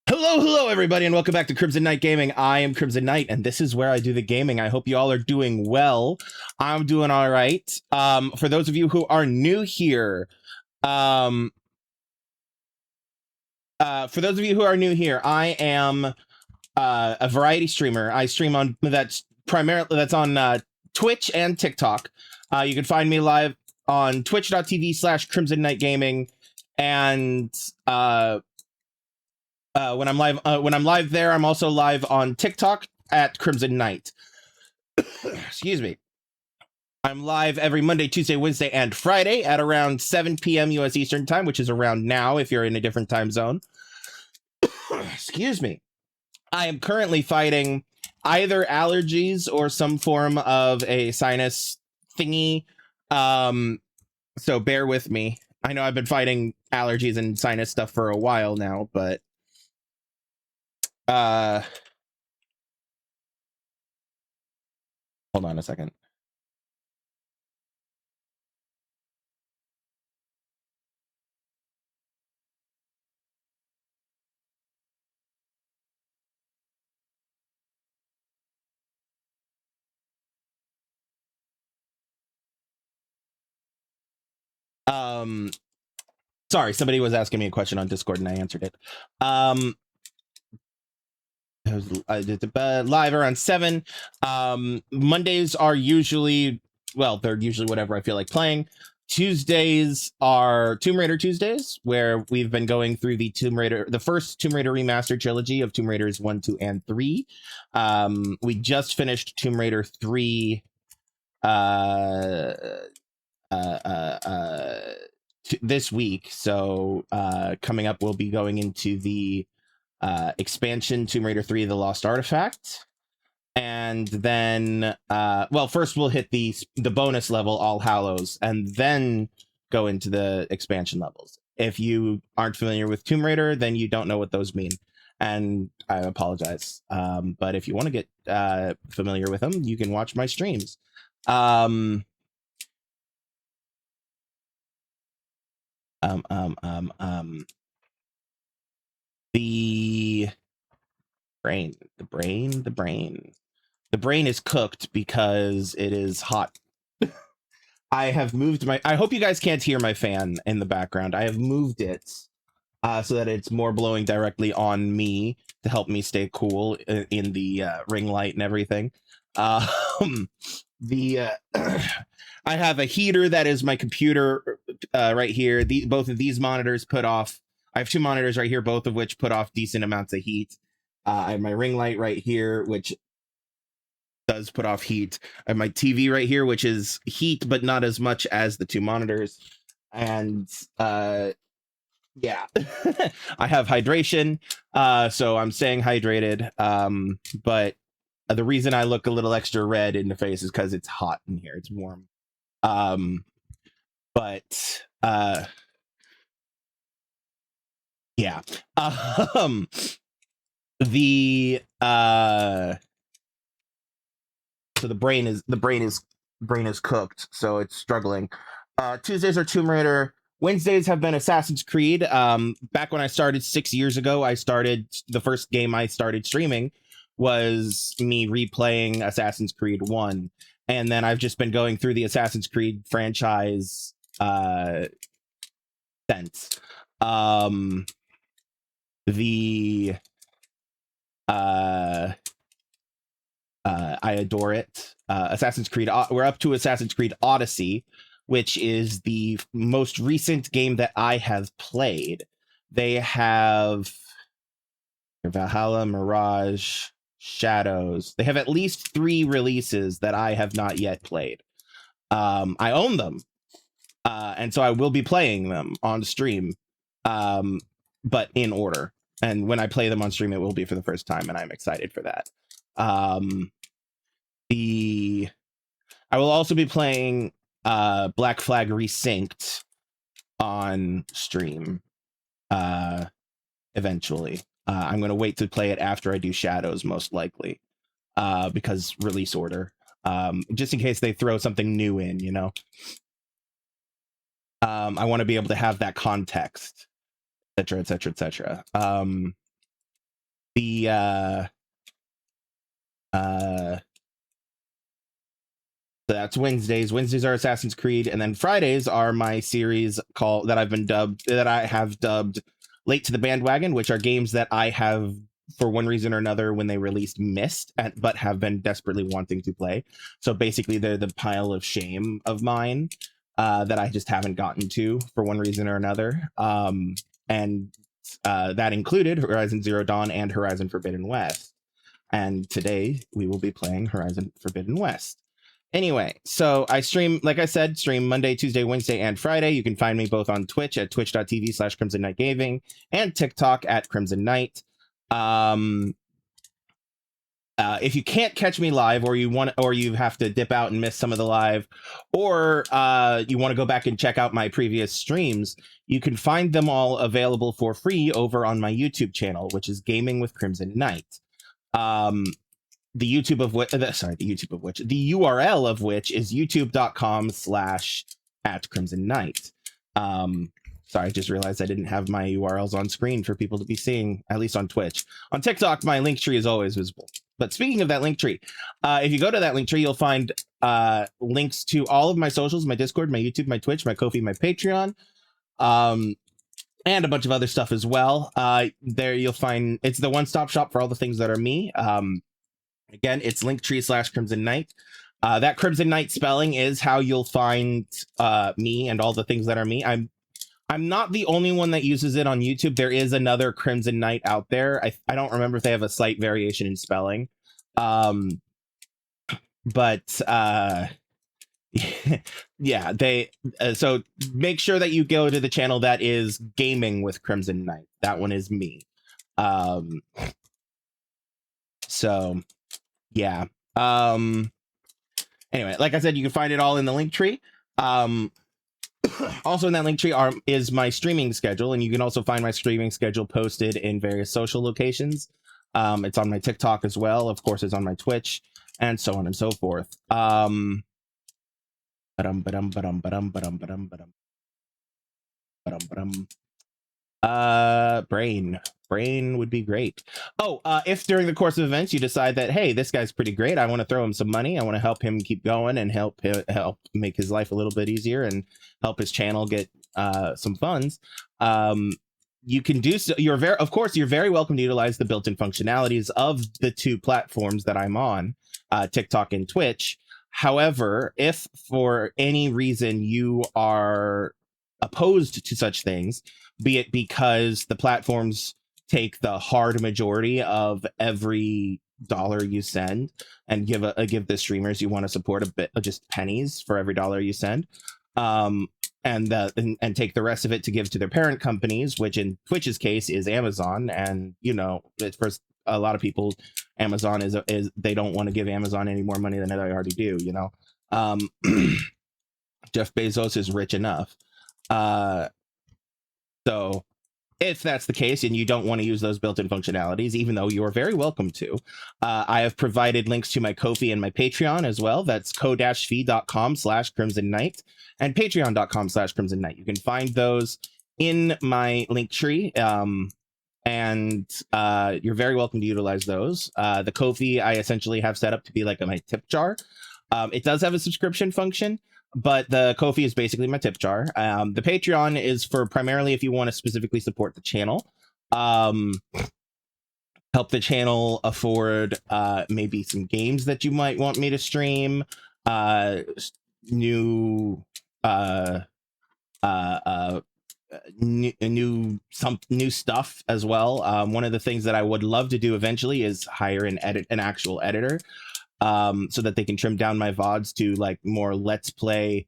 Hello, everybody, and welcome back to Crimson Knight Gaming. I am Crimson Knight, and this is where I do the gaming. I hope you all are doing well. I'm doing all right. For those of you who are new here, I am a variety streamer. I stream on that's on Twitch and TikTok. You can find me live on twitch.tv/Crimson Knight Gaming, and when I'm live there, I'm also live on TikTok at Crimson Knight. Excuse me. I'm live every Monday, Tuesday, Wednesday, and Friday at around 7 p.m. U.S. Eastern Time, which is around now if you're in a different time zone. Excuse me. I am currently fighting either allergies or some form of a sinus thingy. So bear with me. I know I've been fighting allergies and sinus stuff for a while now, but hold on a second. Sorry, somebody was asking me a question on Discord and I answered it. I did live around 7. Mondays are usually, well, they're usually whatever I feel like playing. Tuesdays are Tomb Raider Tuesdays, where we've been going through the first Tomb Raider remastered trilogy of Tomb Raiders 1, 2, and 3. We just finished Tomb Raider 3 this week, so coming up we'll be going into the expansion Tomb Raider 3 The Lost Artifact, and then first we'll hit the bonus level All Hallows and then go into the expansion levels. If you aren't familiar with Tomb Raider, then you don't know what those mean, and I apologize, but if you want to get familiar with them, you can watch my streams. The brain is cooked because it is hot. I have moved I hope you guys can't hear my fan in the background. I have moved it so that it's more blowing directly on me to help me stay cool in the ring light and everything. I have a heater that is my computer right here. Both of these monitors put off. I have 2 monitors right here, both of which put off decent amounts of heat. I have my ring light right here, which does put off heat. I have my TV right here, which is heat, but not as much as the 2 monitors. And yeah, I have hydration, so I'm staying hydrated. But the reason I look a little extra red in the face is because it's hot in here. It's warm. But yeah. So the brain is cooked, so it's struggling. Tuesdays are Tomb Raider. Wednesdays have been Assassin's Creed. Back when I started 6 years ago, the first game I started streaming was me replaying Assassin's Creed 1. And then I've just been going through the Assassin's Creed franchise since. I adore it. Assassin's Creed, we're up to Assassin's Creed Odyssey, which is the most recent game that I have played. They have Valhalla, Mirage, Shadows. They have at least 3 releases that I have not yet played. I own them, and so I will be playing them on stream, but in order. And when I play them on stream, it will be for the first time, and I'm excited for that. I will also be playing Black Flag Resynced on stream eventually. I'm going to wait to play it after I do Shadows, most likely, because release order, just in case they throw something new in, you know. I want to be able to have that context, etc., etc., etc. The So that's Wednesdays. Wednesdays are Assassin's Creed, and then Fridays are my series called that I have dubbed Late to the Bandwagon, which are games that I have, for one reason or another, when they released, missed, but have been desperately wanting to play. So basically, they're the pile of shame of mine that I just haven't gotten to for one reason or another. And that included Horizon Zero Dawn and Horizon Forbidden West. And today we will be playing Horizon Forbidden West. Anyway, so I stream, like I said, stream Monday, Tuesday, Wednesday, and Friday. You can find me both on Twitch at twitch.tv/Crimson Knight Gaming and TikTok at Crimson Knight. If you can't catch me live, or you have to dip out and miss some of the live, or you want to go back and check out my previous streams, you can find them all available for free over on my YouTube channel, which is Gaming with Crimson Knight. The URL of which is youtube.com/@Crimson Knight. Sorry, I just realized I didn't have my URLs on screen for people to be seeing, at least on Twitch. On TikTok, my link tree is always visible. But speaking of that link tree, if you go to that link tree, you'll find links to all of my socials, my Discord, my YouTube, my Twitch, my Ko-fi, my Patreon, and a bunch of other stuff as well. There you'll find, it's the one-stop shop for all the things that are me. Again, it's linktree/Crimson Knight. That Crimson Knight spelling is how you'll find me and all the things that are me. I'm not the only one that uses it on YouTube. There is another Crimson Knight out there. I don't remember if they have a slight variation in spelling. But yeah, they so make sure that you go to the channel that is Gaming with Crimson Knight. That one is me. So yeah. Anyway, like I said, you can find it all in the link tree. Also in that link tree is my streaming schedule, and you can also find my streaming schedule posted in various social locations. It's on my TikTok as well. Of course, it's on my Twitch, and so on and so forth. Brain would be great. If during the course of events you decide that, hey, this guy's pretty great, I want to throw him some money, I want to help him keep going and help make his life a little bit easier and help his channel get some funds, you can do so. You're very welcome to utilize the built-in functionalities of the two platforms that I'm on, TikTok and Twitch. However, if for any reason you are opposed to such things, be it because the platforms take the hard majority of every dollar you send and give the streamers you want to support a bit, just pennies for every dollar you send, and take the rest of it to give to their parent companies, which in Twitch's case is Amazon. And for a lot of people, Amazon is they don't want to give Amazon any more money than they already do. Jeff Bezos is rich enough. So if that's the case and you don't want to use those built-in functionalities, even though you're very welcome to, I have provided links to my Ko-fi and my Patreon as well. That's ko-fi.com/Crimson Knight and patreon.com/Crimson Knight. You can find those in my link tree. And you're very welcome to utilize those. The Ko-fi I essentially have set up to be like my tip jar. It does have a subscription function, but the Ko-fi is basically my tip jar. The Patreon is for primarily if you want to specifically support the channel, help the channel afford maybe some games that you might want me to stream, new stuff as well. One of the things that I would love to do eventually is hire an actual editor, so that they can trim down my VODs to like more let's play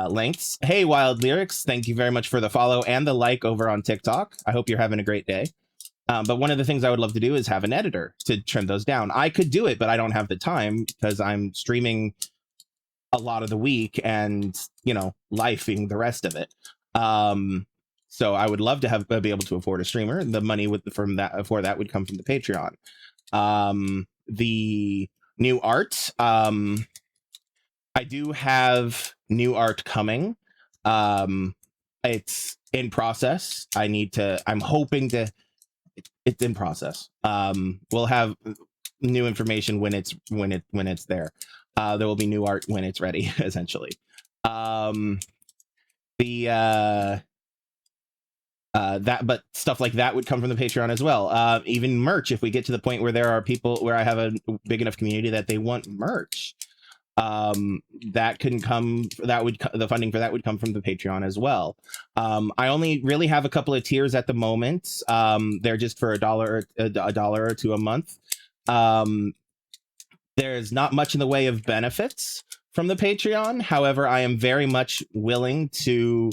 lengths. Hey, Wild Lyrics, thank you very much for the follow and the like over on TikTok. I hope you're having a great day. But one of the things I would love to do is have an editor to trim those down. I could do it, but I don't have the time because I'm streaming a lot of the week and, lifing the rest of it. So I would love to be able to afford a streamer. The money for that would come from the Patreon. The new art, I do have new art coming. it's in process. I'm hoping to, it's in process. We'll have new information when it's there. There will be new art when it's ready, essentially. But stuff like that would come from the Patreon as well. Even merch, if we get to the point where there are people, where I have a big enough community that they want merch, that can come, the funding for that would come from the Patreon as well. I only really have a couple of tiers at the moment. They're just for $1 or $2 a month. There's not much in the way of benefits from the Patreon. However, I am very much willing to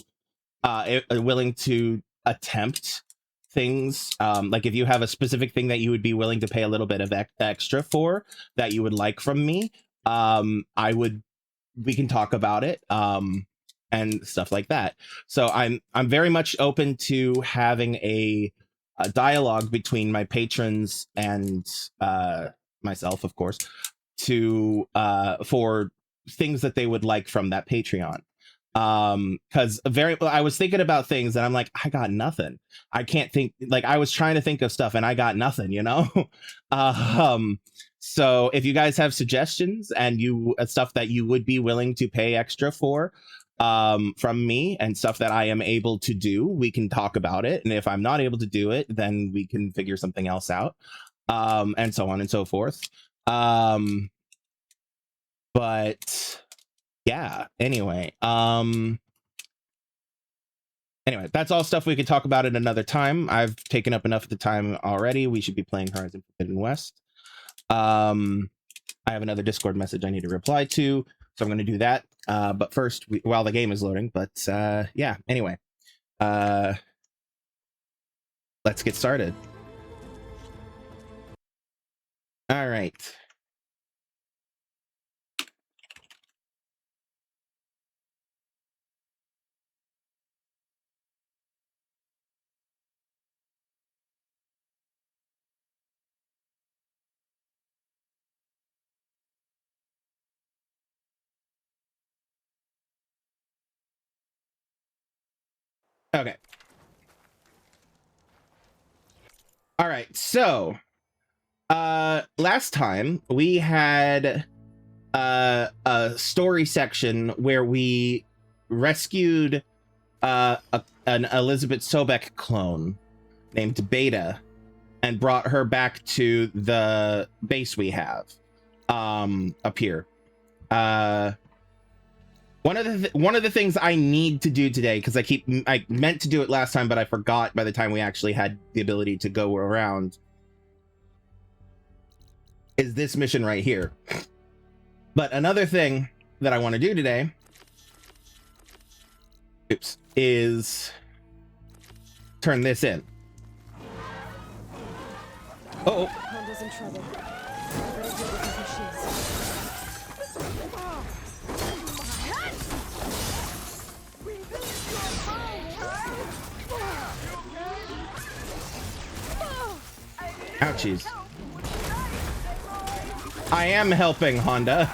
attempt things. Like if you have a specific thing that you would be willing to pay a little bit of extra for that you would like from me, we can talk about it, and stuff like that. So I'm very much open to having a dialogue between my patrons and myself, of course, for things that they would like from that Patreon. Because I was thinking about things and I'm like, I got nothing. I can't think, like, I was trying to think of stuff and I got nothing, you know. So if you guys have suggestions and stuff that you would be willing to pay extra for from me, and stuff that I am able to do, we can talk about it. And if I'm not able to do it, then we can figure something else out, and so on and so forth. But yeah, anyway, that's all stuff we could talk about at another time. I've taken up enough of the time already. We should be playing Horizon Forbidden West. I have another Discord message I need to reply to, so I'm going to do that. But first, while the game is loading, but yeah, anyway, let's get started. All right. Okay. All right. So, last time we had a story section where we rescued an Elizabeth Sobek clone named Beta and brought her back to the base we have up here. One of the things I need to do today, because I meant to do it last time, but I forgot by the time we actually had the ability to go around, is this mission right here. But another thing that I want to do today, is turn this in. Oh. Honda's in trouble. Ouchies. I am helping, Honda.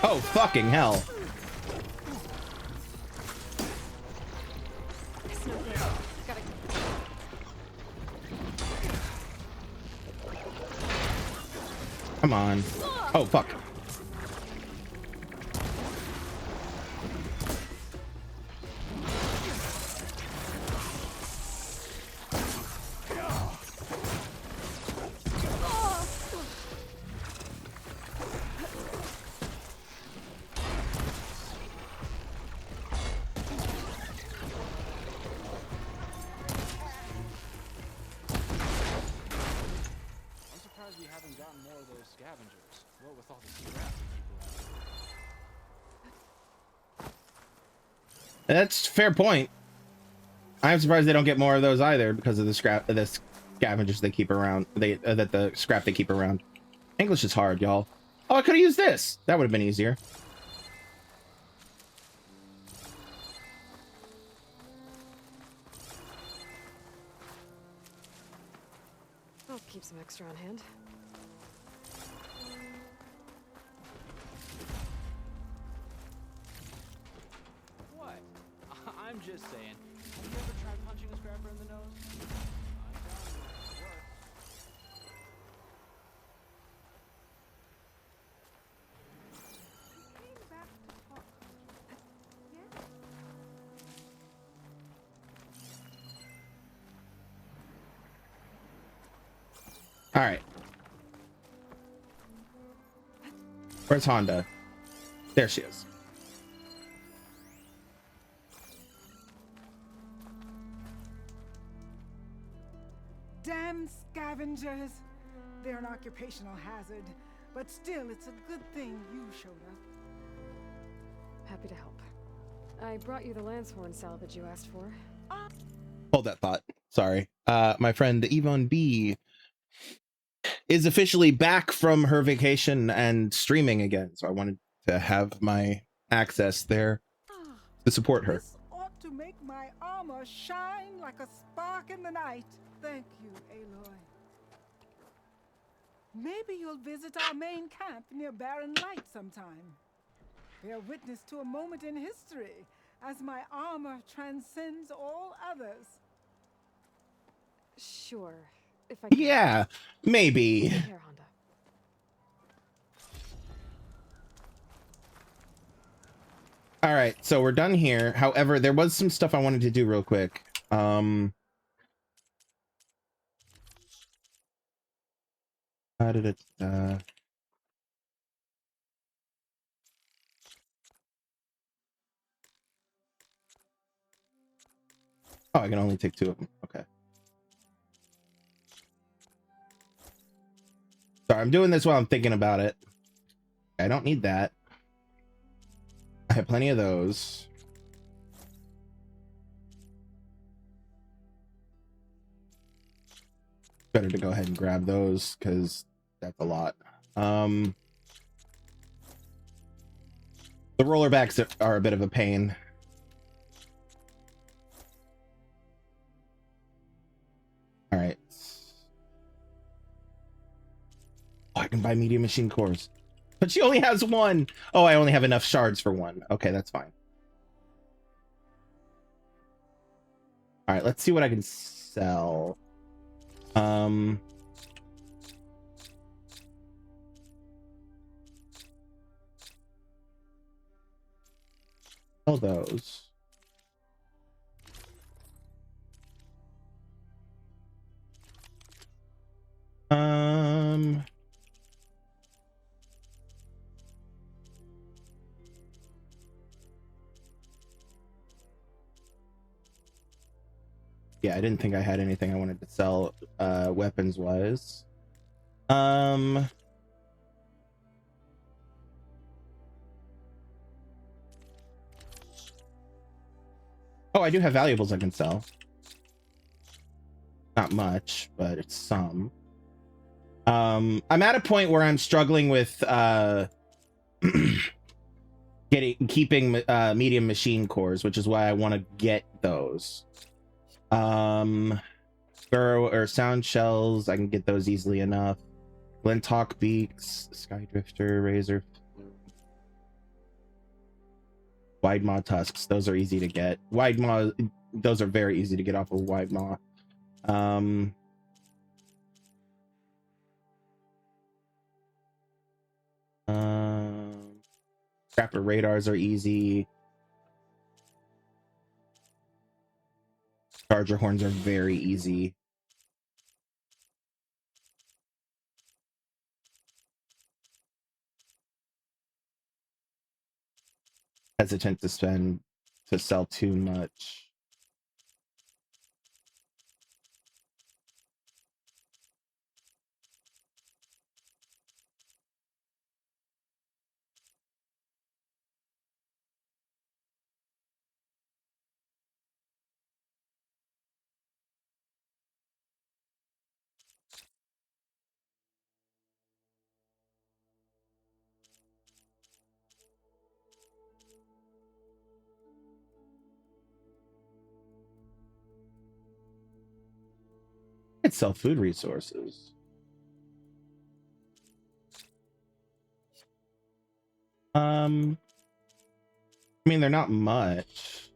Oh, fucking hell. Come on. Oh, fuck. That's a fair point. I'm surprised they don't get more of those either, because of the scavengers they keep around. The scrap they keep around. English is hard, y'all. Oh, I could have used this. That would have been easier. I'll keep some extra on hand. What? I'm just saying. Have you ever tried punching a scrapper in the nose? I'm telling you, it works. He came back to talk. Yes? All right. Where's Honda? There she is. Damn scavengers! They're an occupational hazard, but still, it's a good thing you showed up. Happy to help. I brought you the Lancehorn salvage you asked for. Hold that thought. Sorry. My friend Yvonne B is officially back from her vacation and streaming again, so I wanted to have my access there to support her. This ought to make my armor shine like a spark in the night. Thank you, Aloy. Maybe you'll visit our main camp near Barren Light sometime. Bear witness to a moment in history as my armor transcends all others. Sure, if I can. Yeah, maybe. Here, Honda. All right, so we're done here. However, there was some stuff I wanted to do real quick. Oh, I can only take 2 of them. Okay. Sorry, I'm doing this while I'm thinking about it. I don't need that. I have plenty of those. Better to go ahead and grab those because that's a lot. The rollerbacks are a bit of a pain. All right. Oh, I can buy medium machine cores, but she only has 1. Oh, I only have enough shards for 1. Okay, that's fine. All right, let's see what I can sell. Sell those. Yeah, I didn't think I had anything I wanted to sell weapons wise. Oh, I do have valuables I can sell. Not much, but it's some. I'm at a point where I'm struggling with keeping medium machine cores, which is why I want to get those. Burrow or sound shells, I can get those easily enough. Glentalk beaks, Skydrifter, Razor, Wide Maw tusks, those are easy to get. Wide Maw, those are very easy to get off of Wide Maw. Scrapper radars are easy. Charger horns are very easy. Hesitant to sell too much. could sell food resources. I mean, they're not much.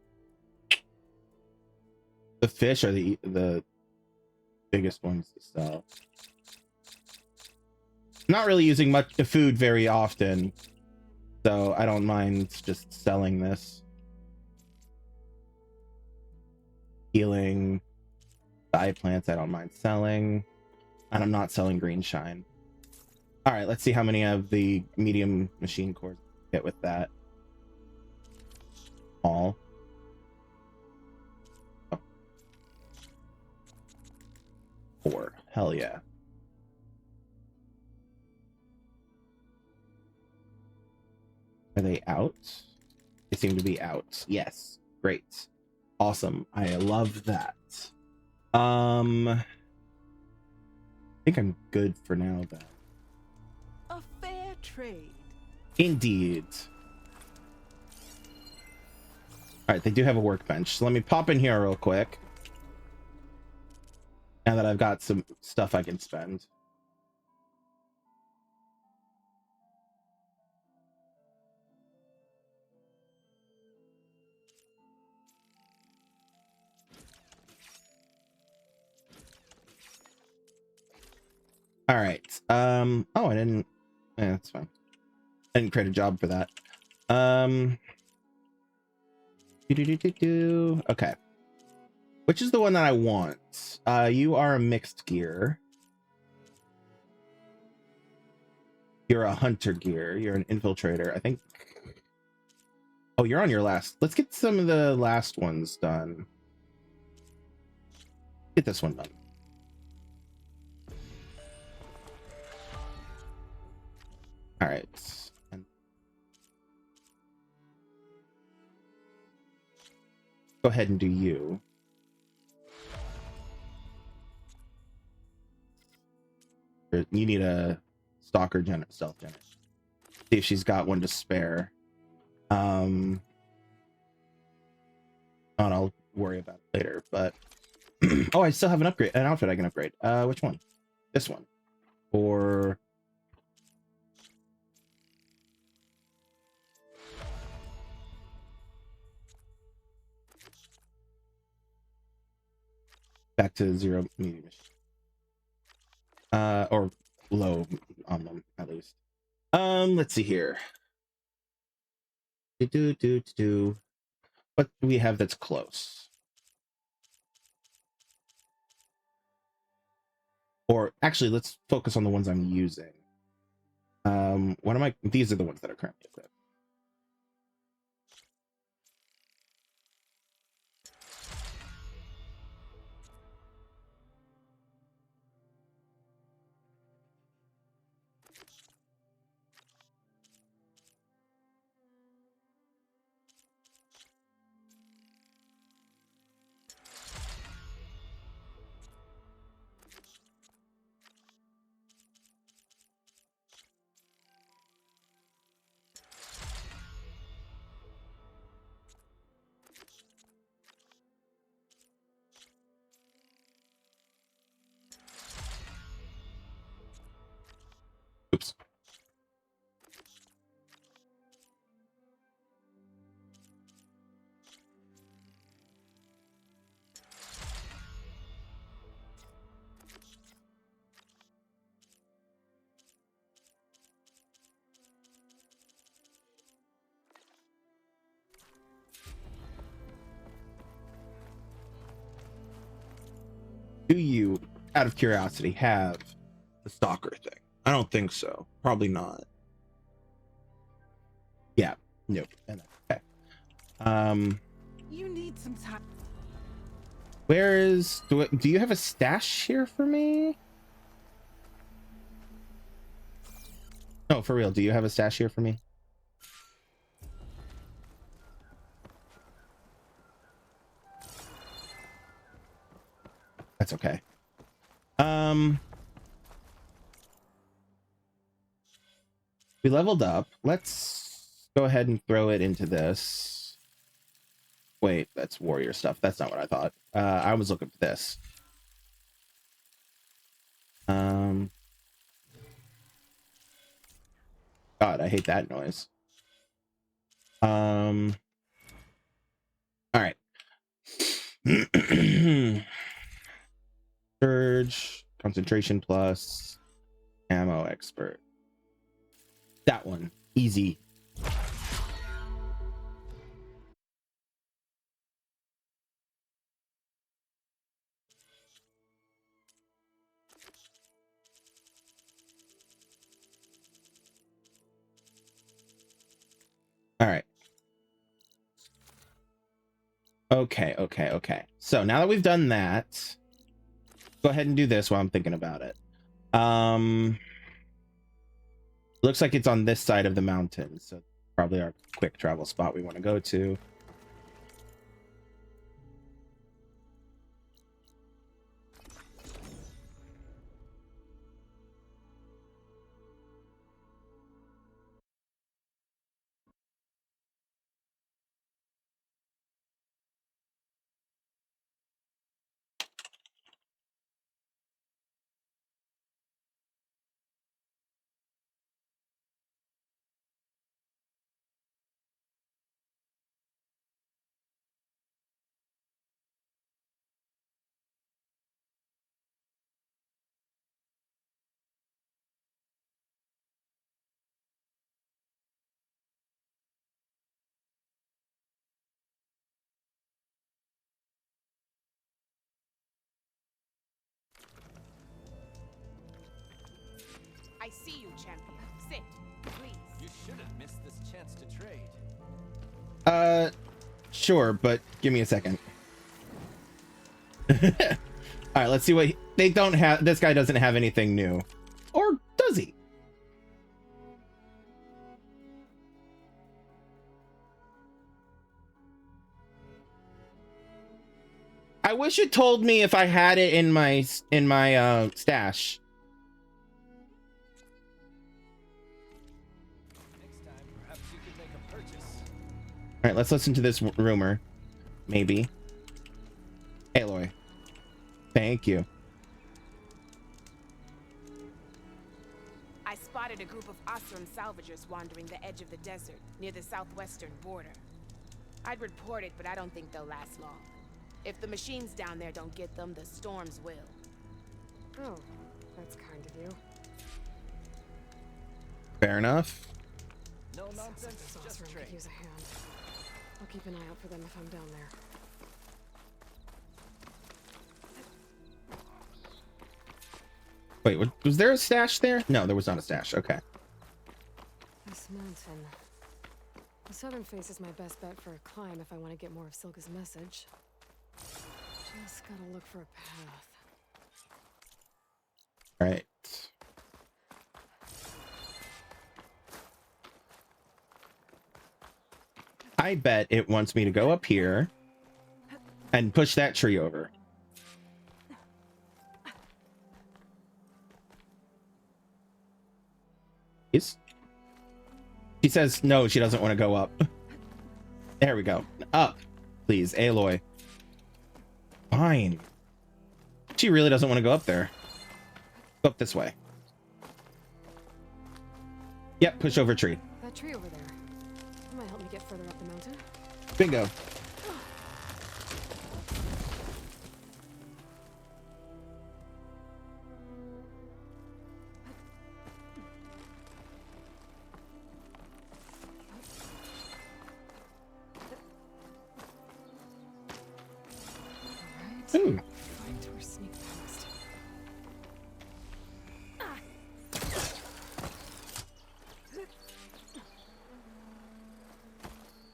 The fish are the biggest ones to sell. Not really using much food very often, so I don't mind just selling this. Healing dye plants, I don't mind selling, and I'm not selling green shine. All right, let's see how many of the medium machine cores get with that. All. Oh. 4. Hell yeah. Are they out? They seem to be out. Yes. Great. Awesome. I love that. I think I'm good for now then. A fair trade. Indeed. All right, they do have a workbench. So let me pop in here real quick. Now that I've got some stuff I can spend. All right. Oh, I didn't. Yeah, that's fine. I didn't create a job for that. Okay. Which is the one that I want? You are a mixed gear. You're a hunter gear. You're an infiltrator. I think. Oh, you're on your last. Let's get some of the last ones done. Get this one done. All right. Go ahead and do you. You need a stalker stealth gen. See if she's got one to spare. And I'll worry about it later. But oh, I still have an outfit I can upgrade. Which one? This one, or back to 0 medium, or low on them at least. Let's see here. What do we have that's close? Or actually, let's focus on the ones I'm using. What am I? These are the ones that are currently equipped. Oops. Do you, out of curiosity, have the stalker thing? I don't think so. Probably not. Yeah. Nope. Okay. You need some time. Where is... Do you have a stash here for me? No, for real. Do you have a stash here for me? That's okay. We leveled up. Let's go ahead and throw it into this. Wait, that's warrior stuff. That's not what I thought. I was looking for this. God, I hate that noise. All right. Surge, concentration plus, ammo expert. That one, easy. All right. Okay. So now that we've done that, go ahead and do this while I'm thinking about it. Looks like it's on this side of the mountain, so probably our quick travel spot we want to go to. I see you, champion. Sit, please. You should have missed this chance to trade. Sure, but give me a second. All right, let's see what they don't have. This guy doesn't have anything new, or does he? I wish it told me if I had it in my stash. Next time, perhaps you could make a purchase. All right, let's listen to this rumor. Maybe. Aloy. Thank you. I spotted a group of Osram salvagers wandering the edge of the desert near the southwestern border. I'd report it, but I don't think they'll last long. If the machines down there don't get them, the storms will. Oh, that's kind of you. Fair enough. No Sounds like nonsense, the sauce just room trade. could use a hand. I'll keep an eye out for them if I'm down there. Wait, was there a stash there? No, there was not a stash. Okay. This mountain. The southern face is my best bet for a climb if I want to get more of Silka's message. Just gotta look for a path. All right. I bet it wants me to go up here and push that tree over. Yes. She says no, she doesn't want to go up. There we go. Up, please, Aloy. Fine. She really doesn't want to go up there. Go up this way. Yep, push over tree. That tree over there. That might help me get further up the mountain. Bingo. Alright. Ooh. Find or sneak past.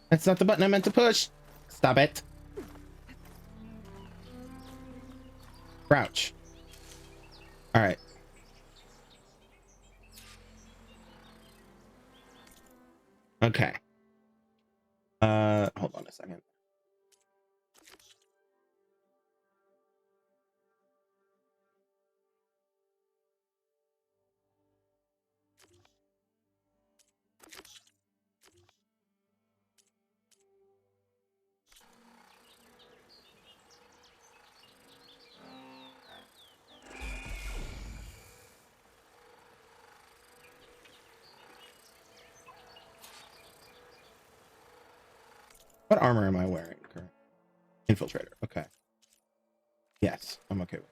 That's not the button I meant to push. Stop it. Crouch. All right. Okay. Hold on a second. What armor am I wearing? Infiltrator. Okay. Yes, I'm okay with it.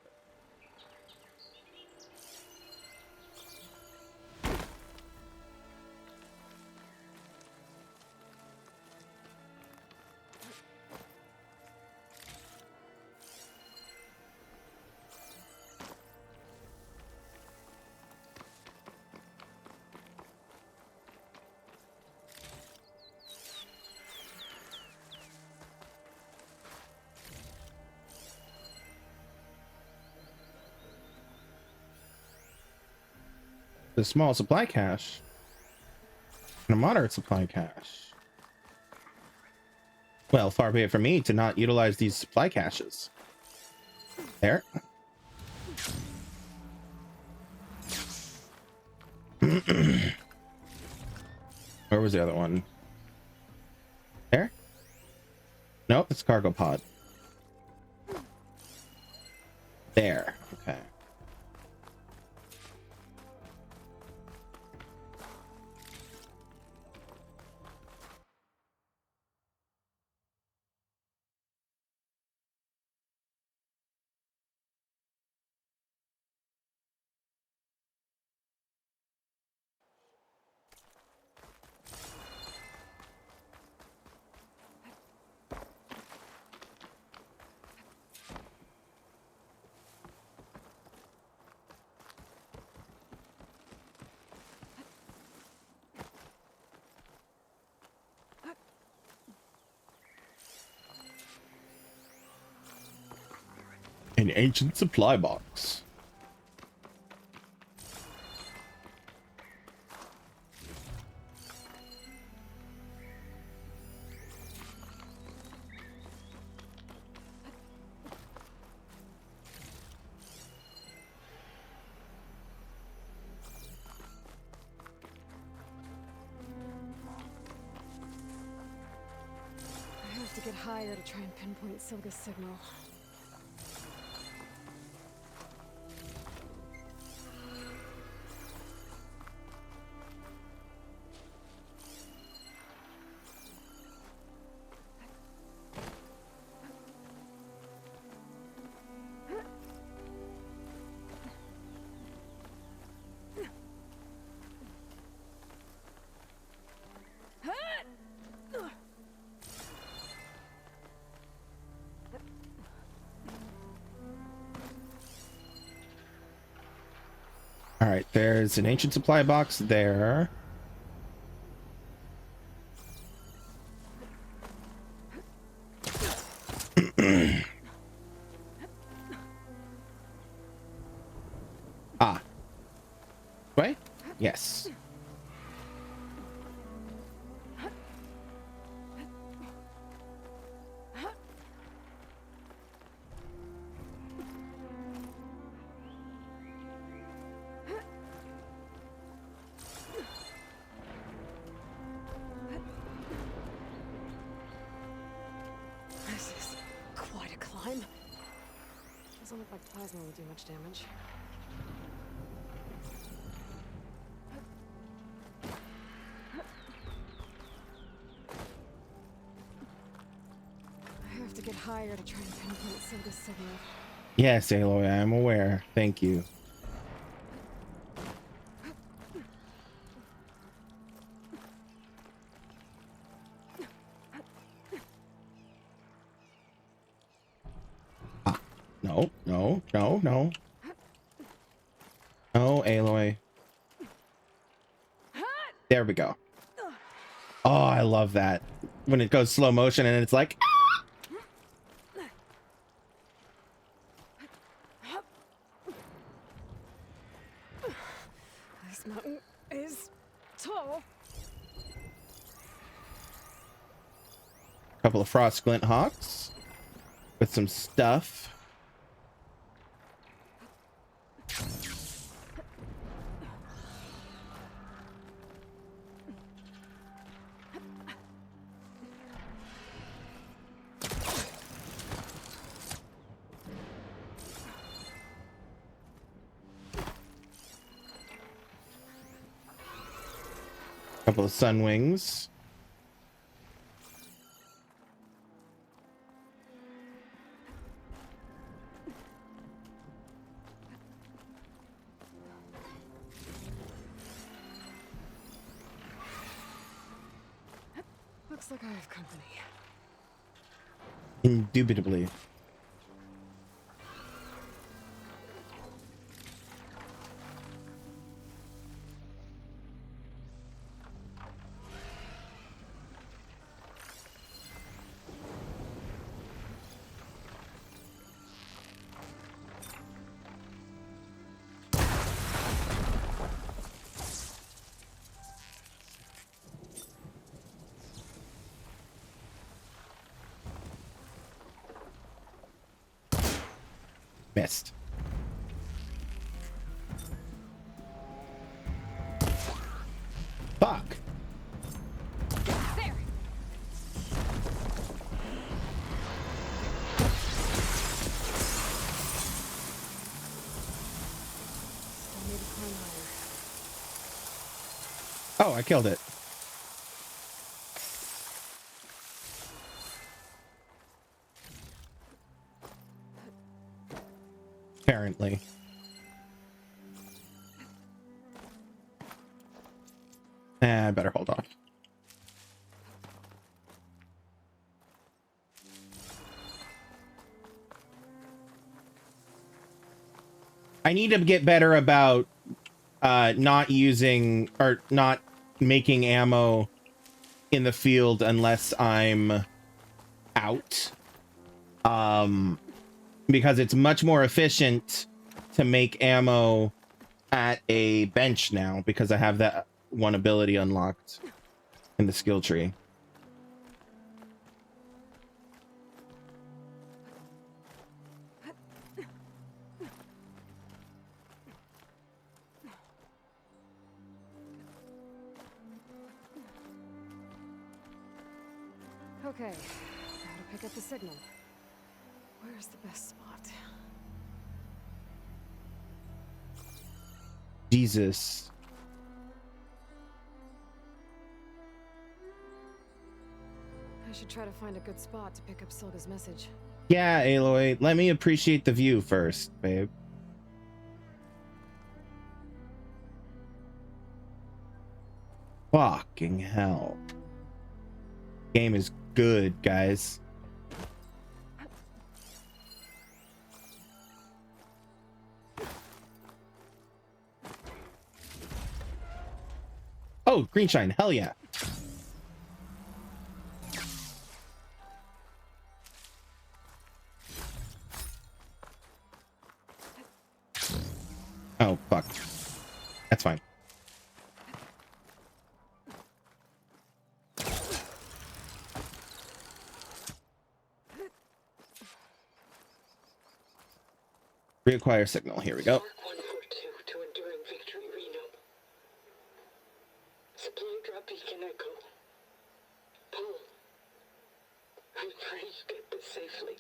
A small supply cache and a moderate supply cache. Well, far be it from me to not utilize these supply caches. There. Where was the other one? There? Nope, it's cargo pod. There. Okay. An ancient supply box. I have to get higher to try and pinpoint Silga's signal. All right, there's an ancient supply box there. Ah. Right? Yes. This is quite a climb. Doesn't look like plasma will do much damage. I have to get higher to try and pinpoint Silga's signal. Yes, Aloy, I am aware. Thank you. Ah, no, no, no, no. No, Aloy. There we go. Oh, I love that. When it goes slow motion and it's like, This mountain is tall. a couple of frost glint hawks with some stuff. Couple of sun wings. Looks like I have company. Indubitably. Missed. Fuck. There! Still need to climb higher. Oh, I killed it. Apparently. I better hold off. I need to get better about not using or not making ammo in the field unless I'm out. Because it's much more efficient to make ammo at a bench now because I have that one ability unlocked in the skill tree. Okay, gotta pick up the signal. Where's the best spot? Jesus. I should try to find a good spot to pick up Silga's message. Yeah, Aloy, let me appreciate the view first, babe. Fucking hell. Game is good, guys. Oh, green shine. Hell yeah. Oh, fuck. That's fine. Reacquire signal. Here we go. 142 to Enduring Victory, Reno. Supply drop beacon echo. Paul, I'm trying to get this safely.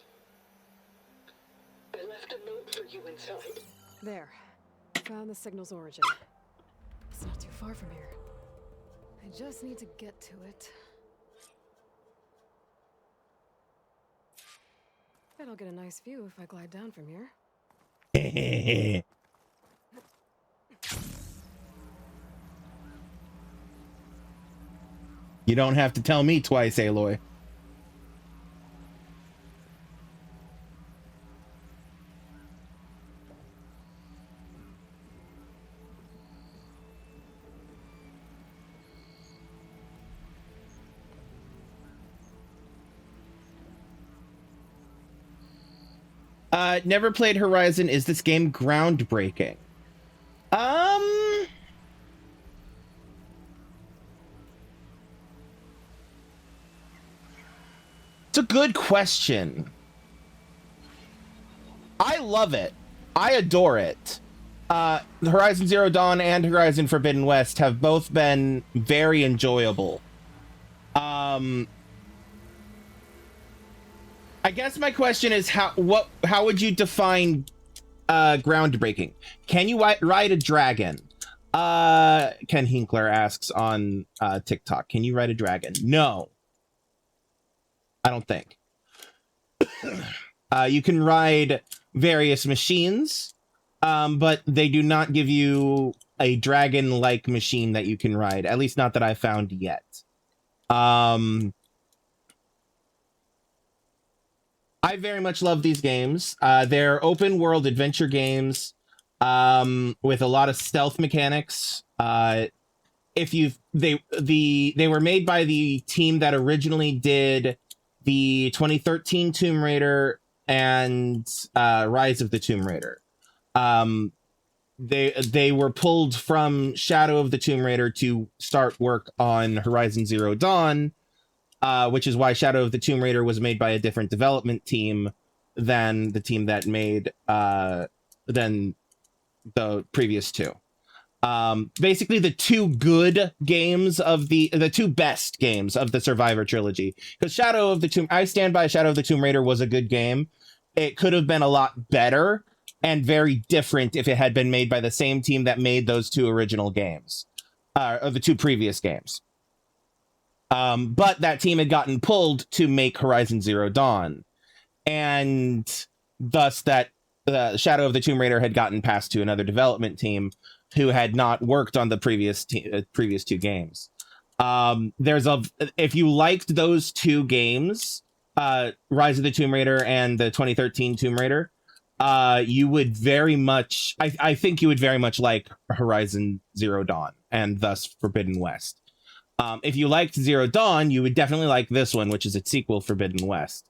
I left a note for you inside. There. Found the signal's origin. It's not too far from here. I just need to get to it. Bet I'll get a nice view if I glide down from here. You don't have to tell me twice, Aloy. Never played Horizon. Is this game groundbreaking? It's a good question. I love it. I adore it. Horizon Zero Dawn and Horizon Forbidden West have both been very enjoyable. I guess my question is how would you define groundbreaking? Can you ride a dragon? Ken Hinkler asks on TikTok. Can you ride a dragon? No. I don't think. You can ride various machines, but they do not give you a dragon-like machine that you can ride. At least not that I found yet. I very much love these games. They're open world adventure games with a lot of stealth mechanics. If you they were made by the team that originally did the 2013 Tomb Raider and Rise of the Tomb Raider. They were pulled from Shadow of the Tomb Raider to start work on Horizon Zero Dawn, which is why Shadow of the Tomb Raider was made by a different development team than the team that made than the previous two. Basically the two good games of the two best games of the Survivor trilogy. Because I stand by Shadow of the Tomb Raider was a good game. It could have been a lot better and very different if it had been made by the same team that made those two original games, or the two previous games. But that team had gotten pulled to make Horizon Zero Dawn, and thus that Shadow of the Tomb Raider had gotten passed to another development team who had not worked on the previous two games. If you liked those two games, Rise of the Tomb Raider and the 2013 Tomb Raider, you would very much, I think you would very much like Horizon Zero Dawn and thus Forbidden West. If you liked Zero Dawn, you would definitely like this one, which is its sequel, Forbidden West.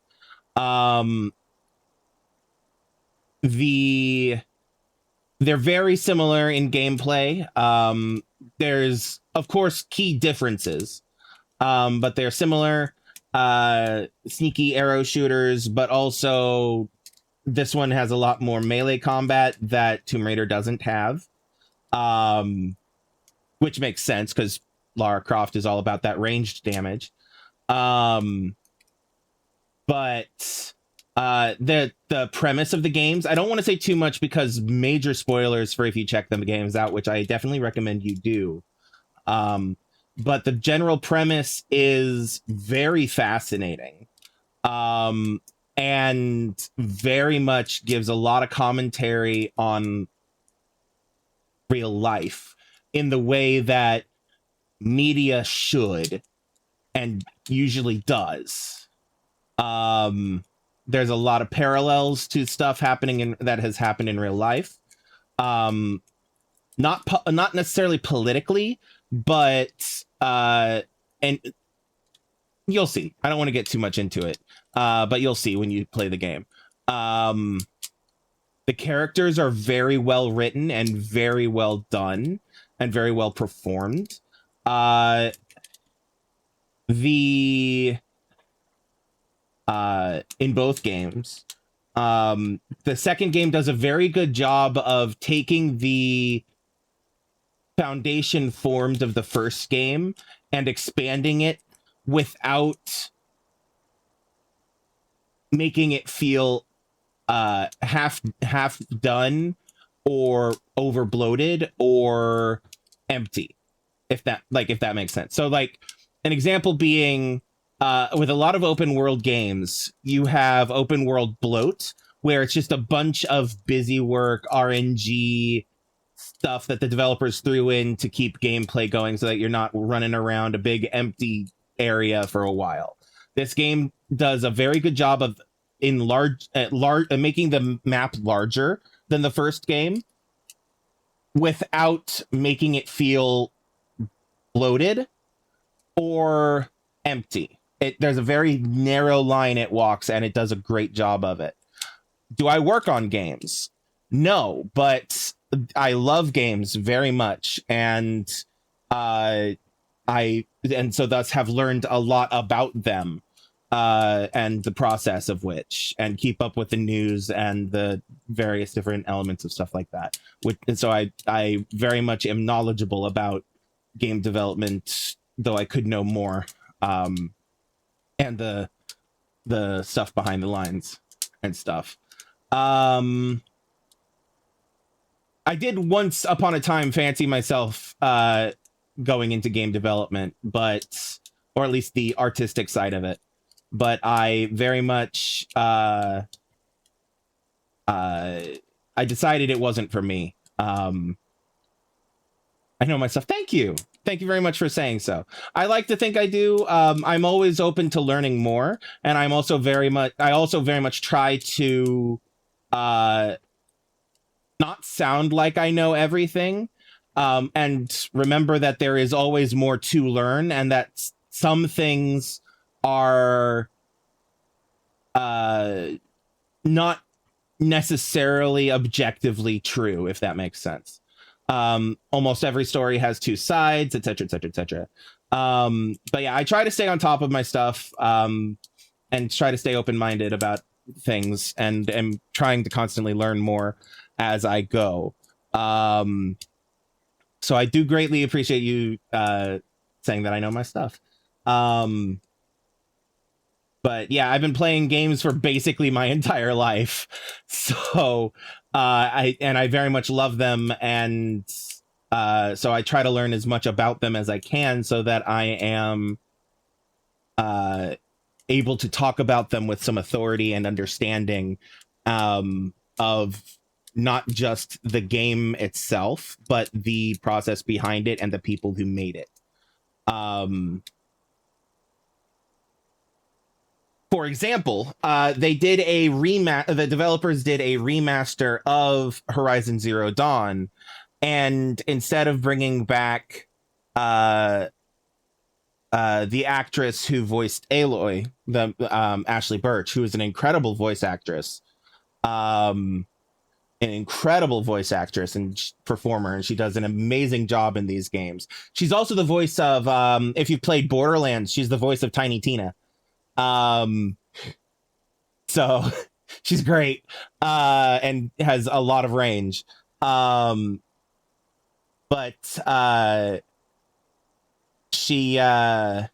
They're very similar in gameplay. There's, of course, key differences, but they're similar. Sneaky arrow shooters, but also this one has a lot more melee combat that Tomb Raider doesn't have, which makes sense because Lara Croft is all about that ranged damage. But the premise of the games, I don't want to say too much because major spoilers for if you check the games out, which I definitely recommend you do. But the general premise is very fascinating. And very much gives a lot of commentary on real life in the way that media should and usually does. There's a lot of parallels to stuff happening that has happened in real life. Not necessarily politically, but and you'll see. I don't want to get too much into it. But you'll see when you play the game. The characters are very well written and very well done and very well performed. In both games, the second game does a very good job of taking the foundation formed of the first game and expanding it without making it feel half done or over bloated or empty, if that makes sense. So like an example being with a lot of open world games, you have open world bloat where it's just a bunch of busy work RNG stuff that the developers threw in to keep gameplay going so that you're not running around a big empty area for a while. This game does a very good job of making the map larger than the first game without making it feel bloated or empty. There's a very narrow line it walks, and it does a great job of it. Do I work on games? No, but I love games very much, and so thus have learned a lot about them, and the process of which, and keep up with the news and the various different elements of stuff like that. And so I very much am knowledgeable about game development, though I could know more, and the stuff behind the lines and stuff. I did once upon a time fancy myself going into game development, or at least the artistic side of it. But I very much I decided it wasn't for me. I know myself. Thank you. Thank you very much for saying so. I like to think I do. I'm always open to learning more, and I also very much try to not sound like I know everything, and remember that there is always more to learn, and that some things are not necessarily objectively true, if that makes sense. Almost every story has two sides, etc., etc., etc. But yeah, I try to stay on top of my stuff, and try to stay open-minded about things, and am trying to constantly learn more as I go. So I do greatly appreciate you saying that I know my stuff. But yeah, I've been playing games for basically my entire life, so I very much love them, and so I try to learn as much about them as I can, so that I am able to talk about them with some authority and understanding of not just the game itself, but the process behind it and the people who made it. For example, the developers did a remaster of Horizon Zero Dawn, and instead of bringing back the actress who voiced Aloy, Ashley Birch, who is an incredible voice actress, and performer, and she does an amazing job in these games. She's also the voice of, if you've played Borderlands, she's the voice of Tiny Tina. So she's great, and has a lot of range. But she, they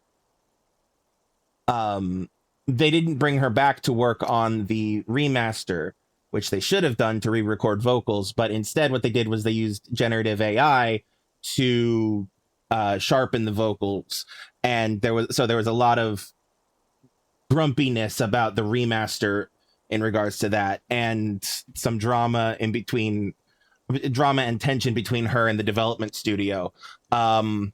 didn't bring her back to work on the remaster, which they should have done to re-record vocals, but instead what they did was they used generative AI to sharpen the vocals, and there was a lot of grumpiness about the remaster in regards to that, and some drama and tension between her and the development studio. And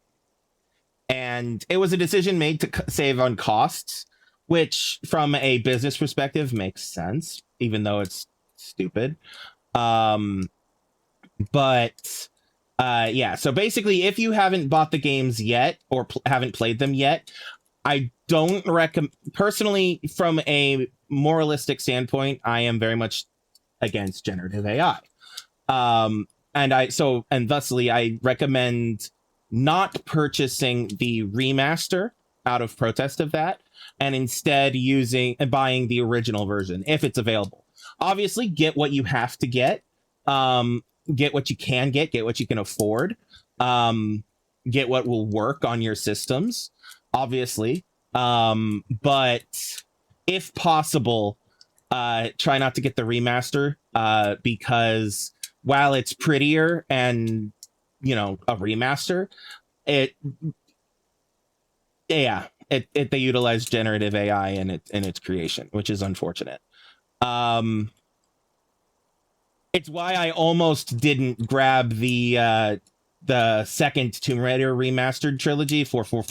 it was a decision made to save on costs, which from a business perspective makes sense, even though it's stupid. Yeah, so basically, if you haven't bought the games yet or haven't played them yet, I don't recommend, personally, from a moralistic standpoint, I am very much against generative AI. And thusly, I recommend not purchasing the remaster out of protest of that, and instead buying the original version if it's available. Obviously, get what you have to get. Get what you can get what you can afford. Get what will work on your systems, obviously. But if possible, try not to get the remaster, because while it's prettier and, a remaster, they utilize generative AI in its creation, which is unfortunate. It's why I almost didn't grab the second Tomb Raider remastered trilogy for 4,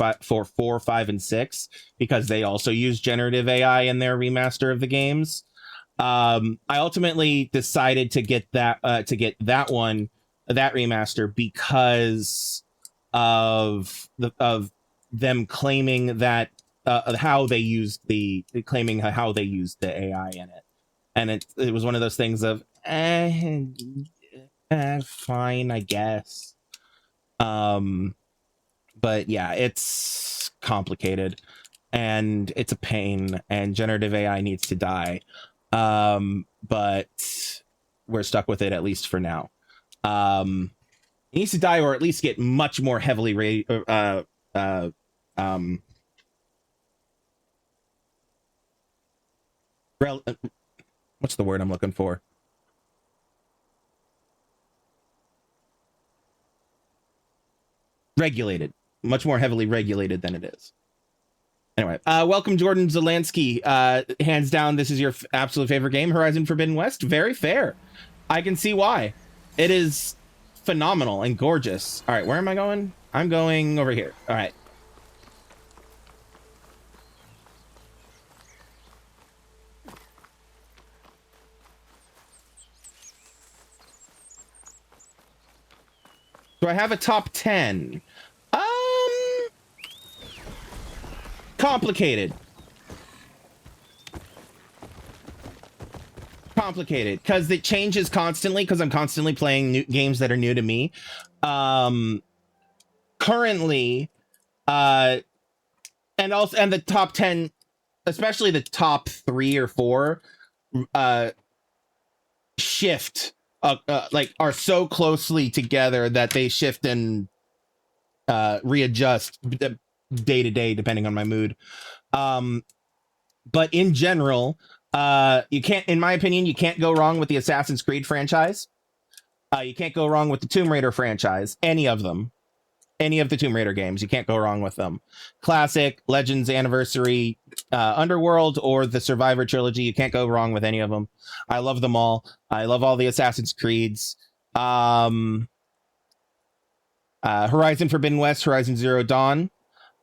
5, and 6, because they also use generative AI in their remaster of the games. I ultimately decided to get that remaster because of them claiming that how they used the AI in it, and it was one of those things of fine, I guess. But yeah, it's complicated and it's a pain, and generative AI needs to die. But we're stuck with it, at least for now. It needs to die, or at least get much more heavily what's the word I'm looking for? Regulated, much more heavily regulated than it is. Anyway, welcome Jordan Zelansky. Hands down, this is your absolute favorite game, Horizon Forbidden West. Very fair. I can see why. It is phenomenal and gorgeous. All right, where am I going? I'm going over here. All right. Do I have a top 10? Complicated. Complicated because it changes constantly because I'm constantly playing new games that are new to me. Currently, and the top 10, especially the top 3 or 4, shift like are so closely together that they shift and readjust day to day depending on my mood. But in general, you can't, in my opinion, you can't go wrong with the Assassin's Creed franchise. You can't go wrong with the Tomb Raider franchise. Any of them. Any of the Tomb Raider games. You can't go wrong with them. Classic, Legends, Anniversary, Underworld, or the Survivor trilogy. You can't go wrong with any of them. I love them all. I love all the Assassin's Creeds. Horizon Forbidden West, Horizon Zero Dawn.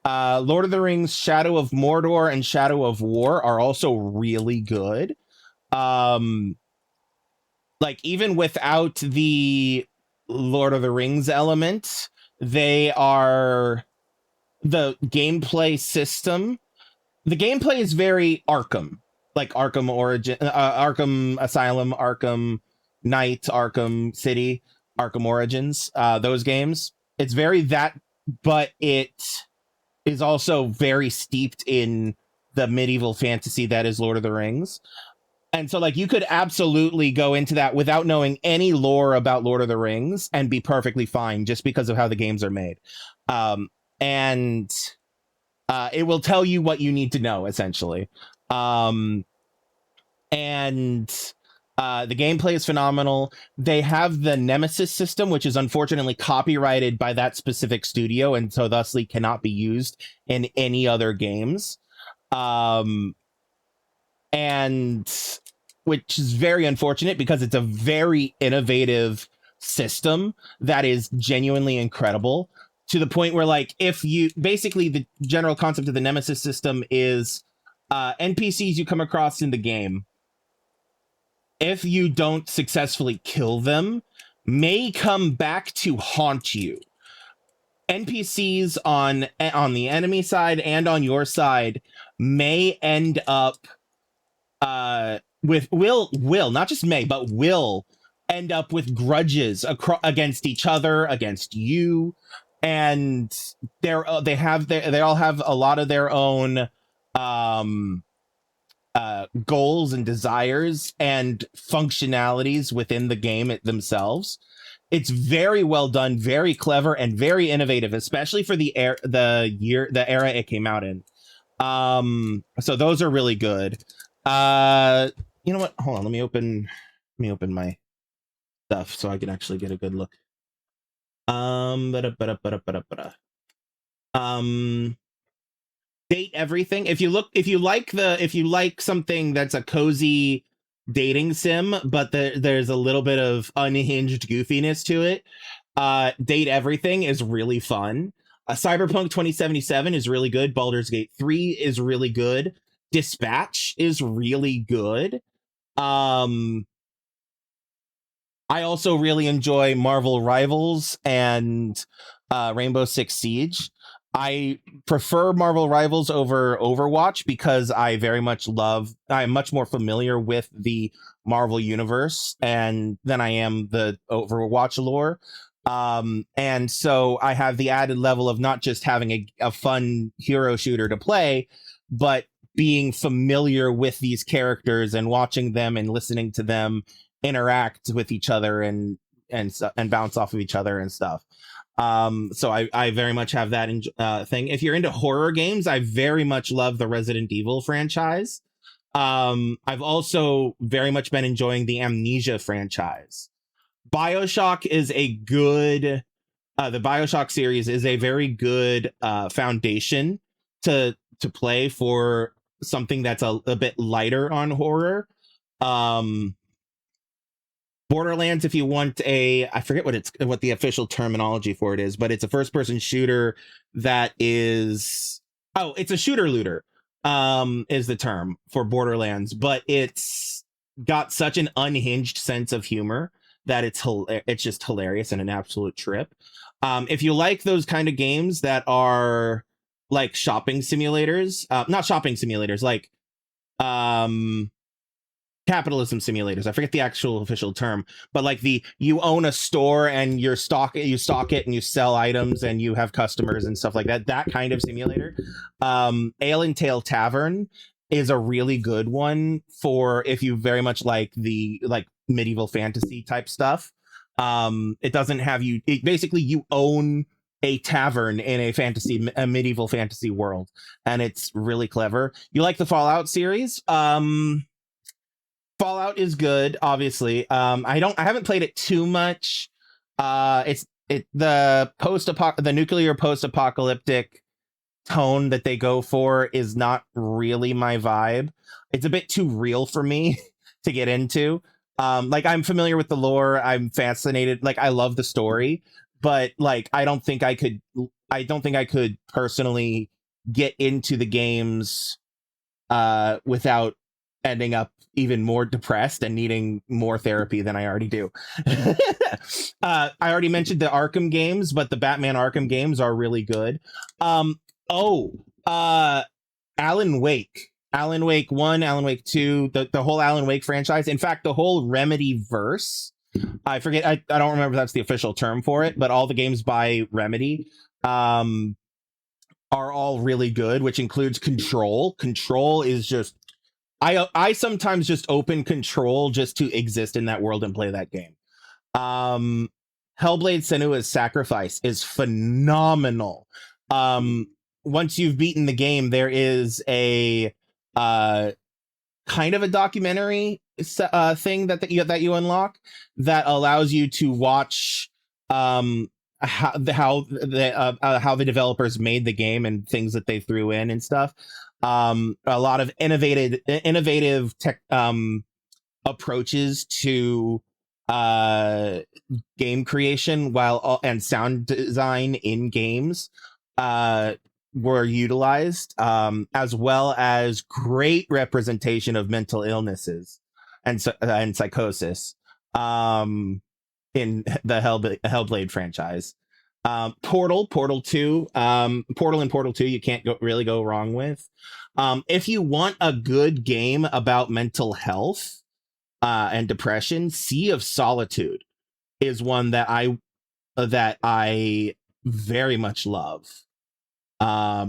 Lord of the Rings, Shadow of Mordor, and Shadow of War are also really good. Like, even without the Lord of the Rings element, they are the gameplay system. The gameplay is very Arkham, like Arkham Origin, Arkham Asylum, Arkham Knight, Arkham City, Arkham Origins. Those games. It's very that, but it is also very steeped in the medieval fantasy that is Lord of the Rings. And so, like, you could absolutely go into that without knowing any lore about Lord of the Rings and be perfectly fine just because of how the games are made. And it will tell you what you need to know, essentially. And the gameplay is phenomenal. They have the Nemesis system, which is unfortunately copyrighted by that specific studio, and so thusly cannot be used in any other games. And which is very unfortunate because it's a very innovative system that is genuinely incredible, to the point where, like, if you basically, the general concept of the Nemesis system is NPCs you come across in the game, if you don't successfully kill them, may come back to haunt you. NPCs on the enemy side and on your side may end up will not just may, but will end up with grudges against each other, against you, and they all have a lot of their own goals and desires and functionalities within the game themselves. It's very well done, very clever, and very innovative, especially for the era it came out in. So those are really good. You know what? Hold on, let me open my stuff so I can actually get a good look. Date everything. If you like something that's a cozy dating sim, but there's a little bit of unhinged goofiness to it, Date Everything is really fun. Cyberpunk 2077 is really good. Baldur's Gate 3 is really good. Dispatch is really good. I also really enjoy Marvel Rivals and Rainbow Six Siege. I prefer Marvel Rivals over Overwatch because I'm much more familiar with the Marvel universe than I am the Overwatch lore. And so I have the added level of not just having a fun hero shooter to play, but being familiar with these characters and watching them and listening to them interact with each other and bounce off of each other and stuff. So I very much have that thing. If you're into horror games, I very much love the Resident Evil franchise. I've also very much been enjoying the Amnesia franchise. BioShock is a good the BioShock series is a very good foundation to play for something that's a bit lighter on horror. Borderlands, if you want I forget what the official terminology for it is, but it's a first person shooter that is, oh, it's a shooter looter, is the term for Borderlands, but it's got such an unhinged sense of humor that it's just hilarious and an absolute trip. If you like those kind of games that are like shopping simulators, not shopping simulators, like, capitalism simulators. I forget the actual official term, but like you own a store and you stock it and you sell items and you have customers and stuff like that. That kind of simulator. Ale and Tail Tavern is a really good one for if you very much like the like medieval fantasy type stuff. It doesn't have basically you own a tavern in a medieval fantasy world, and it's really clever. You like the Fallout series? Fallout is good, obviously. I haven't played it too much. The nuclear post-apocalyptic tone that they go for is not really my vibe. It's a bit too real for me to get into. Like, I'm familiar with the lore, I'm fascinated, like I love the story, but like I don't think I could personally get into the games without ending up even more depressed and needing more therapy than I already do. I already mentioned the Arkham games, but the Batman Arkham games are really good. Oh, Alan Wake. Alan Wake 1, Alan Wake 2, the whole Alan Wake franchise. In fact, the whole Remedy verse. I forget, I don't remember if that's the official term for it, but all the games by Remedy are all really good, which includes Control. Control is just I sometimes just open Control just to exist in that world and play that game. Hellblade Senua's Sacrifice is phenomenal. Once you've beaten the game, there is a kind of a documentary thing that you unlock that allows you to watch how the developers made the game and things that they threw in and stuff. A lot of innovative tech approaches to game creation and sound design in games were utilized, as well as great representation of mental illnesses and psychosis in the Hellblade franchise. Portal 2, Portal and Portal 2, you can't really go wrong with. If you want a good game about mental health and depression, Sea of Solitude is one that I very much love. I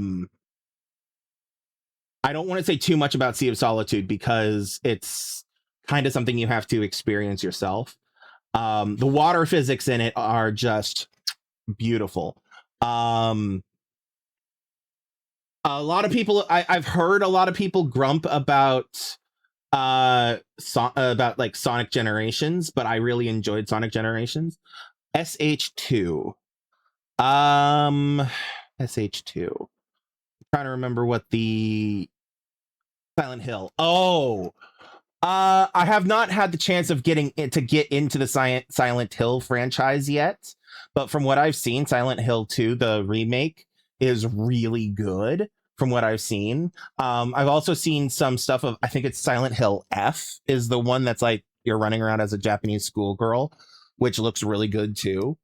don't want to say too much about Sea of Solitude because it's kind of something you have to experience yourself. The water physics in it are just beautiful. A lot of people, I've heard a lot of people grump about like Sonic Generations, but I really enjoyed Sonic Generations. SH2. SH2. I'm trying to remember what the Silent Hill. Oh, I have not had the chance of get into the Silent Hill franchise yet, but from what I've seen, Silent Hill 2, the remake, is really good from what I've seen. I've also seen some stuff of, I think it's Silent Hill F is the one that's like you're running around as a Japanese schoolgirl, which looks really good too.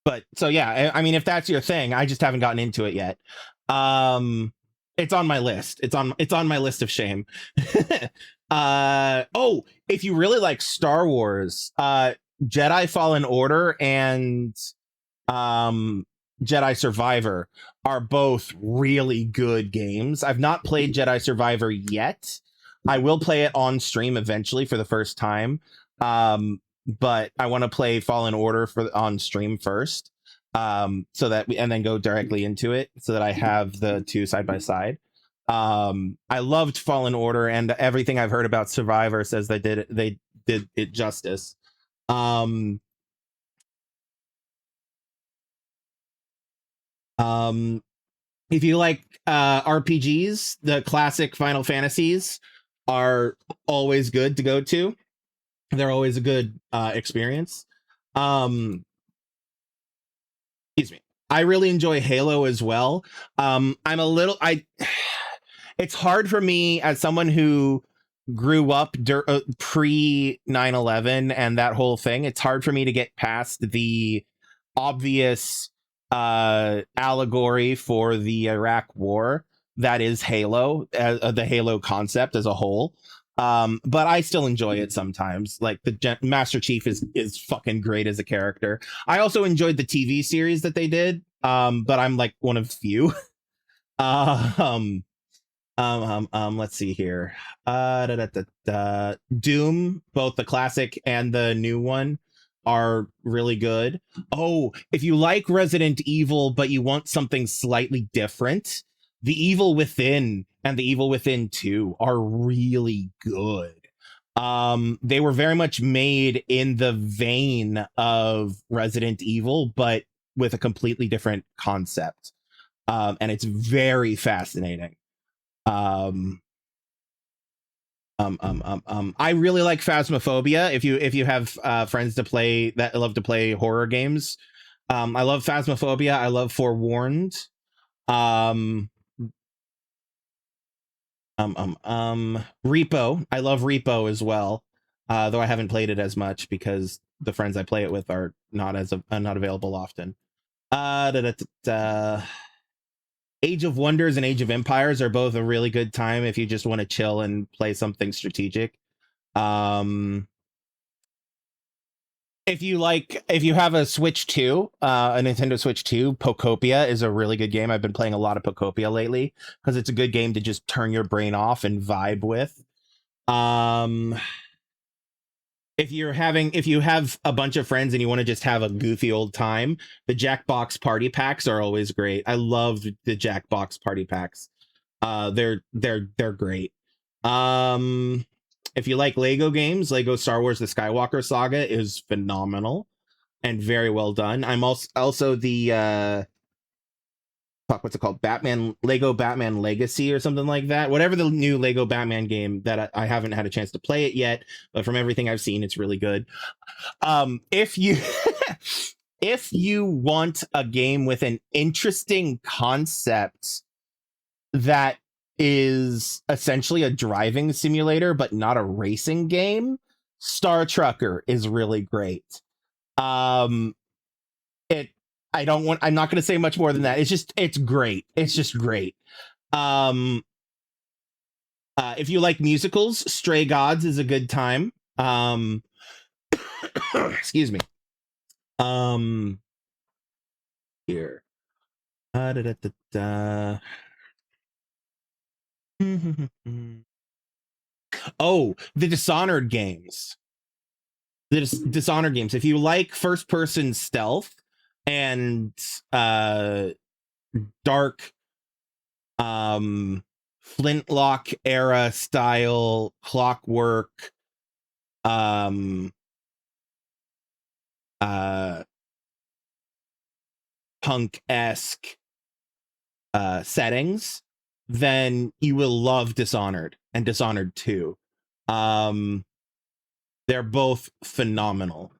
But so yeah, I mean, if that's your thing, I just haven't gotten into it yet. It's on my list. It's on my list of shame. Oh, if you really like Star Wars, Jedi Fallen Order and Jedi Survivor are both really good games. I've not played Jedi Survivor yet. I will play it on stream eventually for the first time. But I want to play Fallen Order on stream first. So that and then go directly into it so that I have the two side by side. I loved Fallen Order, and everything I've heard about Survivor says they did it justice. If you like RPGs, the classic Final Fantasies, are always good to go to. They're always a good experience. Excuse me. I really enjoy Halo as well. I'm a little I it's hard for me as someone who grew up pre 9/11 and that whole thing. It's hard for me to get past the obvious allegory for the Iraq war that is Halo, the Halo concept as a whole. But I still enjoy it sometimes. Like the Master Chief is fucking great as a character. I also enjoyed the TV series that they did. But I'm like one of few. Let's see here. Doom, both the classic and the new one are really good. Oh, if you like Resident Evil but you want something slightly different, The Evil Within and The Evil Within 2 are really good. They were very much made in the vein of Resident Evil, but with a completely different concept. And it's very fascinating. I really like Phasmophobia. If you have friends to play that love to play horror games, I love Phasmophobia. I love Forewarned. Repo. I love Repo as well. Though I haven't played it as much because the friends I play it with are not available often. Age of Wonders and Age of Empires are both a really good time if you just want to chill and play something strategic. If you have a Switch 2, a Nintendo Switch 2, Pokopia is a really good game. I've been playing a lot of Pokopia lately because it's a good game to just turn your brain off and vibe with. If you have a bunch of friends and you want to just have a goofy old time, the Jackbox party packs are always great. I love the Jackbox party packs. They're great. If you like Lego games, Lego Star Wars The Skywalker Saga is phenomenal and very well done. I'm also the what's it called? Lego Batman Legacy or something like that. Whatever the new Lego Batman game that I haven't had a chance to play it yet, but from everything I've seen, it's really good. If you if you want a game with an interesting concept that is essentially a driving simulator but not a racing game, Star Trucker is really great. I'm not going to say much more than that. It's great. It's just great. If you like musicals, Stray Gods is a good time. Excuse me. Here. Oh, the Dishonored games. Dishonored games. If you like first person stealth and dark flintlock era style clockwork punk-esque settings, then you will love Dishonored and Dishonored 2. They're both phenomenal.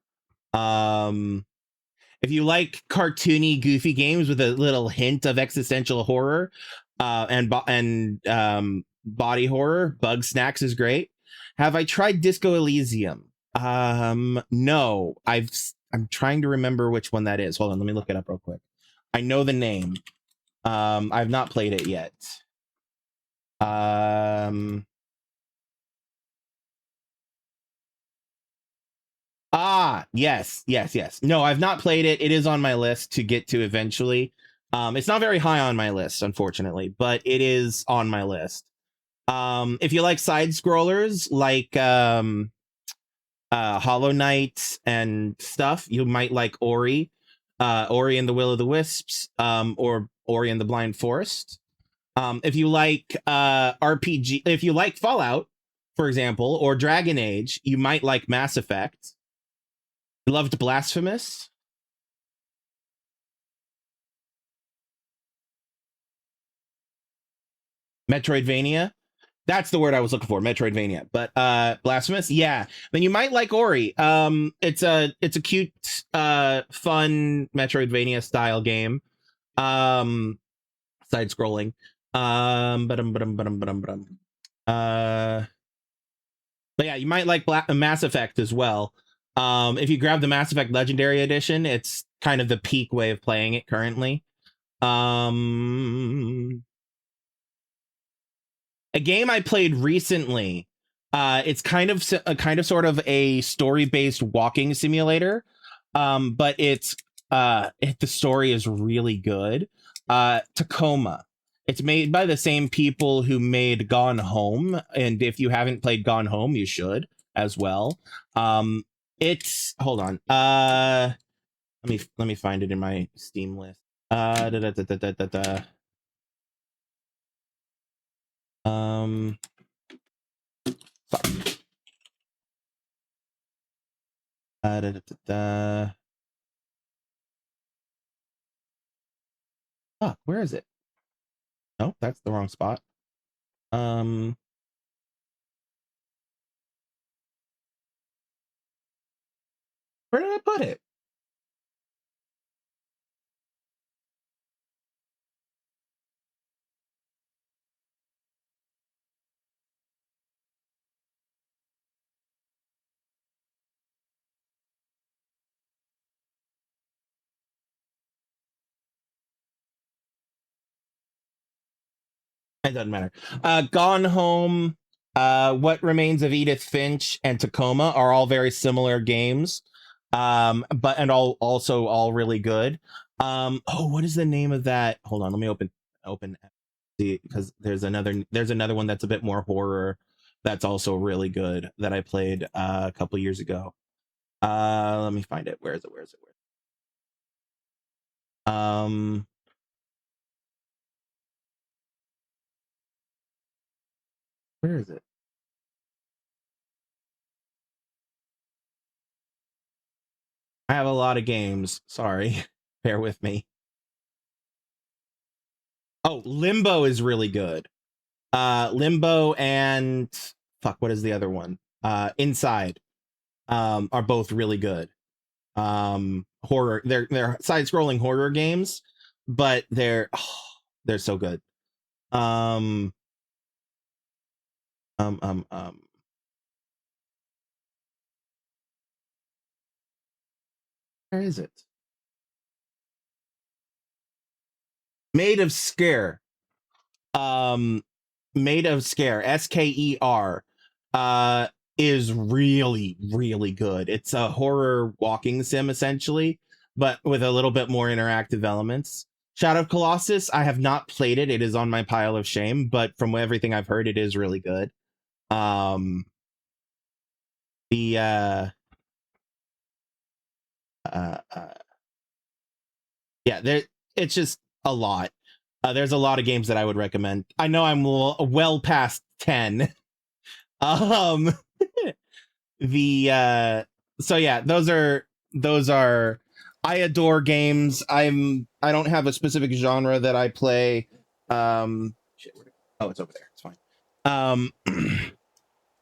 If you like cartoony, goofy games with a little hint of existential horror and body horror, Bug Snacks is great. Have I tried Disco Elysium? No. I'm trying to remember which one that is. Hold on, let me look it up real quick. I know the name. I've not played it yet. Yes. No, I've not played it. It is on my list to get to eventually. It's not very high on my list, unfortunately, but it is on my list. If you like side scrollers like Hollow Knight and stuff, you might like Ori, Ori and the Will of the Wisps, or Ori and the Blind Forest. If you like RPG, if you like Fallout, for example, or Dragon Age, you might like Mass Effect. Loved Blasphemous. Metroidvania. That's the word I was looking for, Metroidvania. But Blasphemous, yeah. Then you might like Ori. It's a cute, fun Metroidvania style game. Side scrolling. But yeah, you might like Mass Effect as well. If you grab the Mass Effect Legendary Edition, it's kind of the peak way of playing it currently. A game I played recently. It's kind of sort of a story-based walking simulator, but the story is really good. Tacoma. It's made by the same people who made Gone Home, and if you haven't played Gone Home, you should as well. It's hold on. Let me find it in my Steam list. Da, da, da, da, da, da, da. Fuck. Da, da, da, da. Fuck, where is it? No, that's the wrong spot. Where did I put it? It doesn't matter. Gone Home, What Remains of Edith Finch, and Tacoma are all very similar games. But also all really good. What is the name of that? Hold on, let me open because there's another one that's a bit more horror that's also really good that I played a couple years ago. Let me find it. Where is it? Where is it? I have a lot of games. Sorry. Bear with me. Oh, Limbo is really good. Limbo and fuck, what is the other one? Inside are both really good. Horror. They're side-scrolling horror games, but they're so good. Where is it? Made of Scare. Made of Scare, Sker, is really, really good. It's a horror walking sim essentially, but with a little bit more interactive elements. Shadow of Colossus, I have not played it. It is on my pile of shame, but from everything I've heard, it is really good. It's just a lot. There's a lot of games that I would recommend. I know I'm well past 10. So yeah, those are I adore games. I don't have a specific genre that I play. It's over there. It's fine.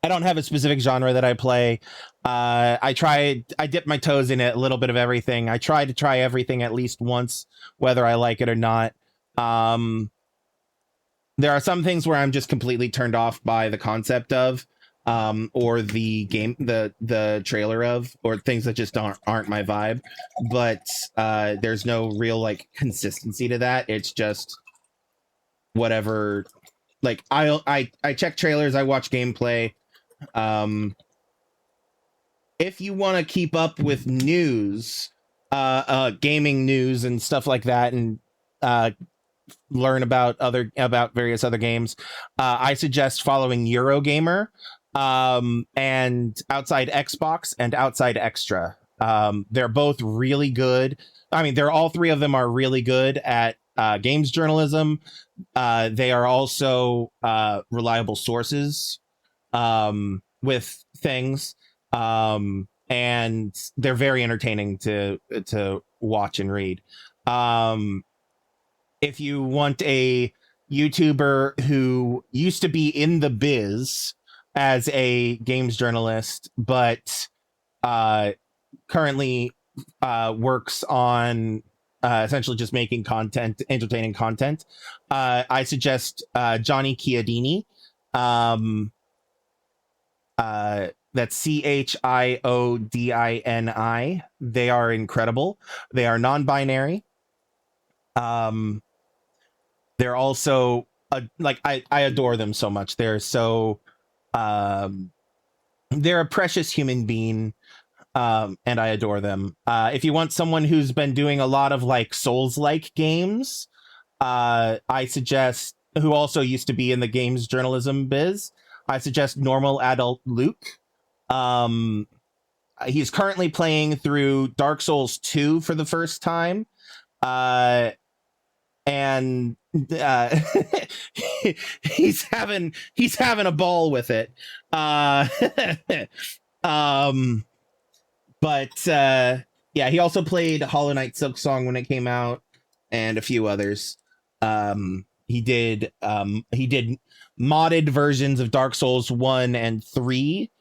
I don't have a specific genre that I play. I dip my toes in it, a little bit of everything. I try to try everything at least once, whether I like it or not. There are some things where I'm just completely turned off by the concept of, or the game, the trailer of, or things that just aren't my vibe. But there's no real like consistency to that. It's just whatever. Like I check trailers, I watch gameplay. If you want to keep up with news, gaming news and stuff like that, and learn about various other games, I suggest following Eurogamer, and Outside Xbox and Outside Extra. They're both really good. I mean, all three of them are really good at games journalism. They are also reliable sources with things, and they're very entertaining to watch and read. If you want a YouTuber who used to be in the biz as a games journalist, but currently works on essentially just making content, entertaining content. I suggest Johnny Chiodini. That's Chiodini. They are incredible. They are non-binary. They're also like I adore them so much. They're so they're a precious human being. And I adore them. If you want someone who's been doing a lot of like Souls-like games, I suggest, who also used to be in the games journalism biz, I suggest Normal Adult Luke. He's currently playing through Dark Souls 2 for the first time. And he's having a ball with it. But yeah, he also played Hollow Knight Silksong when it came out, and a few others. He did modded versions of Dark Souls 1 and 3.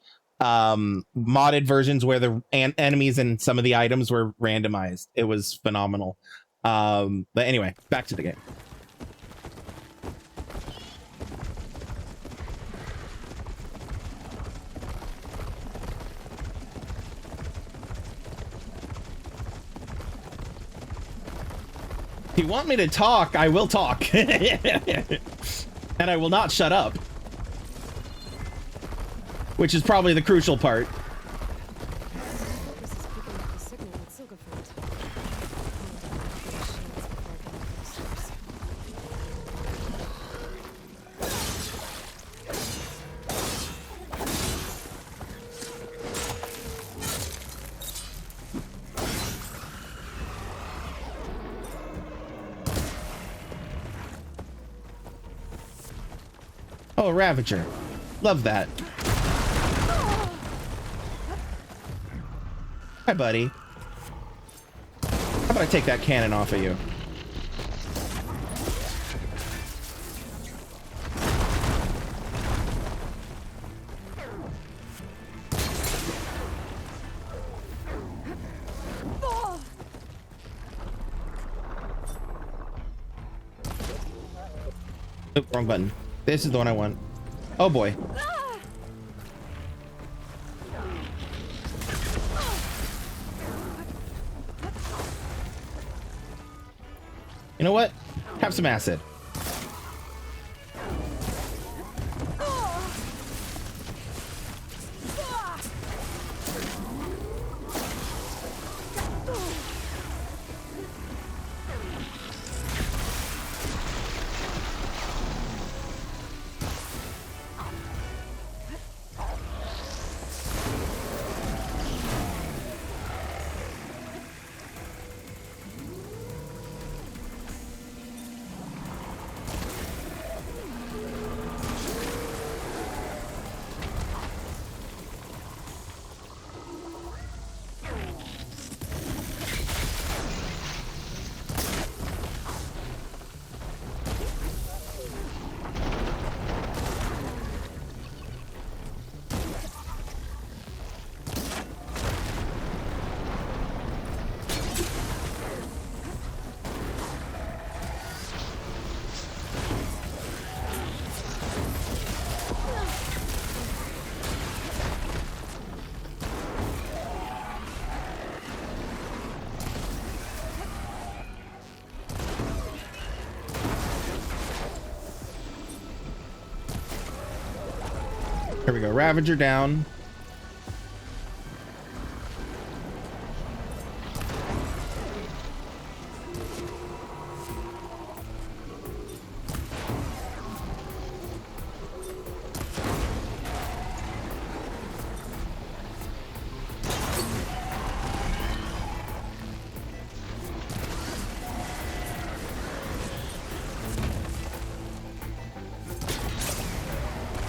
Modded versions where the enemies and some of the items were randomized. It was phenomenal. But anyway, back to the game. If you want me to talk, I will talk. And I will not shut up. Which is probably the crucial part. Oh, Ravager. Love that. Hi, buddy. How about I take that cannon off of you? Oh, wrong button. This is the one I want. Oh boy. You know what? Have some acid. Here we go. Ravager down.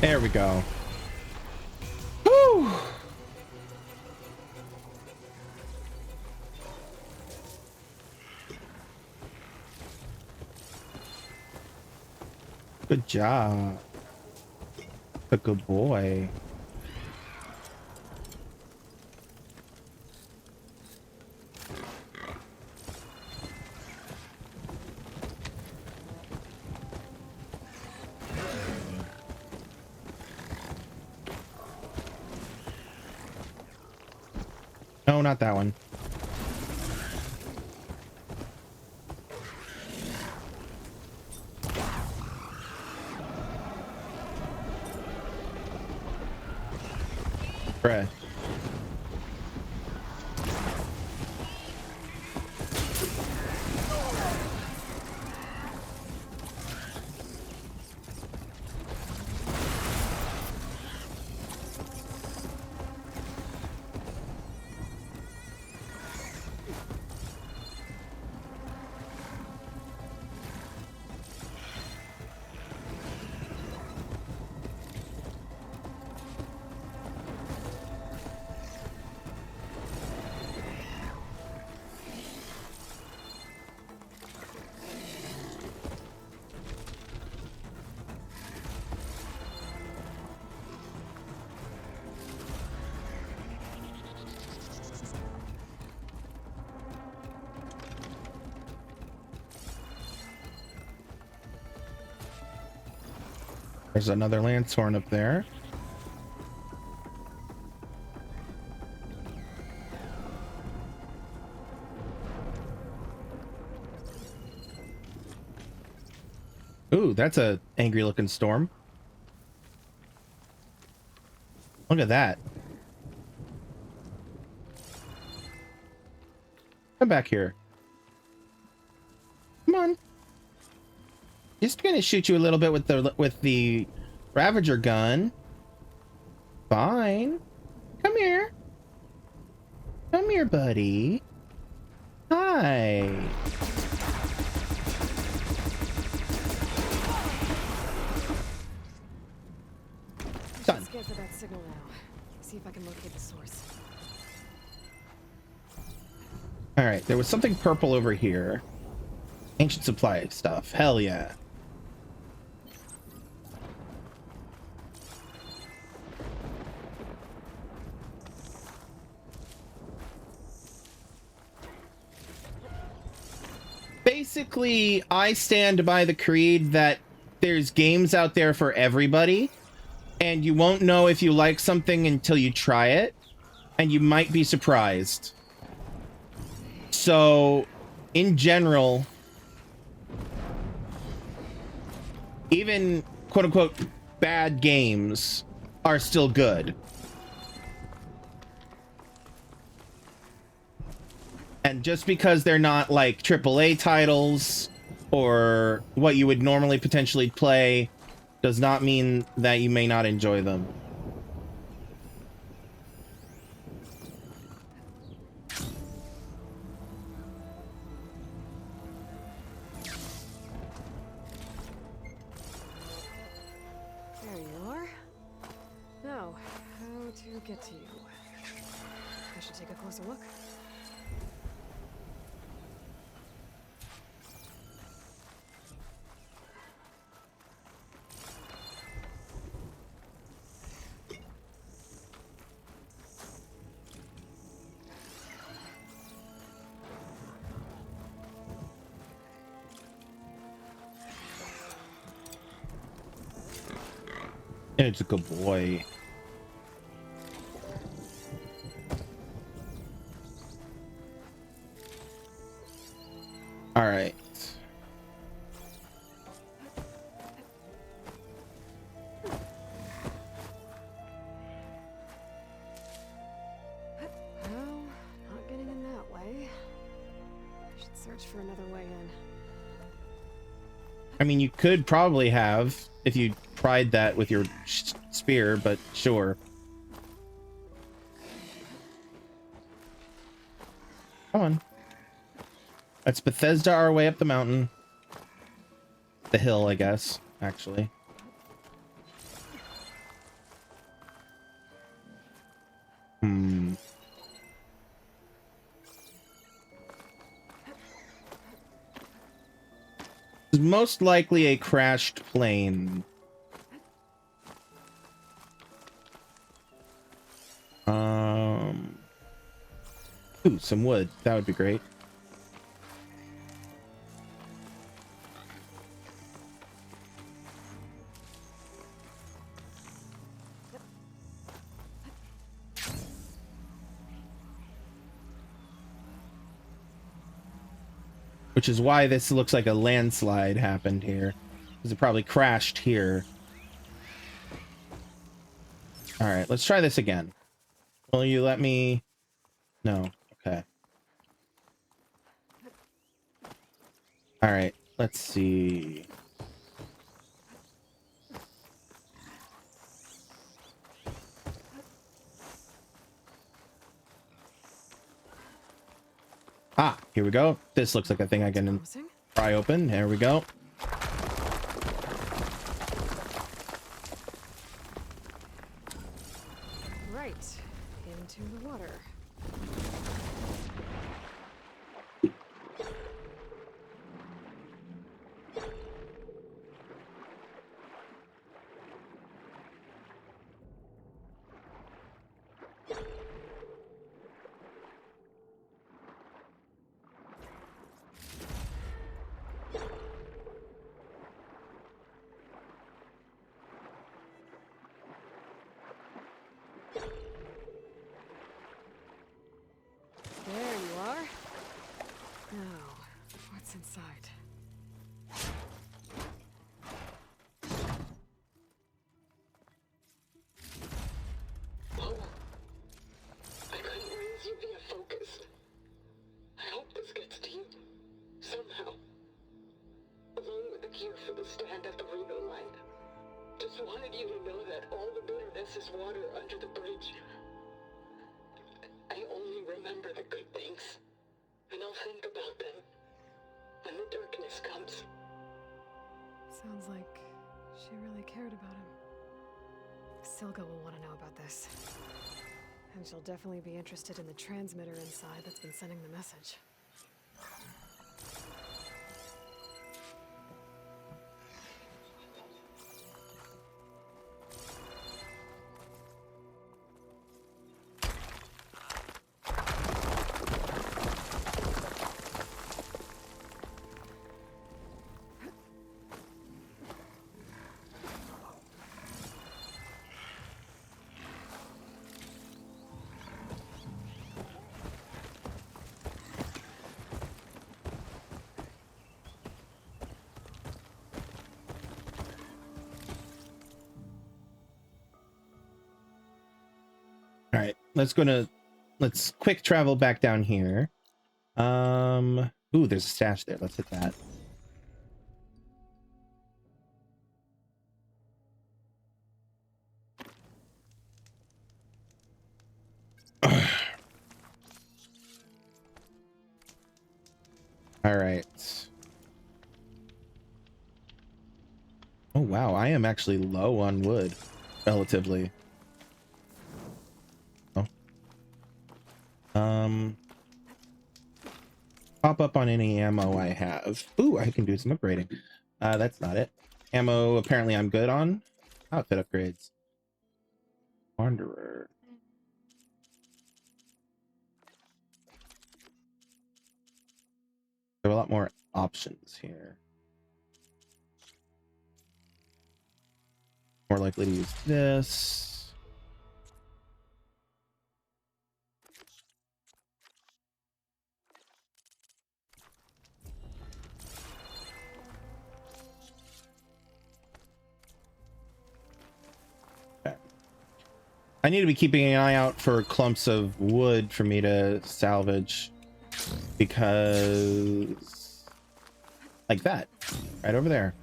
There we go. Woo! Good job. A good boy. No, not that one. Bruh. There's another Lancehorn up there. Ooh, that's a angry looking storm. Look at that. Come back here. Come on. Just gonna shoot you a little bit with the Ravager gun. Fine. Come here. Come here, buddy. Hi. Done. Scan for that signal now. See if I can locate the source. All right, there was something purple over here. Ancient supply stuff. Hell yeah. Basically, I stand by the creed that there's games out there for everybody, and you won't know if you like something until you try it, and you might be surprised. So, in general, even quote-unquote bad games are still good. And just because they're not like AAA titles or what you would normally potentially play does not mean that you may not enjoy them. There you are. Now, how to get to you? I should take a closer look. It's a good boy. All right. Well, not getting in that way. I should search for another way in. I mean, you could probably have if you tried that with your spear, but sure. Come on. That's Bethesda our way up the mountain. The hill, I guess, actually. most likely a crashed plane. Ooh, some wood. That would be great. Which is why this looks like a landslide happened here. Because it probably crashed here. Alright, let's try this again. Will you let me... No. Okay. Alright, let's see. Ah, here we go. This looks like a thing I can Promising. pry open. There we go. Right. Into the water. There you are. Now, what's inside? Paul, I couldn't raise you via focus. I hope this gets to you. Somehow. Along with the cure for the stand at the Reno line. Just wanted you to know that all the bitterness is water under the bridge. I only remember the good things. And I'll think about them when the darkness comes. Sounds like she really cared about him. Silga will want to know about this. And she'll definitely be interested in the transmitter inside that's been sending the message. All right, let's quick travel back down here. Ooh, there's a stash there. Let's hit that. All right. Oh wow, I am actually low on wood, relatively. Oh. Pop up on any ammo I have. Ooh, I can do some upgrading. That's not it. Ammo, apparently I'm good on. Outfit upgrades. Wanderer. There are a lot more options here. More likely to use this. Okay. I need to be keeping an eye out for clumps of wood for me to salvage, because like that, right over there.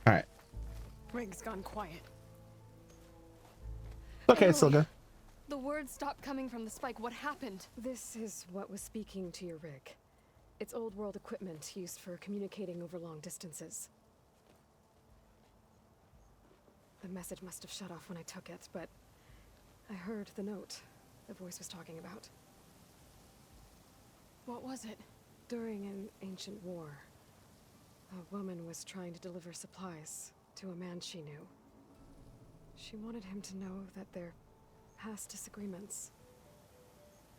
All right. Rig's gone quiet. Okay, Emily, Silga. The words stopped coming from the spike. What happened? This is what was speaking to your rig. It's old world equipment used for communicating over long distances. The message must have shut off when I took it, but I heard the note the voice was talking about. What was it? During an ancient war, a woman was trying to deliver supplies to a man she knew. She wanted him to know that their past disagreements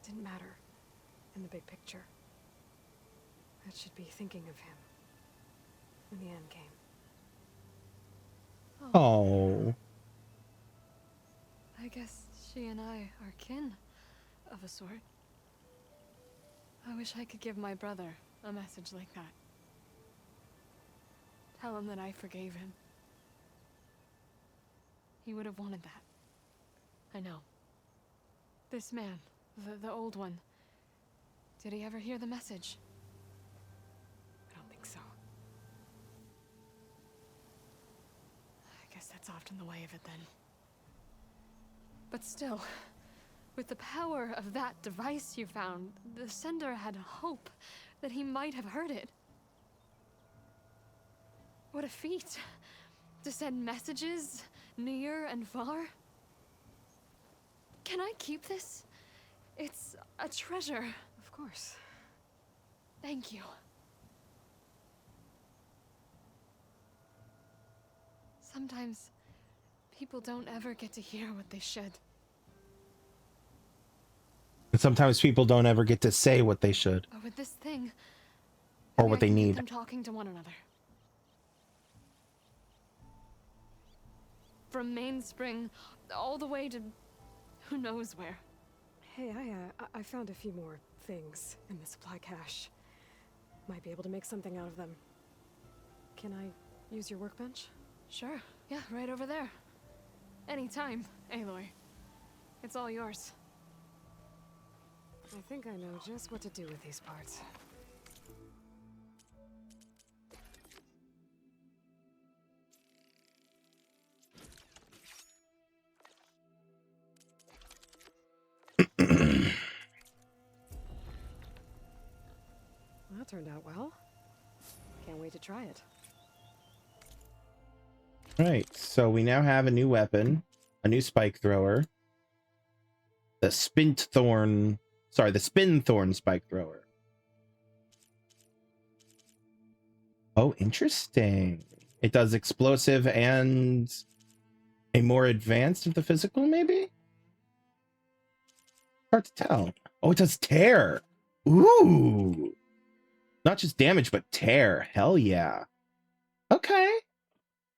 didn't matter in the big picture. That she'd be thinking of him when the end came. Oh. I guess she and I are kin, of a sort. I wish I could give my brother a message like that. Tell him that I forgave him. He would have wanted that. I know. This man, the old one, did he ever hear the message? I don't think so. I guess that's often the way of it then. But still, with the power of that device you found, the sender had hope that he might have heard it. What a feat! To send messages near and far. Can I keep this? It's a treasure. Of course. Thank you. Sometimes people don't ever get to hear what they should. And sometimes people don't ever get to say what they should But with this thing, or maybe what I they can get need. them talking to one another. From Mainspring all the way to who knows where. Hey, I found a few more things in the supply cache. Might be able to make something out of them. Can I use your workbench? Sure. Yeah, right over there. Anytime, Aloy. It's all yours. I think I know just what to do with these parts. Well, that turned out well. Can't wait to try it. Right, so we now have a new weapon, a new spike thrower. The spin thorn spike thrower. Oh, interesting. It does explosive and a more advanced of the physical, maybe? Hard to tell. Oh, it does tear. Ooh. Not just damage, but tear. Hell yeah. Okay.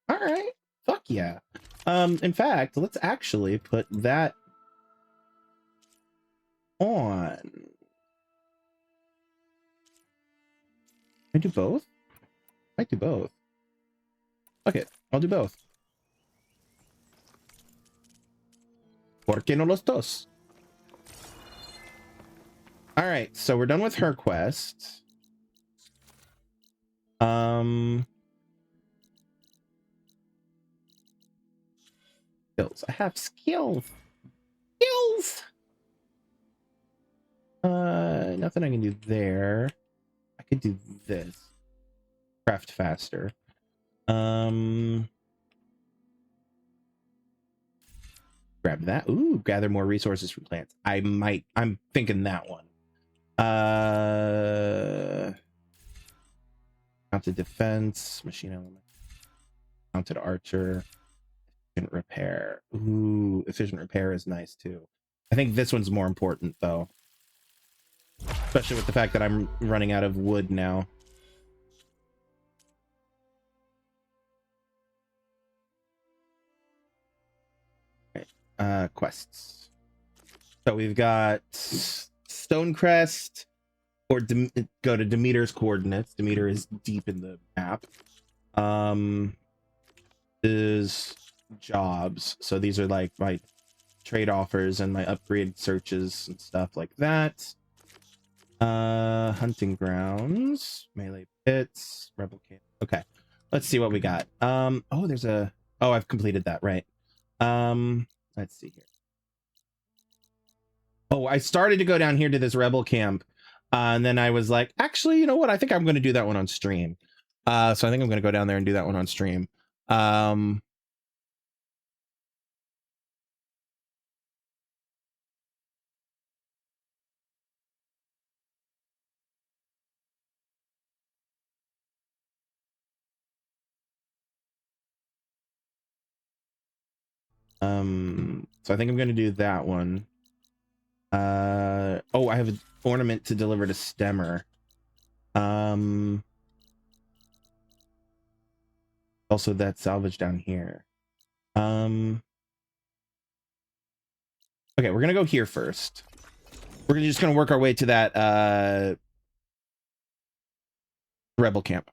All right. Fuck yeah. In fact, let's actually put that on. I do both? I do both. Okay, I'll do both. ¿Por qué no los dos? All right, so we're done with her quest. Skills. I have skills. Skills. Nothing I can do there. I could do this. Craft faster. Grab that. Ooh, gather more resources from plants. I'm thinking that one. Mounted defense, machine element, mounted archer, efficient repair. Ooh, efficient repair is nice too. I think this one's more important though, especially with the fact that I'm running out of wood now. Okay. Quests. So we've got Stonecrest, or go to Demeter's coordinates. Demeter is deep in the map. Is jobs. So these are like my trade offers and my upgrade searches and stuff like that. Hunting grounds, melee pits, rebel camp. Okay, let's see what we got. Oh, there's a. Oh, I've completed that, right? Let's see here. Oh, I started to go down here to this rebel camp. And then I was like, actually, you know what? I think I'm going to do that one on stream. So I think I'm going to go down there and do that one on stream. So I think I'm going to do that one. Oh, I have an ornament to deliver to Stemmer. Also that salvage down here. Okay, we're gonna go here first. We're just gonna work our way to that rebel camp.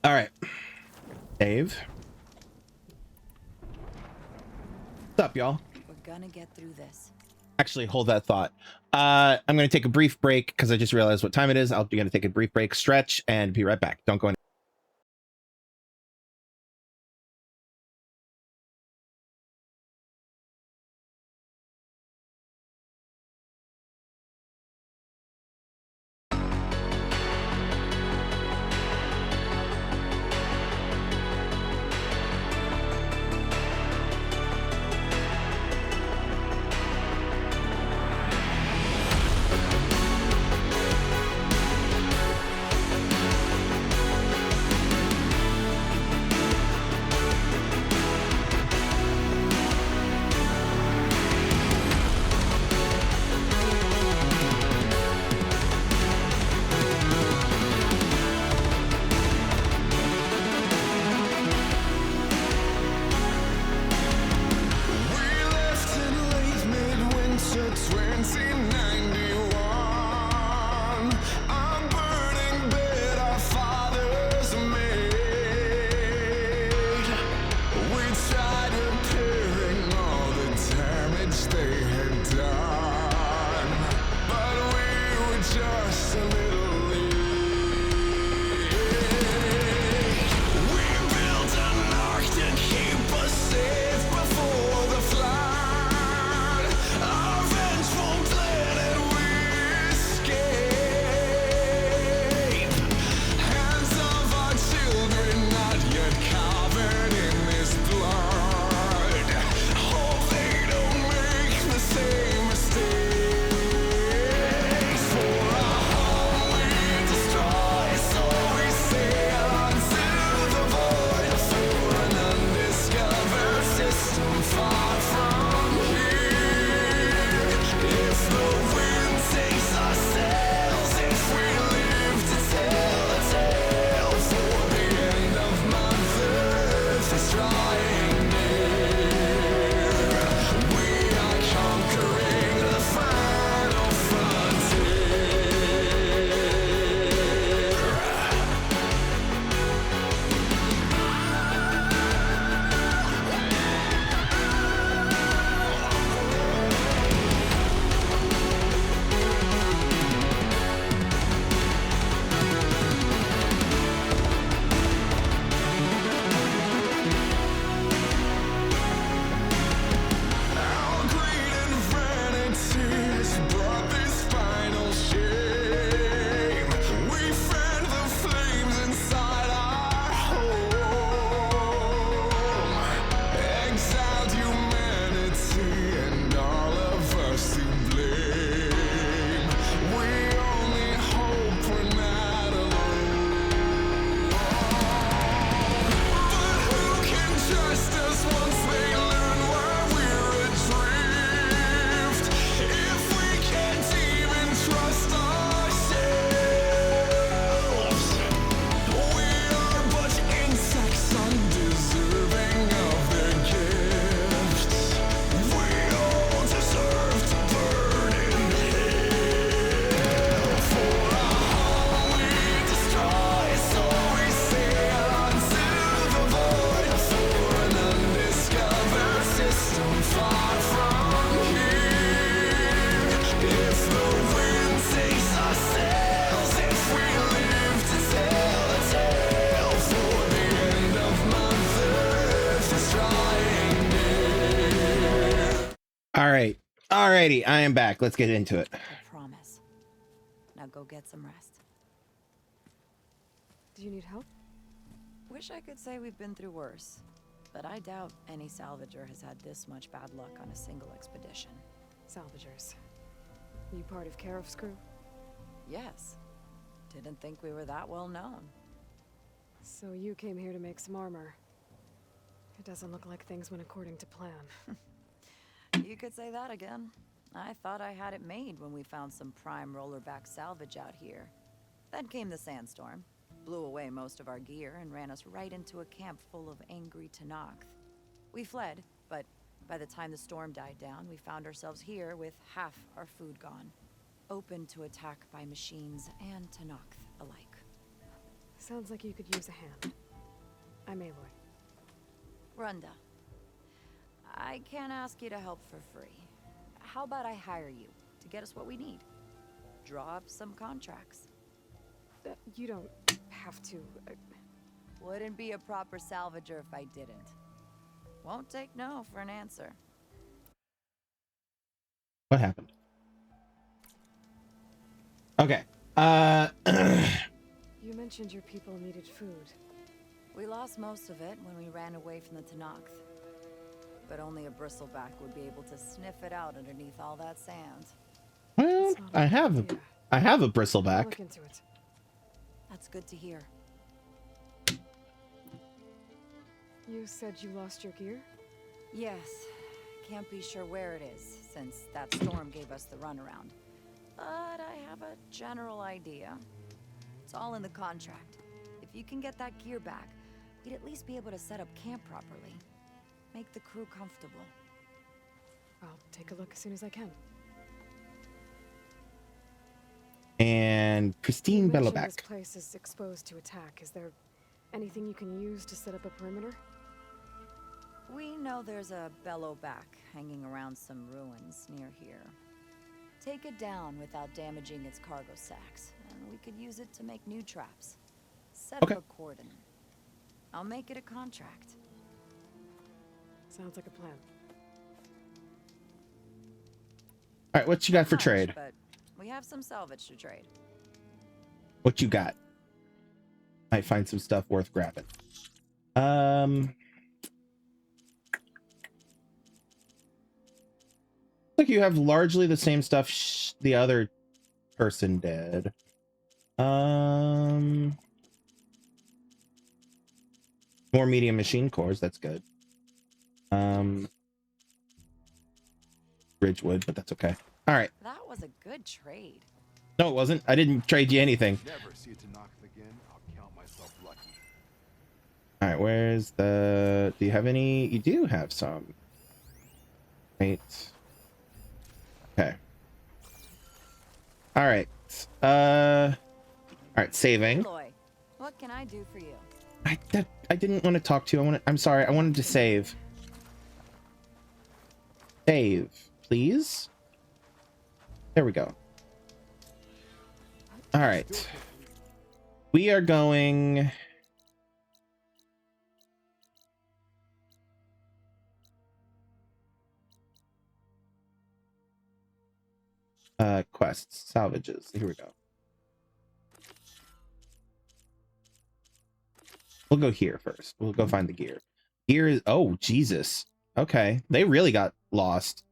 All right, Dave. What's up, y'all? We're gonna get through this. Actually, hold that thought. I'm going to take a brief break because I just realized what time it is. I'll be going to take a brief break, stretch, and be right back. Don't go anywhere. All right. Alrighty, I am back. Let's get into it. I promise. Now go get some rest. Do you need help? Wish I could say we've been through worse, but I doubt any salvager has had this much bad luck on a single expedition. Salvagers. You part of Karof's crew? Yes. Didn't think we were that well known. So you came here to make some armor. It doesn't look like things went according to plan. You could say that again. I thought I had it made when we found some prime rollerback salvage out here. Then came the sandstorm, blew away most of our gear, and ran us right into a camp full of angry Tenakth. We fled, but by the time the storm died down, we found ourselves here with half our food gone. Open to attack by machines and Tenakth alike. Sounds like you could use a hand. I'm Aloy. Runda. I can't ask you to help for free. How about I hire you to get us what we need? Draw up some contracts. You don't have to. Wouldn't be a proper salvager if I didn't. Won't take no for an answer. What happened? Okay. You mentioned your people needed food. We lost most of it when we ran away from the Tenakth. But only a bristleback would be able to sniff it out underneath all that sand. Well, It's not a I bad have idea. a I'll bristleback. look into it. That's good to hear. You said you lost your gear? Yes. Can't be sure where it is, since that storm gave us the runaround. But I have a general idea. It's all in the contract. If you can get that gear back, we'd at least be able to set up camp properly. Make the crew comfortable. I'll take a look as soon as I can. And Christine You mentioned Bellowback. This place is exposed to attack. Is there anything you can use to set up a perimeter? We know there's a bellowback hanging around some ruins near here. Take it down without damaging its cargo sacks, and we could use it to make new traps. Set Okay. up a cordon. I'll make it a contract. Sounds like a plan. All right, what you got for Much, trade? But we have some salvage to trade. What you got? Might find some stuff worth grabbing. Look, you have largely the same stuff the other person did. More medium machine cores, that's good. Ridgewood, but that's okay. All right. That was a good trade. No, it wasn't. I didn't trade you anything. Never see it to knock it again. I'll count myself lucky. All right, where's the... Do you have any? You do have some. Right. Okay. All right. All right, saving. Aloy, what can I do for you? I didn't want to talk to you. I'm sorry. I wanted to save. Save, please. There we go. All right. We are going... quests, salvages. Here we go. We'll go here first. We'll go find the gear. Gear is... Oh, Jesus. Okay. They really got lost.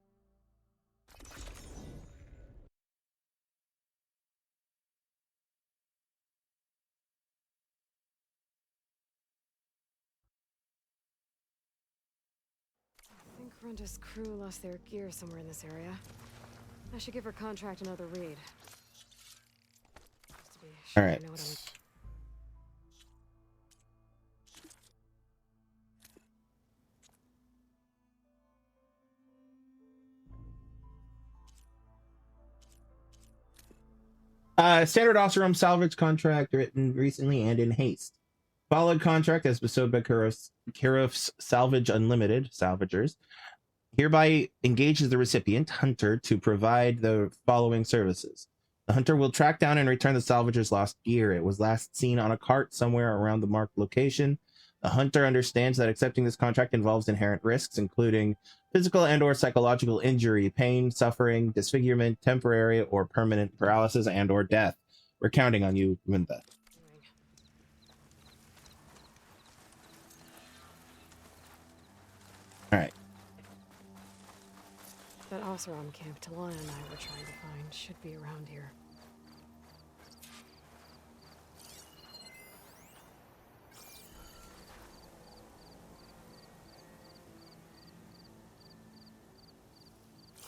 I think Runda's crew lost their gear somewhere in this area. I should give her contract another read. Just to be sure All I right. know what I'm... Standard Oseram salvage contract written recently and in haste. Followed contract as bestowed by Karof's Salvage Unlimited, Salvagers, hereby engages the recipient, Hunter, to provide the following services. The Hunter will track down and return the Salvager's lost gear. It was last seen on a cart somewhere around the marked location. A hunter understands that accepting this contract involves inherent risks, including physical and or psychological injury, pain, suffering, disfigurement, temporary or permanent paralysis, and or death. We're counting on you, Minta. All right. That Oseram camp Talana and I were trying to find should be around here.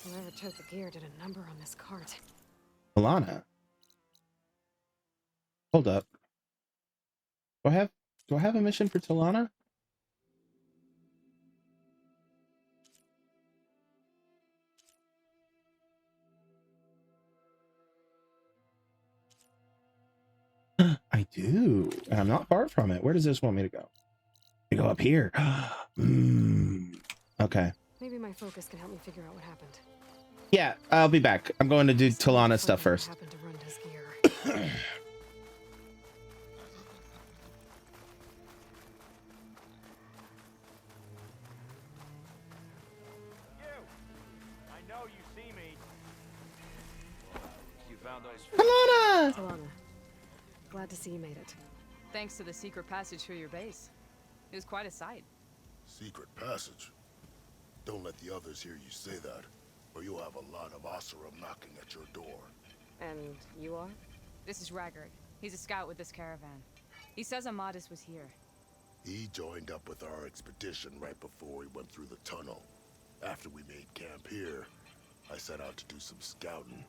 Whoever took the gear did a number on this cart. Alana. Hold up. Do I have a mission for Talana? I do, and I'm not far from it. Where does this want me to go? I go up here. Okay. Maybe my focus can help me figure out what happened. Yeah, I'll be back. I'm going to do Talana stuff first. Happened to run his gear. I know you see me. You found those. Talana! Talana, glad to see you made it. Thanks to the secret passage through your base. It was quite a sight. Secret passage? Don't let the others hear you say that, or you'll have a lot of Oseram knocking at your door. And you are? This is Raggard. He's a scout with this caravan. He says Amadis was here. He joined up with our expedition right before we went through the tunnel. After we made camp here, I set out to do some scouting.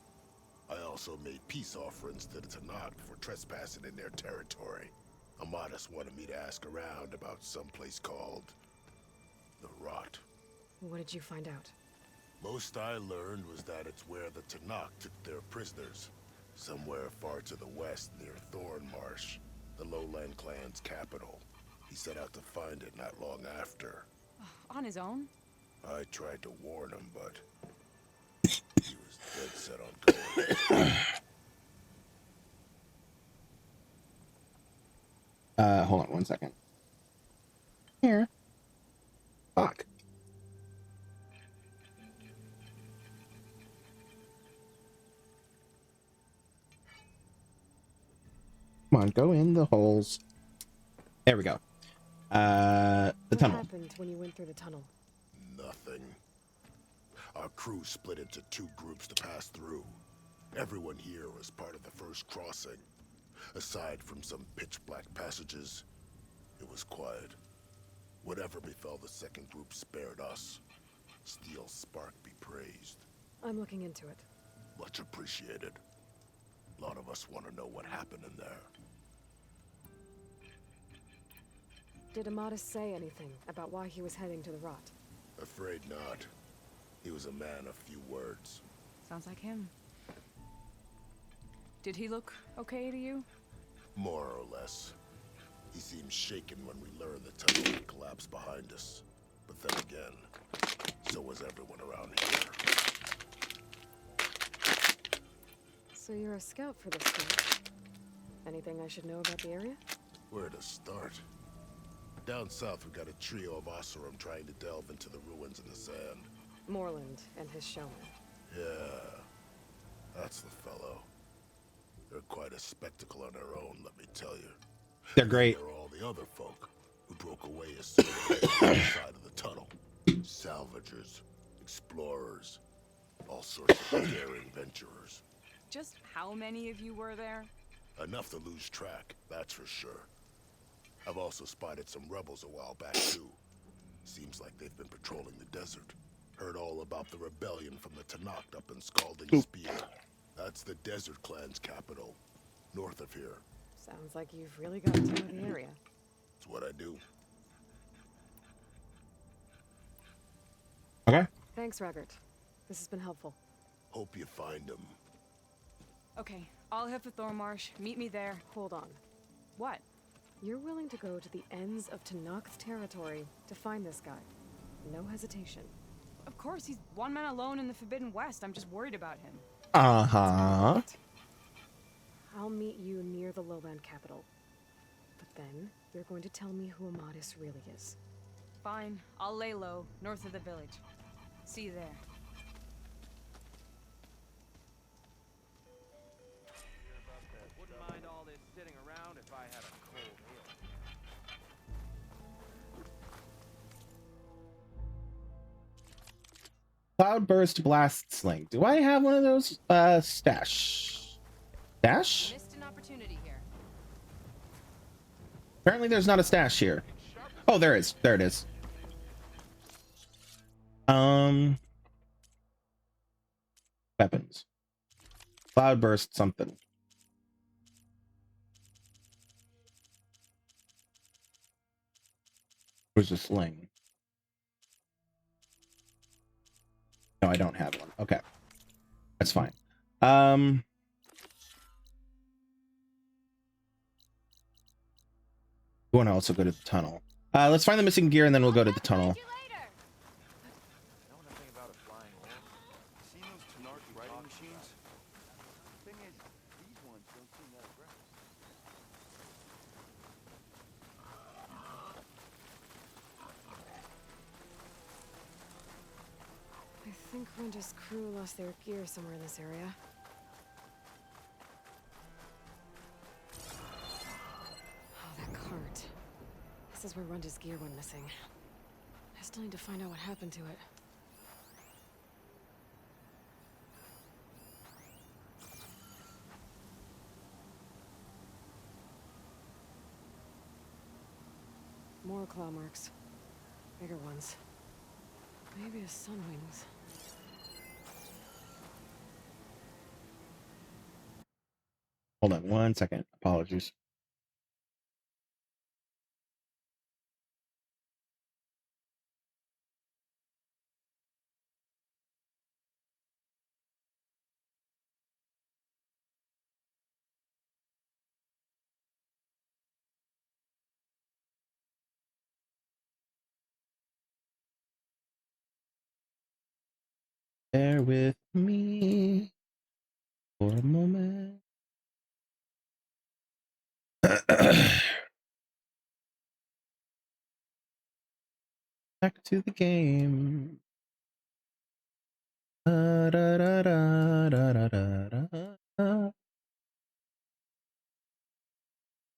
I also made peace offerings to the Tanakh for trespassing in their territory. Amadis wanted me to ask around about some place called the Rot. What did you find out? Most I learned was that it's where the Tanakh took their prisoners. Somewhere far to the west near Thornmarsh, the Lowland clan's capital. He set out to find it not long after. On his own? I tried to warn him, but he was dead set on going. Hold on one second. Here. Fuck. Come on, go in the holes. There we go. The tunnel. What happened when you went through the tunnel? Nothing. Our crew split into two groups to pass through. Everyone here was part of the first crossing. Aside from some pitch-black passages, it was quiet. Whatever befell the second group spared us. Steel Spark be praised. I'm looking into it. Much appreciated. A lot of us want to know what happened in there. Did Amadis say anything about why he was heading to the Rot? Afraid not. He was a man of few words. Sounds like him. Did he look okay to you? More or less. He seemed shaken when we learned the tunnel had collapsed behind us. But then again, so was everyone around here. So you're a scout for this thing. Anything I should know about the area? Where to start? Down south, we got a trio of Oseram trying to delve into the ruins in the sand. Moreland and his showman. Yeah, that's the fellow. They're quite a spectacle on their own, let me tell you. They're great. There are all the other folk who broke away as soon as they got to the side of the tunnel. Salvagers, explorers, all sorts of daring venturers. Just how many of you were there? Enough to lose track, that's for sure. I've also spotted some rebels a while back, too. Seems like they've been patrolling the desert. Heard all about the rebellion from the Tanakh up in Scalding Spear. That's the Desert Clan's capital, north of here. Sounds like you've really got to know the area. It's what I do. Okay. Thanks, Raggart. This has been helpful. Hope you find him. Okay, I'll head for Thornmarsh. Meet me there. Hold on. What? You're willing to go to the ends of Tanakh's territory to find this guy. No hesitation. Of course, he's one man alone in the Forbidden West. I'm just worried about him. Uh-huh. I'll meet you near the lowland capital. But Then, you're going to tell me who Amadis really is. Fine, I'll lay low, north of the village. See you there. Wouldn't mind all this sitting around if I had a cold ale. Cloudburst blast sling. Do I have one of those? Stash. Stash? Missed an opportunity here. Apparently there's not a stash here. Oh, there is. There it is. Weapons. Cloudburst something. Where's the sling? No, I don't have one. Okay. That's fine. We want to also go to the tunnel. Let's find the missing gear and then we'll go to the tunnel. Know nothing about a flying horse? Seen those Tenarch writing machines? Thing is, these ones don't seem that aggressive. I think Renda's crew lost their gear somewhere in this area. Oh, that cart. This is where Renda's gear went missing. I still need to find out what happened to it. More claw marks. Bigger ones. Maybe a sunwings. Hold on 1 second. Apologies. Bear with me for a moment. Back to the game. Da, da, da, da, da, da, da.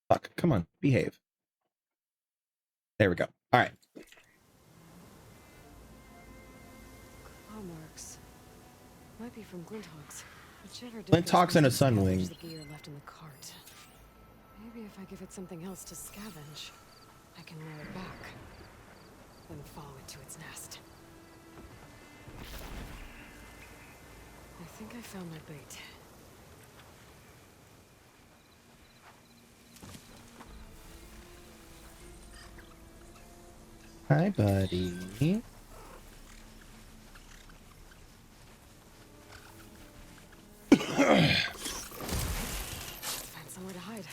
Fuck, come on, behave. There we go. All right. Claw marks. Might be from Glinthawks. Whichever did Glinthawks and a this must sunwing. scavenge the gear left in the cart. Maybe if I give it something else to scavenge, I can lure it back. Then follow it to its nest. I think I found my bait. Hi, buddy. Find somewhere to hide.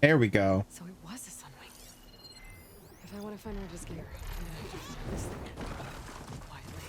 There we go. So it was a sunwing. If I want to find Renda's gear, I'm gonna have to find this thing. Quietly.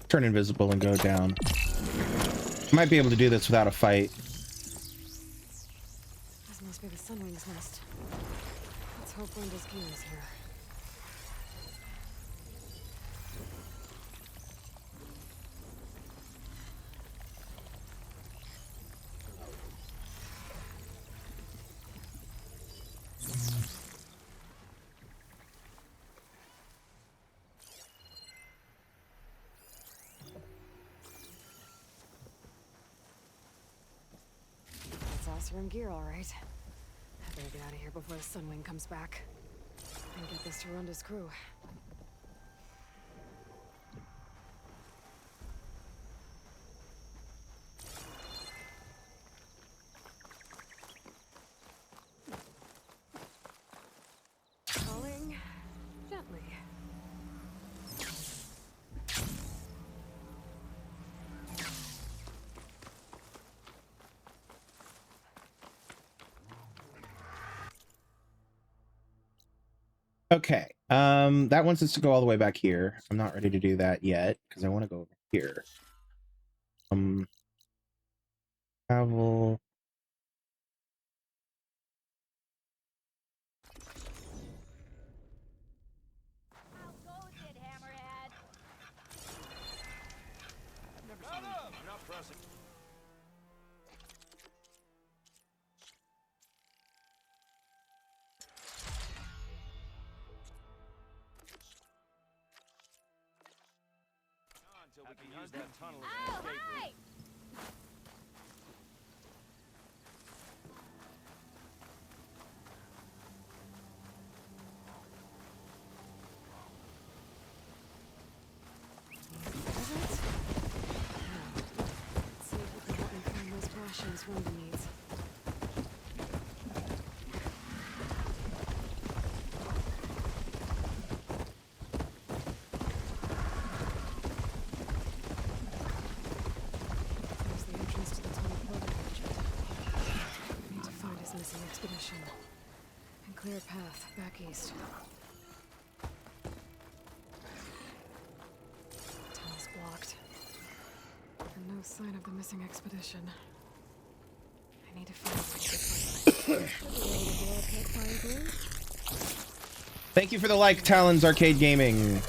Turn invisible and go down. Might be able to do this without a fight. This must be the Sunwing's nest. Let's hope Linda's gear is here. Room gear, all right. I better get out of here before the Sunwing comes back. And get this to Ronda's crew. Falling gently. Okay. That wants us to go all the way back here. I'm not ready to do that yet because I want to go over here. Travel. We can use that tunnel as an escape route. Let's see if we can help me find those rations Ronda needs. Expedition and clear a path back east. Tunnel's blocked. And no sign of the missing expedition. I need to find a Thank you for the like, Talons Arcade Gaming.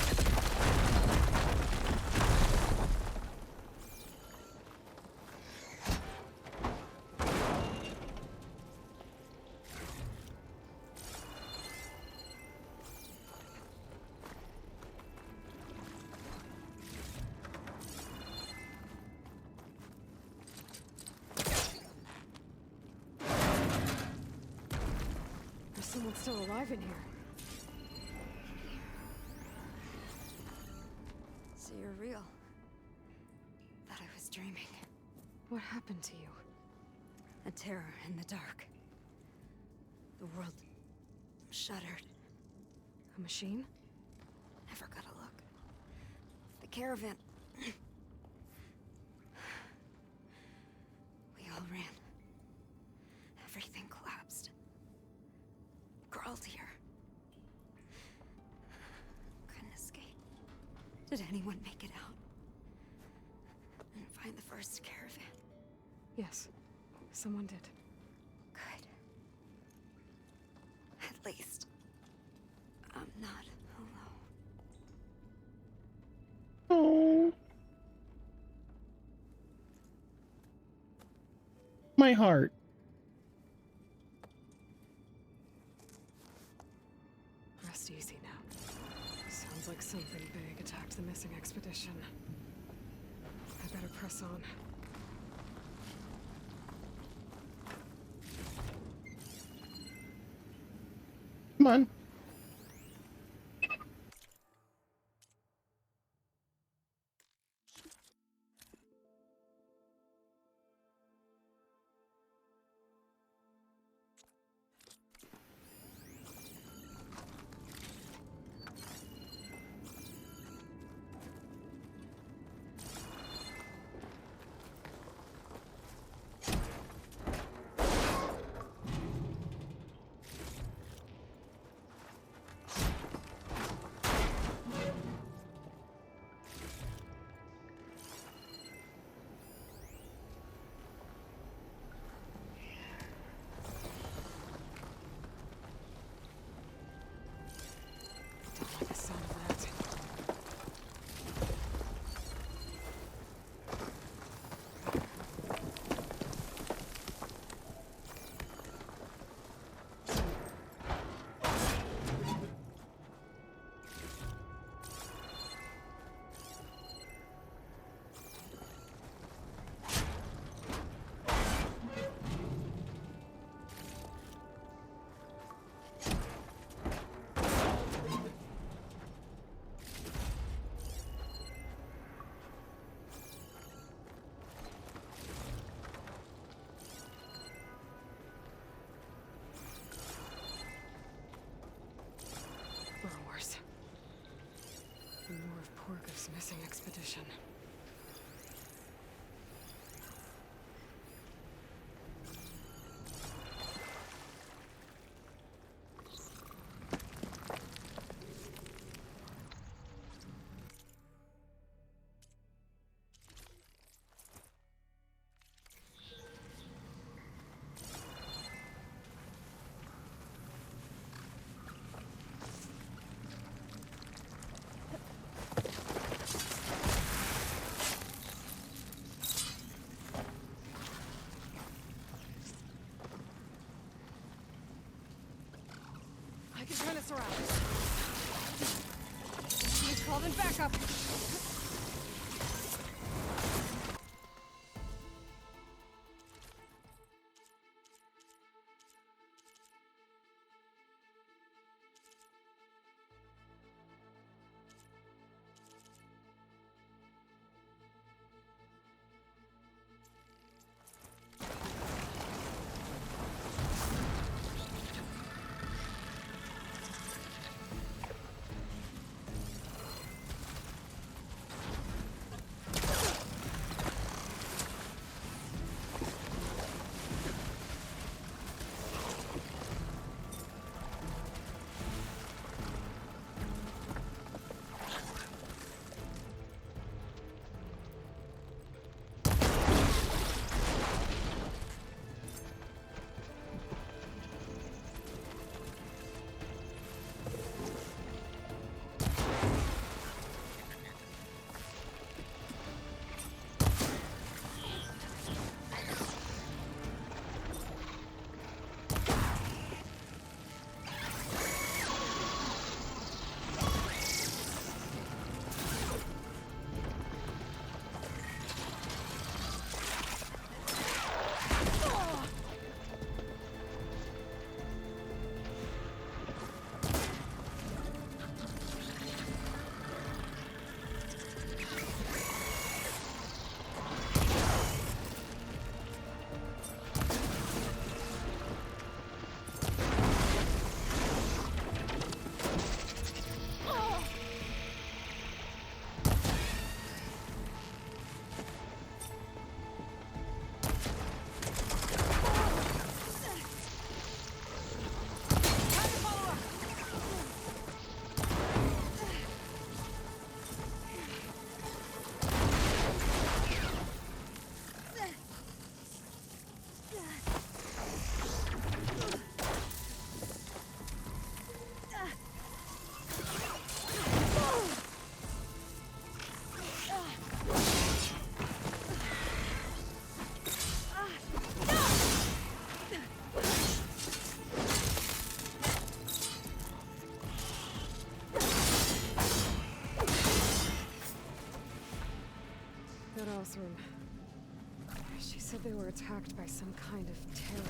Someone's still alive in here. So you're real. Thought I was dreaming. What happened to you? A terror in the dark. The world shuddered. A machine? Never got a look. The caravan. We all ran. Everything collapsed. Crawled here. Couldn't escape. Did anyone make it out? And find the first caravan? Yes, someone did. Good. At least I'm not alone. Oh. My heart. Rest easy now. Sounds like something big attacked the missing expedition. I better press on. Come on. mission. I can turn this around. He's called in backup. Othram. She said they were attacked by some kind of terror.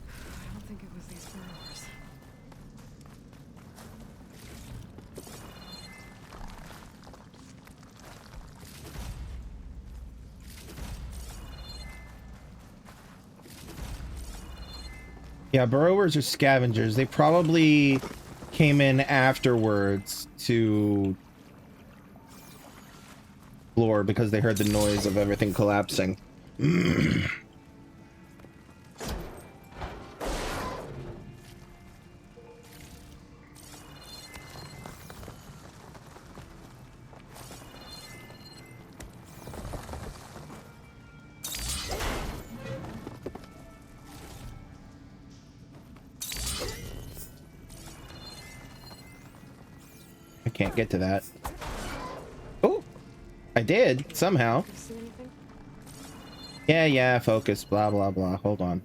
I don't think it was these burrowers. Yeah, burrowers are scavengers. They probably came in afterwards to explore because they heard the noise of everything collapsing. I can't get to that. Oh, I did somehow. Yeah, focus, blah, blah, blah. Hold on.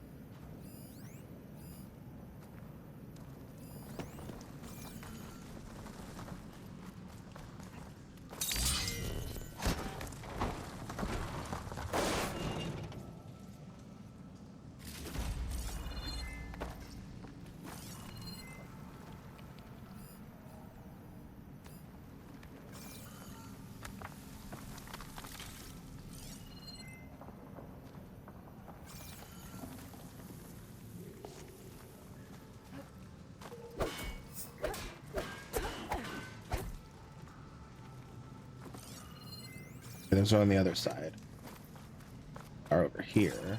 There's one on the other side. Are over here.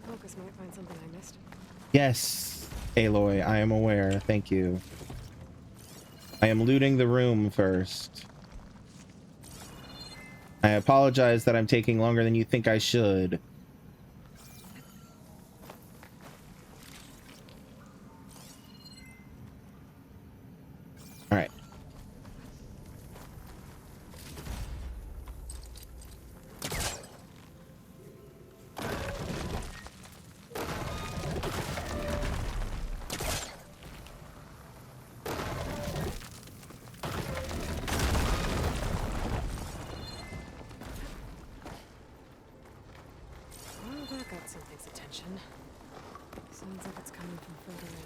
Focus might find something I missed. Yes, Aloy, I am aware. Thank you. I am looting the room first. I apologize that I'm taking longer than you think I should. All right. Well, that got something's attention. Sounds like it's coming from further in.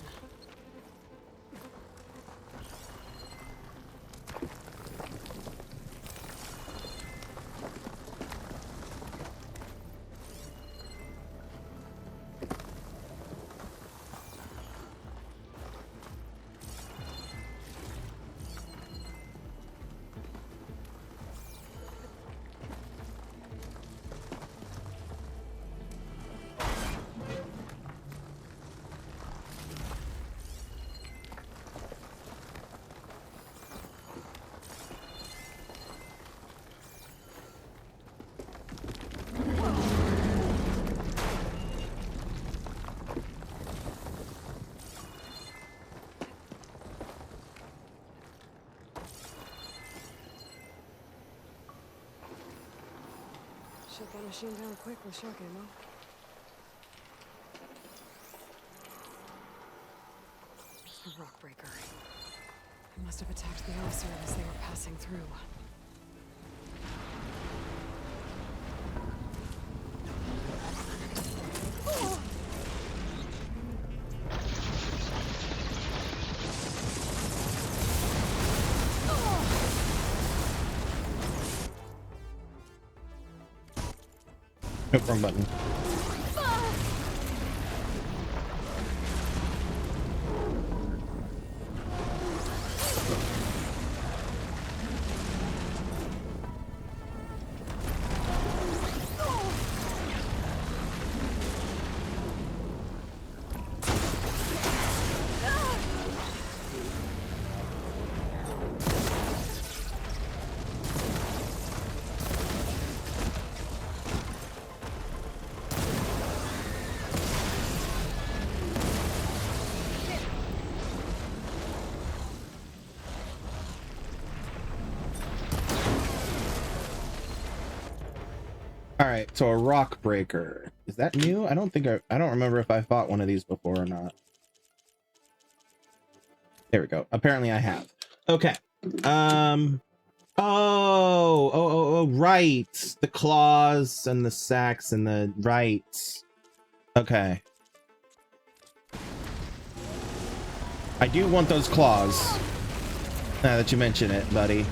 Shut that machine down quick with shock ammo. A rock breaker. It must have attacked the officer as they were passing through. Nope, wrong button. All right, so a rock breaker. Is that new? I don't remember if I fought one of these before or not. There we go. Apparently I have. Okay. Oh, right. The claws and the sacks and the right. Okay. I do want those claws. Now that you mention it, buddy.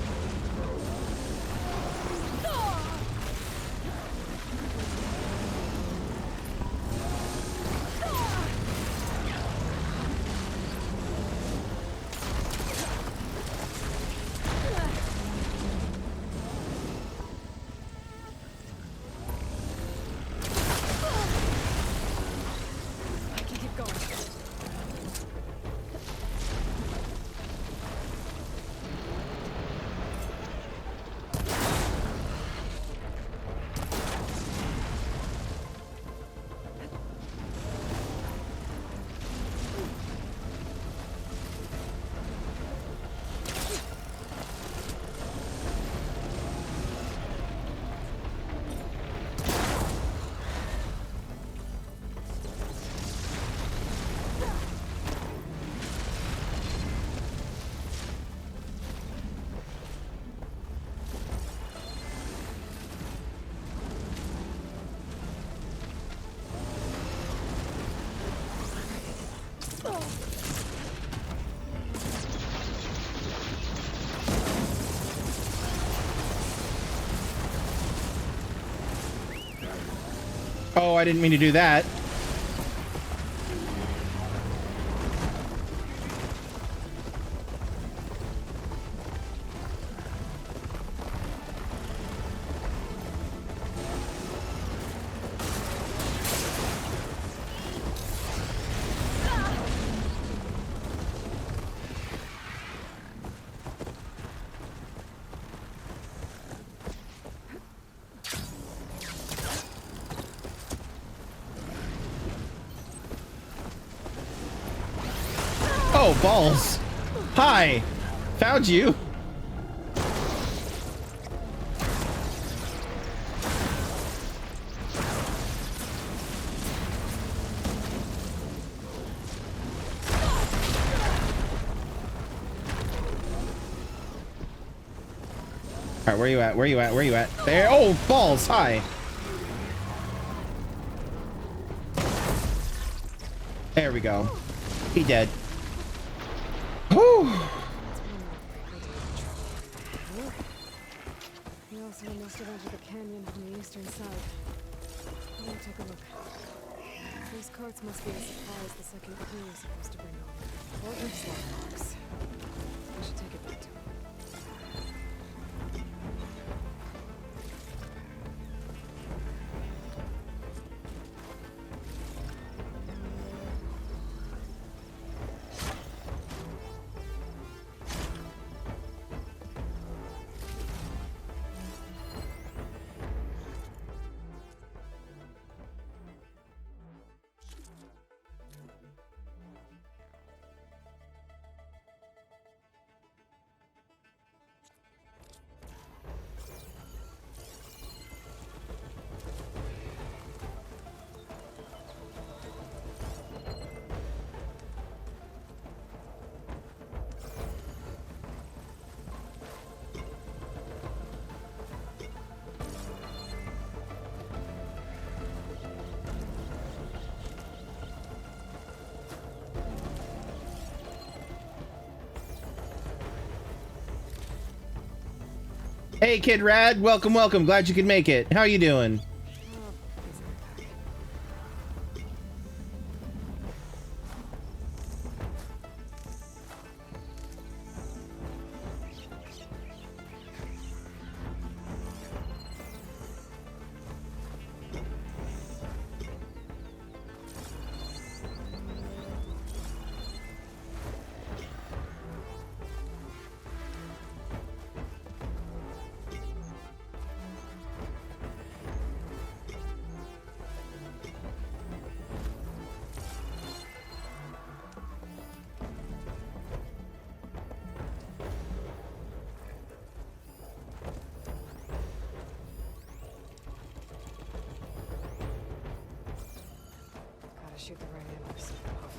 Oh, I didn't mean to do that. Oh, balls. Hi. Found you. All right, where you at? Where you at? Where you at? There. Oh, balls. Hi. There we go. He dead. Whew. We also must have entered the canyon from the eastern side. Let me take a look. Those carts must be the supplies the second crew is supposed to bring over. Or their slot box. I should take it back to him. Hey, Kid Rad. Welcome, welcome. Glad you could make it. How you doing? Shoot the right end or set it off.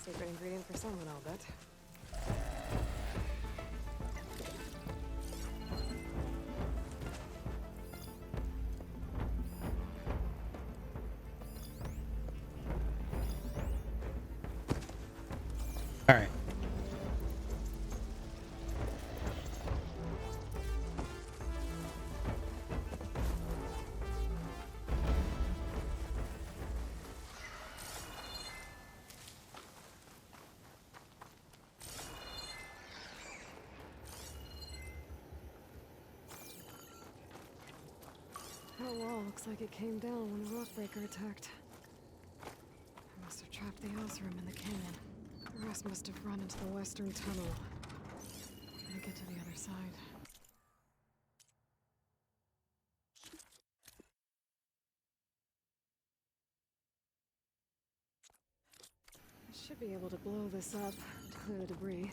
Secret ingredient for someone, I'll bet. All right. That wall looks like it came down when a rockbreaker attacked. trapped the Osram in the canyon. The rest must have run into the western tunnel. Gotta get to the other side. I should be able to blow this up to clear the debris.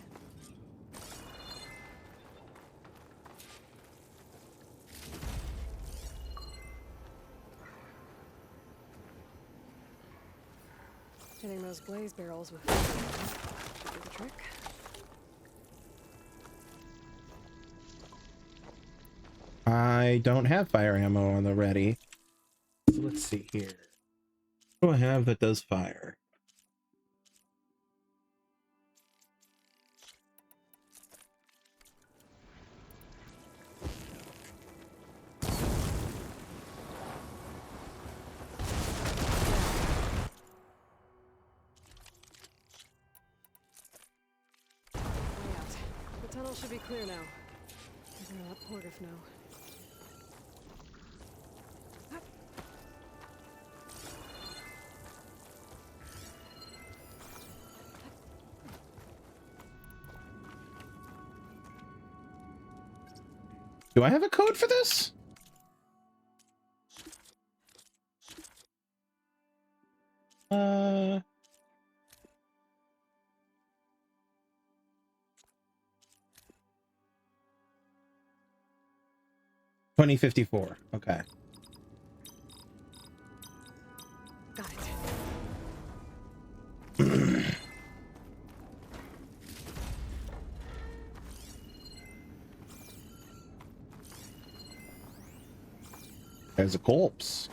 Hitting those blaze barrels with should do the trick. I don't have fire ammo on the ready. So let's see here. What do I have that does fire? The tunnel should be clear now. I'm gonna let Portiff know. Do I have a code for this? Uh... 2054. Okay. Got it. There's a corpse.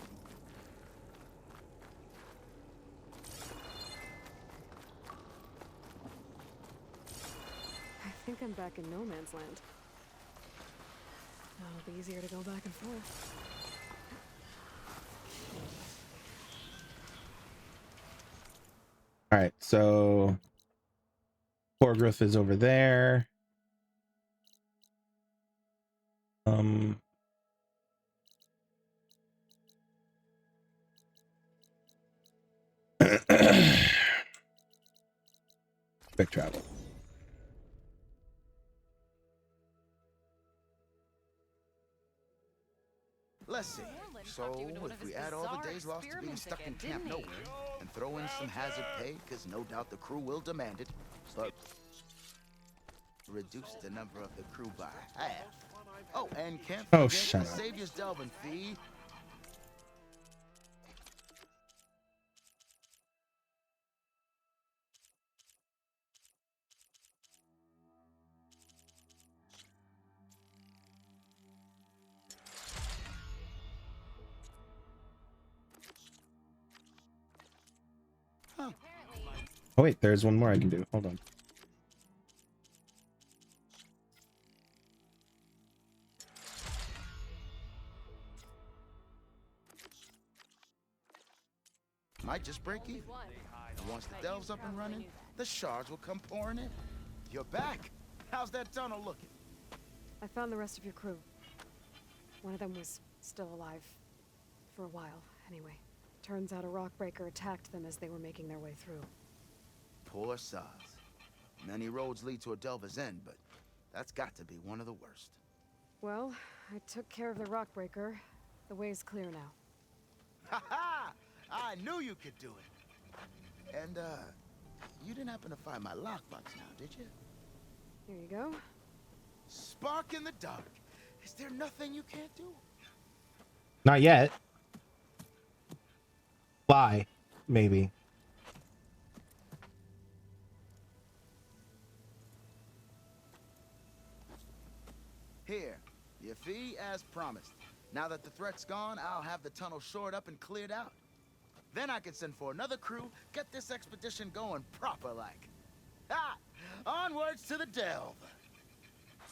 I think I'm back in no man's land. Now it'll be easier to go back and forth. All right, so Porgriff is over there. Quick travel. Let's see. So, if we add all the days lost to being stuck in camp nowhere, and throw in some hazard pay, because no doubt the crew will demand it, but reduce the number of the crew by half. Oh, and can't Oh, forget shut the up. Savior's Delvin fee. Huh. Oh wait, there's one more I can do. Hold on. Might just break even. And once the delve's up and running, the shards will come pouring in. You're back. How's that tunnel looking? I found the rest of your crew. One of them was still alive. For a while, anyway. Turns out a rockbreaker attacked them as they were making their way through. Poor sods. Many roads lead to a delver's end, but that's got to be one of the worst. Well, I took care of the rockbreaker. The way's clear now. Ha ha! I knew you could do it. And, you didn't happen to find my lockbox now, did you? Here you go. Spark in the dark. Is there nothing you can't do? Not yet. Fly, maybe. Here, your fee as promised. Now that the threat's gone, I'll have the tunnel shored up and cleared out. Then I can send for another crew, get this expedition going proper-like. Ha! Onwards to the delve!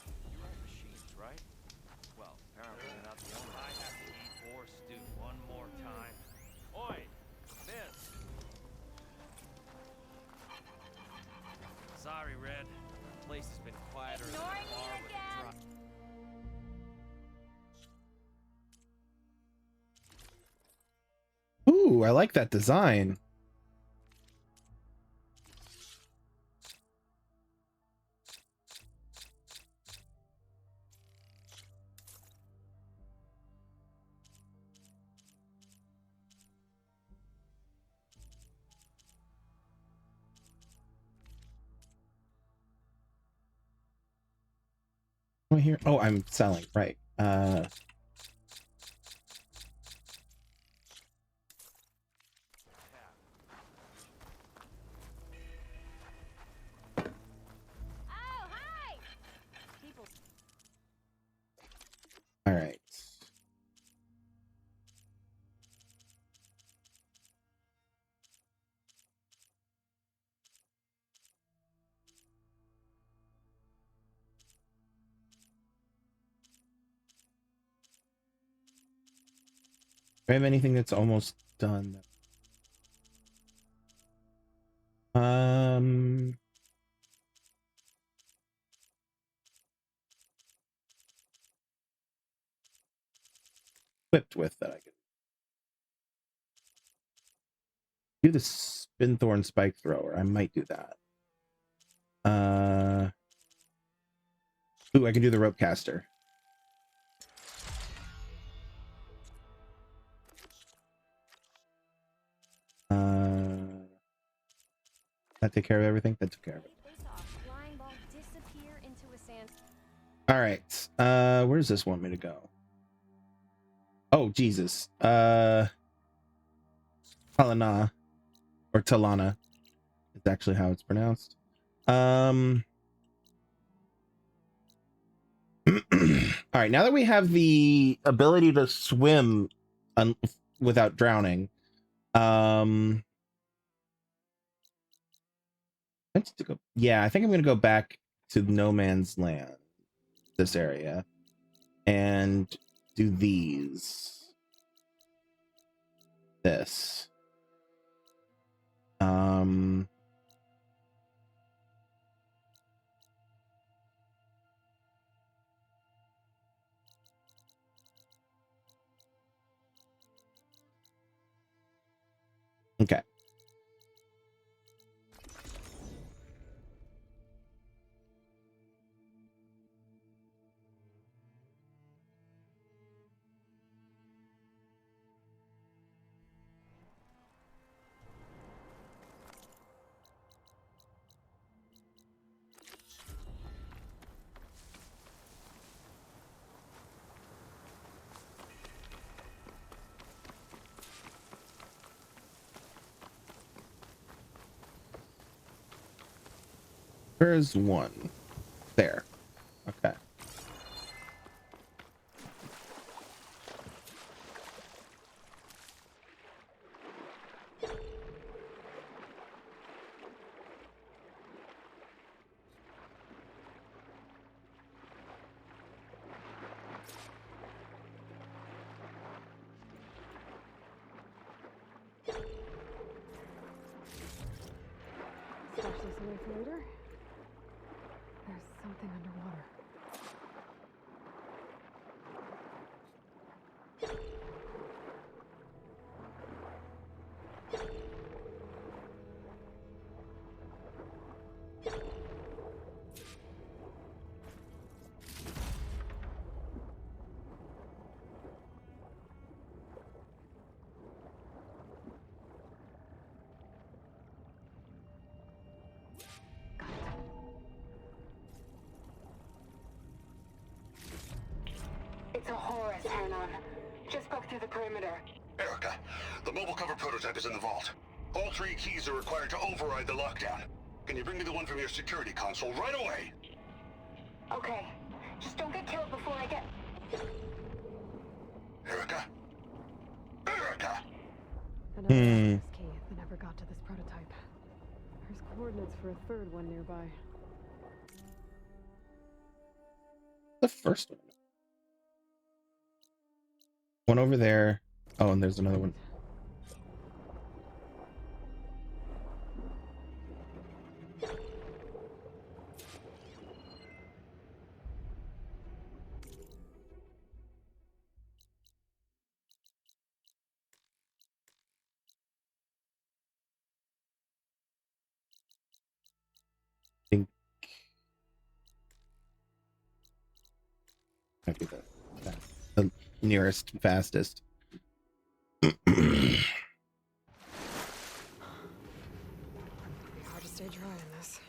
You write machines, right? Well, apparently you're not the only. I have to eat or stew one more time. Oi, miss. Sorry, Red. The place has been quieter than a bar with a dry. Ooh, I like that design. Am I here? Oh, I'm selling. Right. All right. Do I have anything that's almost done? Equipped with that I can do the Spinthorn Spike Thrower. I might do that. Ooh, I can do the Rope Caster. That take care of everything? That took care of it. All right. Where does this want me to go? Oh, Jesus. Talana. Or Talana. It's actually how it's pronounced. All right, now that we have the ability to swim without drowning, let's go. Yeah, I think I'm gonna go back to No Man's Land, this area, and do this. Okay. There's one there. Okay. Stash this away for later. There's something underwater. It's a Horus, Hanon. Just broke through the perimeter. Erica, the mobile cover prototype is in the vault. All 3 keys are required to override the lockdown. Can you bring me the one from your security console right away? Okay. Just don't get killed before I get... Erica? Erica! Another access key that never got to this prototype. There's coordinates for a third one nearby. The first one. One over there. Oh, and there's another one. I think might be the nearest, fastest. Hard to stay dry in this.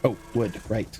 Oh, wood, right.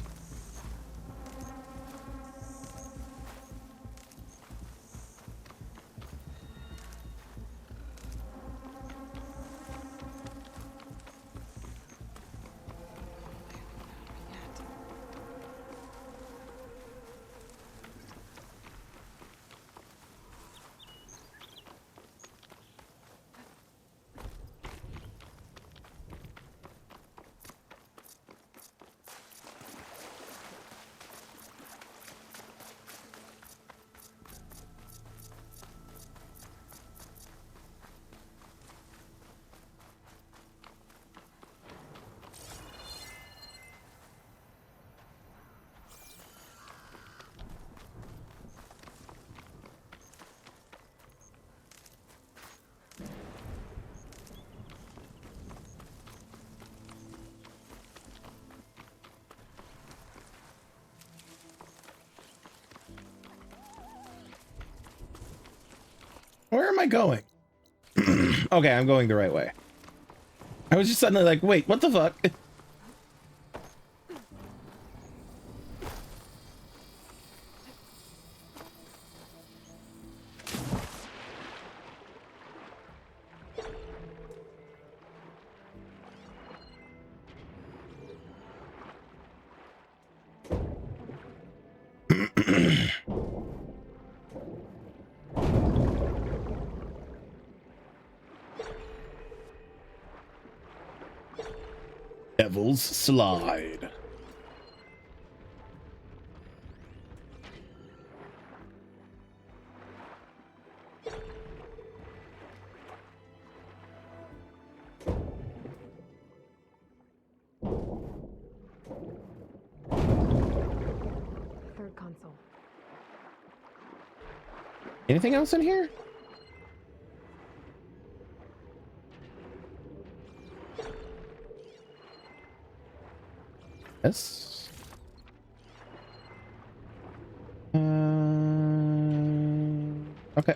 Where am I going? Okay, I'm going the right way. I was just suddenly like, wait, what the fuck? Devil's Slide. Third console. Anything else in here? Yes. Okay.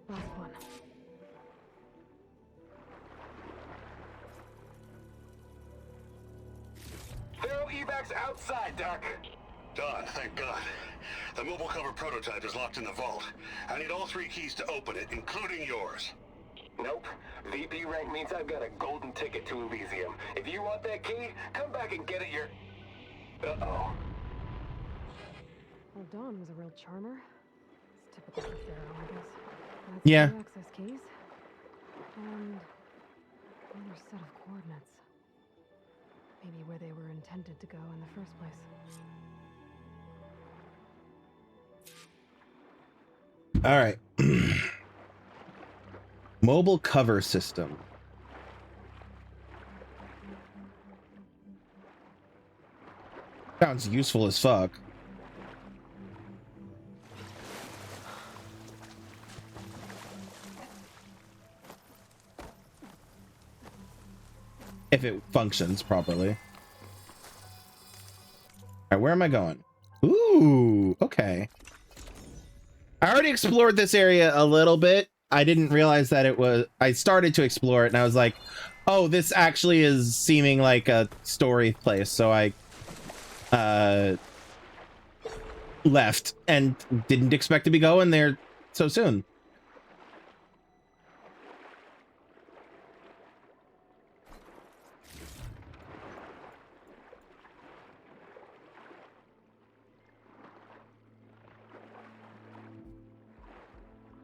Last one. Feral evacs outside, Doc. Done, thank God. The mobile cover prototype is locked in the vault. I need all 3 keys to open it, including yours. Nope. VP rank means I've got a golden ticket to Elysium. If you want that key, come back and get it your... Uh-oh. Well, Dawn was a real charmer. It's typical for Pharaoh, I guess. That's Yeah. the access keys. And another set of coordinates. Maybe where they were intended to go in the first place. All right. Mobile cover system. Sounds useful as fuck. If it functions properly. All right, where am I going? Ooh, okay. I already explored this area a little bit. I didn't realize that it was... I started to explore it and I was like, oh, this actually is seeming like a story place. So I left and didn't expect to be going there so soon.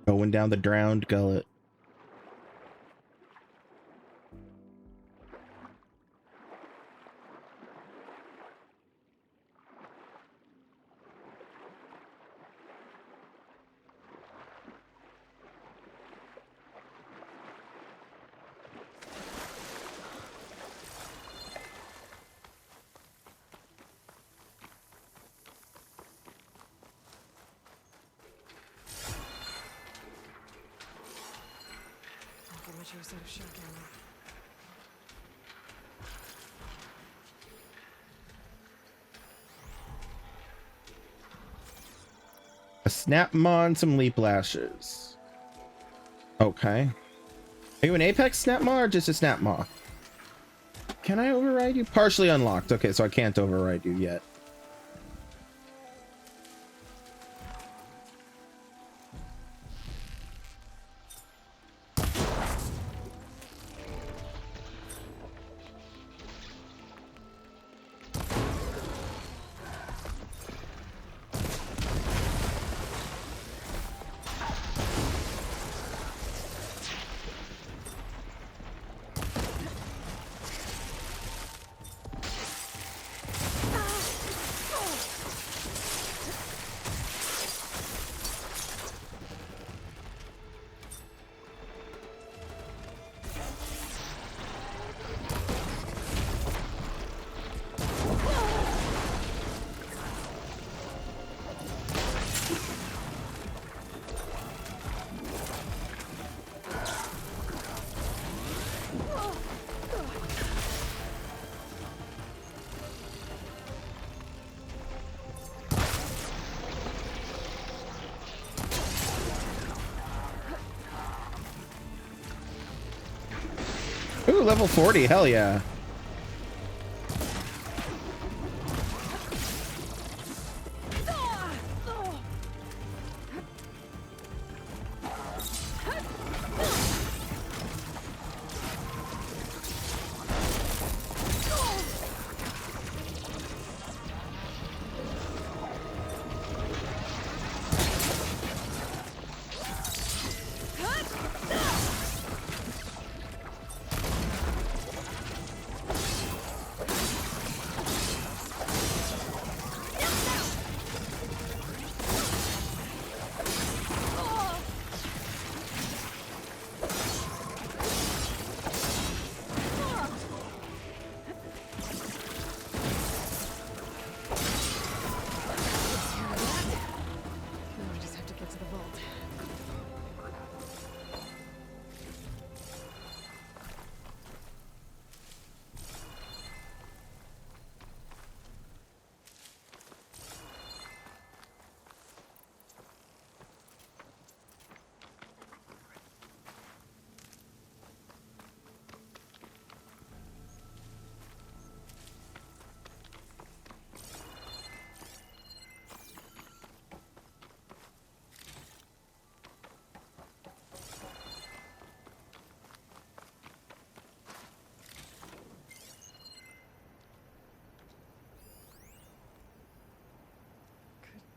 Going down the drowned gullet. much use out of shock ammo. A snap maw and some leap lashes. Okay. Are you an Apex snap maw or just a snap maw? Can I override you? Partially unlocked. Okay, so I can't override you yet. Ooh, level 40. Hell yeah.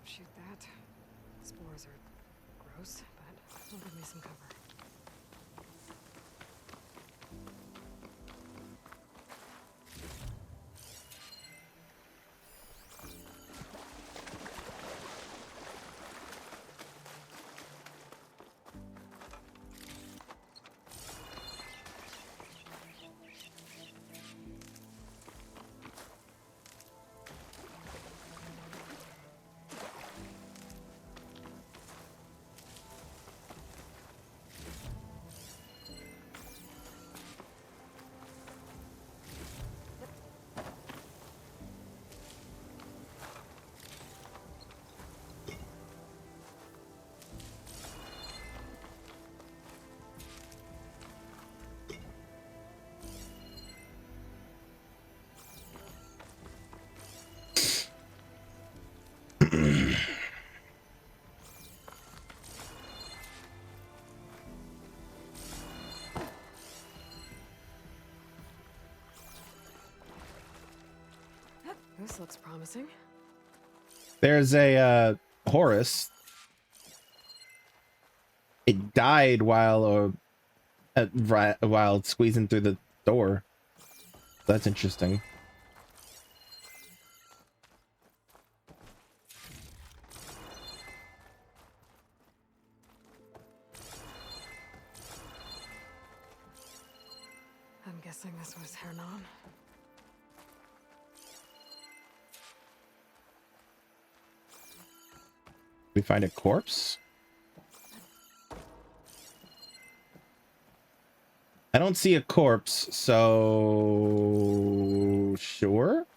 Shoot that. Spores are gross, but they'll give me some cover. This looks promising. There's a Horus. It died while while squeezing through the door. That's interesting. I'm guessing this was Hernan. We find a corpse. I don't see a corpse, so sure.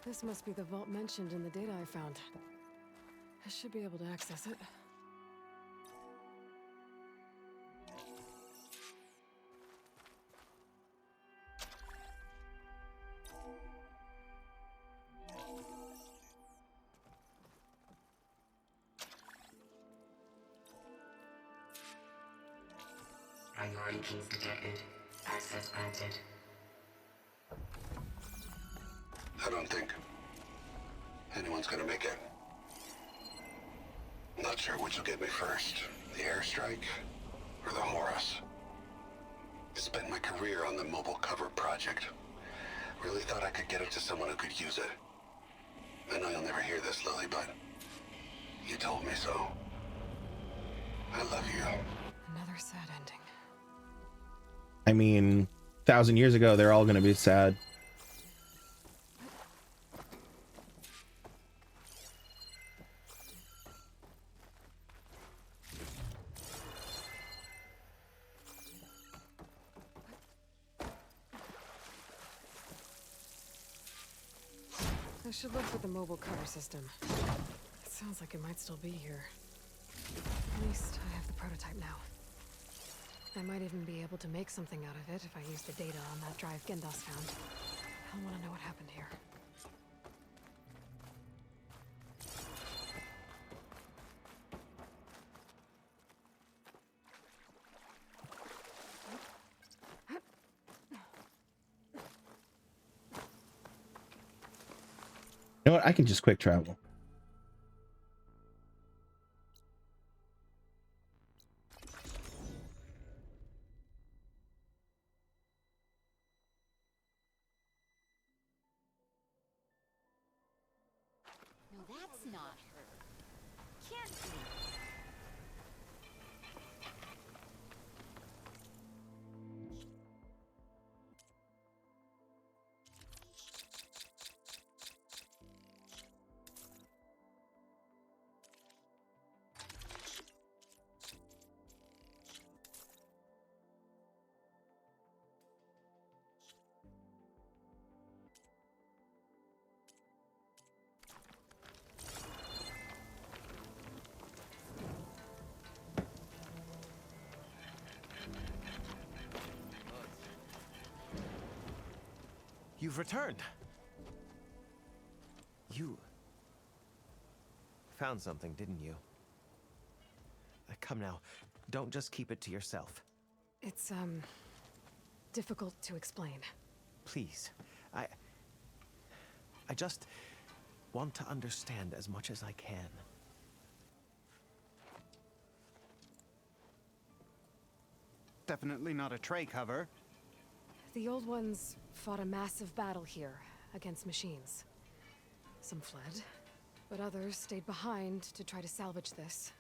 This must be the vault mentioned in the data I found. I should be able to access it. Priority keys detected. Access granted. I don't think anyone's gonna make it. Not sure which will get me first, the airstrike or the Horus. Spent my career on the mobile cover project. Really thought I could get it to someone who could use it. I know you'll never hear this, Lily, but you told me so. I love you. Another sad ending. I mean, 1,000 years ago, they're all going to be sad. I should look for the mobile cover system. It sounds like it might still be here. At least I have the prototype now. I might even be able to make something out of it if I use the data on that drive Gendas found. I want to know what happened here. You know what? I can just quick travel. No, that's not her. Can't be. You've returned. You found something, didn't you? Come now, don't just keep it to yourself. It's, difficult to explain. Please, I just want to understand as much as I can. Definitely not a tray cover. The old ones fought a massive battle here against machines. Some fled, but others stayed behind to try to salvage this,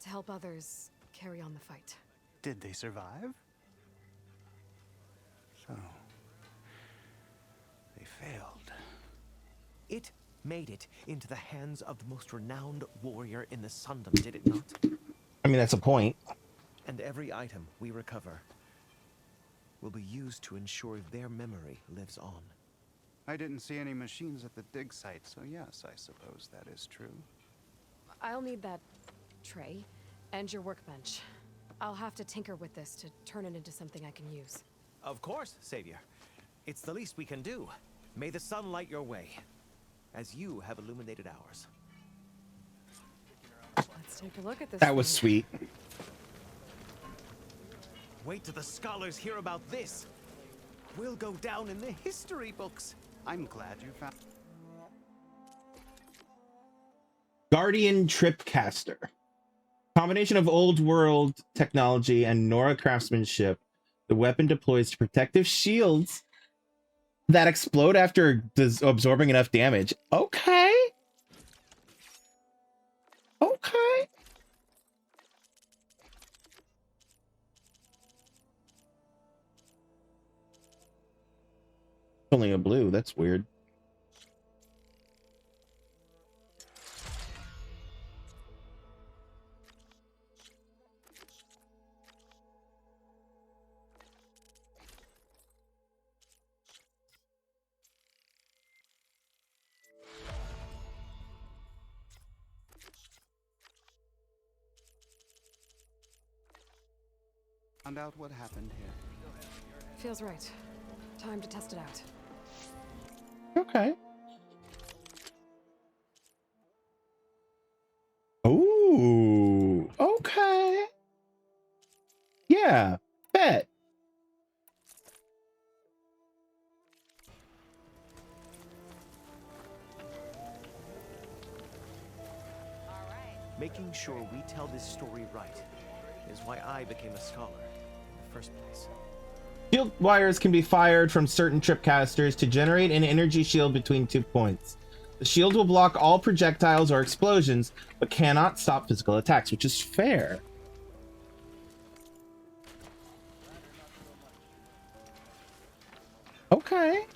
to help others carry on the fight. Did they survive? So, they failed. It made it into the hands of the most renowned warrior in the Sundom, did it not? I mean, that's a point. And every item we recover will be used to ensure their memory lives on. I didn't see any machines at the dig site, so yes, I suppose that is true. I'll need that tray and your workbench. I'll have to tinker with this to turn it into something I can use. Of course, Savior. It's the least we can do. May the sun light your way, as you have illuminated ours. Let's take a look at this. That was sweet. Wait till the scholars hear about this. We'll go down in the history books. I'm glad you found... Guardian Tripcaster. Combination of old world technology and Nora craftsmanship. The weapon deploys protective shields that explode after absorbing enough damage. Okay. Okay. Only a blue. That's weird. Found out what happened here. Feels right. Time to test it out. Okay. Ooh. Okay. Yeah. Bet. Making sure we tell this story right is why I became a scholar in the first place. Shield wires can be fired from certain tripcasters to generate an energy shield between 2 points. The shield will block all projectiles or explosions, but cannot stop physical attacks, which is fair. Okay.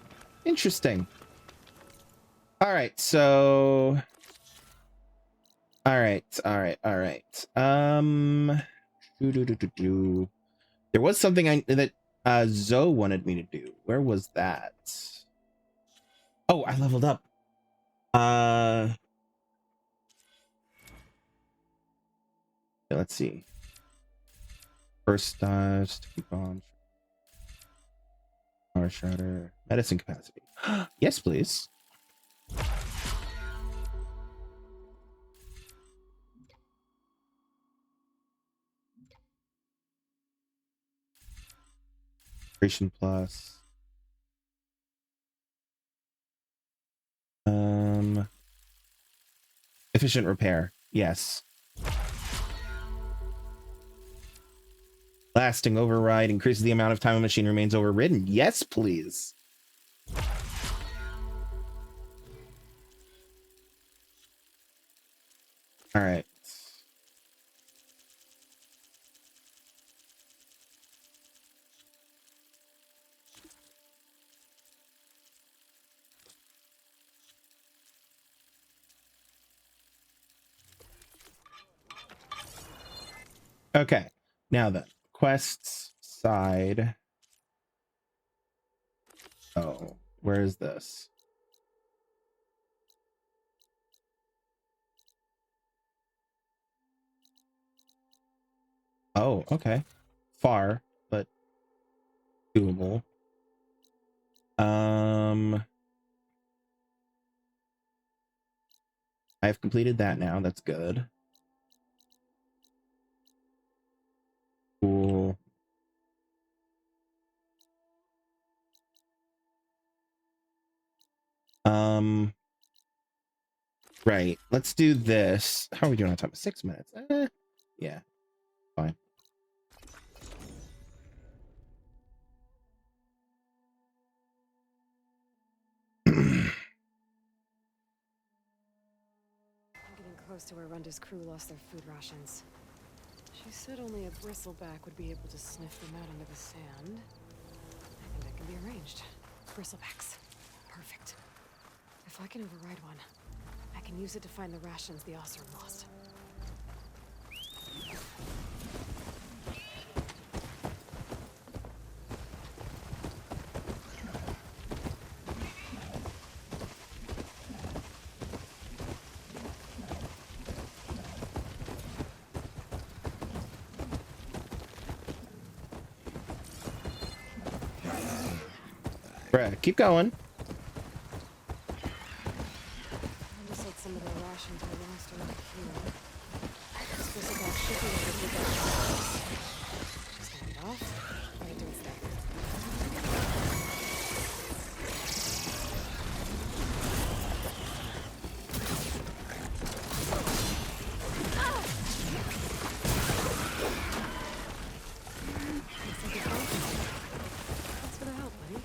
Interesting. All right, so... All right. There was something that Zoe wanted me to do. Where was that? Oh, I leveled up. Let's see. First sticky bomb, power shredder, medicine capacity. Yes, please. Plus. Efficient repair. Yes. Lasting override increases the amount of time a machine remains overridden. Yes, please. All right. Okay. Now then, quests side. Oh, where is this? Oh, okay. Far, but doable. I've completed that now. That's good. Cool. Right. Let's do this. How are we doing on time? 6 minutes. Yeah. Fine. I'm getting close to where Runda's crew lost their food rations. She said only a bristleback would be able to sniff them out under the sand. I think that can be arranged. Bristlebacks. Perfect. If I can override one, I can use it to find the rations the Oseram lost. Bruh, keep going. I just said some of their rations were lost around here. This bristleback should be able to dig out the just hand it off. Let it do its thing. Thanks for the help, buddy.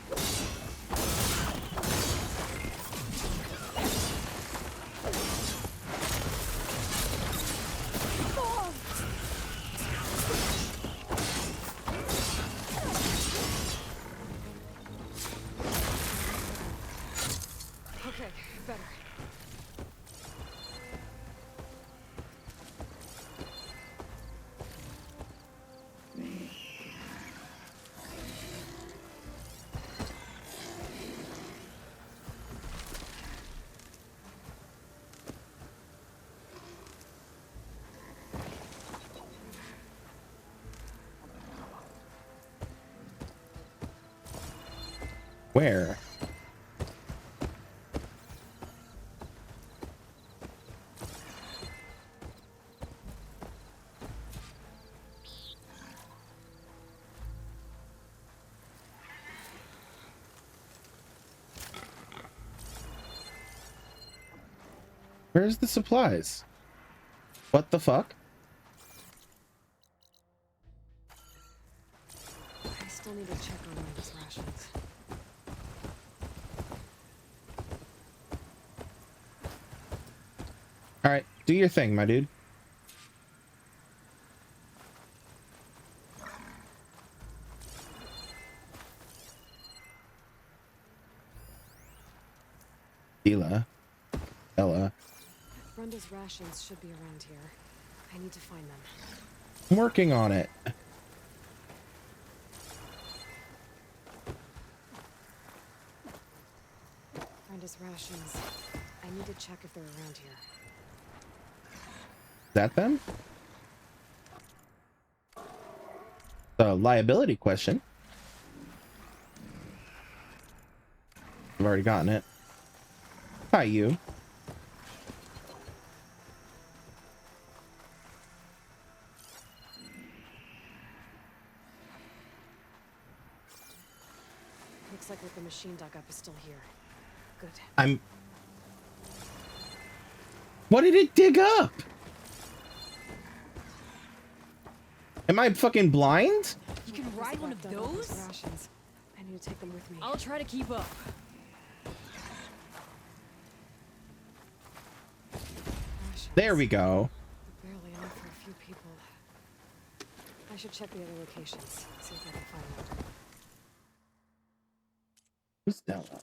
Where? Where's the supplies? What the fuck? I still need to check on these rations. All right, do your thing, my dude. Ella. Brenda's rations should be around here. I need to find them. I'm working on it. Brenda's rations. I need to check if they're around here. Is that them? The liability question. I've already gotten it. Hi, you. Looks like what the machine dug up is still here. Good. What did it dig up? Am I fucking blind? You can ride one of those? Rations. I need to take them with me. I'll try to keep up. There we go. Barely enough for a few people. I should check the other locations. See if I can find them. Who's Della?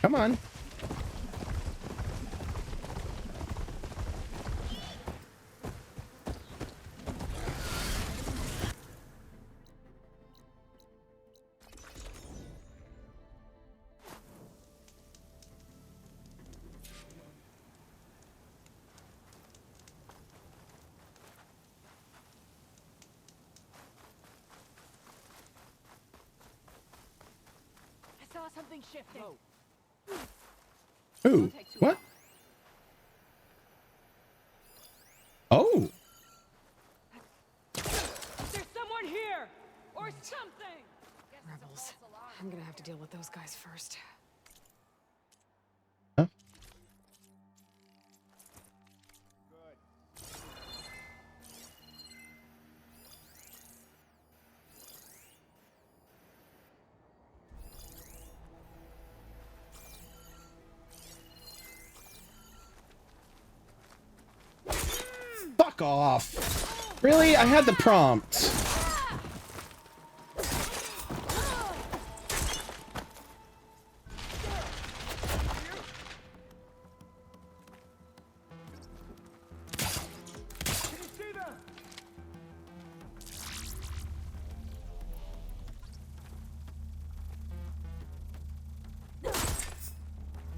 Come on. I saw something shifting. Ooh, what? Oh, There's someone here! Or something! Rebels. I'm gonna have to deal with those guys first. huh? Fuck off. Really? I had the prompt.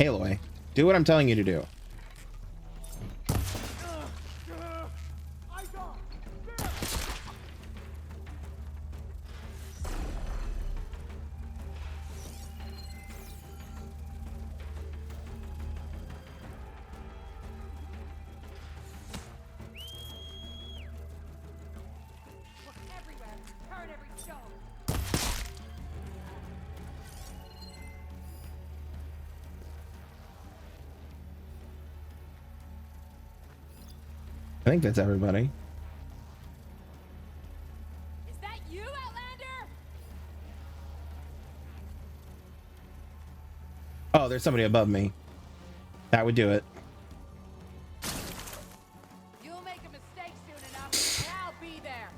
Aloy, do what I'm telling you to do. Look everywhere! Turn every stone! I think that's everybody. Is that you, Outlander? Oh, there's somebody above me. That would do it. You'll make a mistake soon enough, and I'll be there.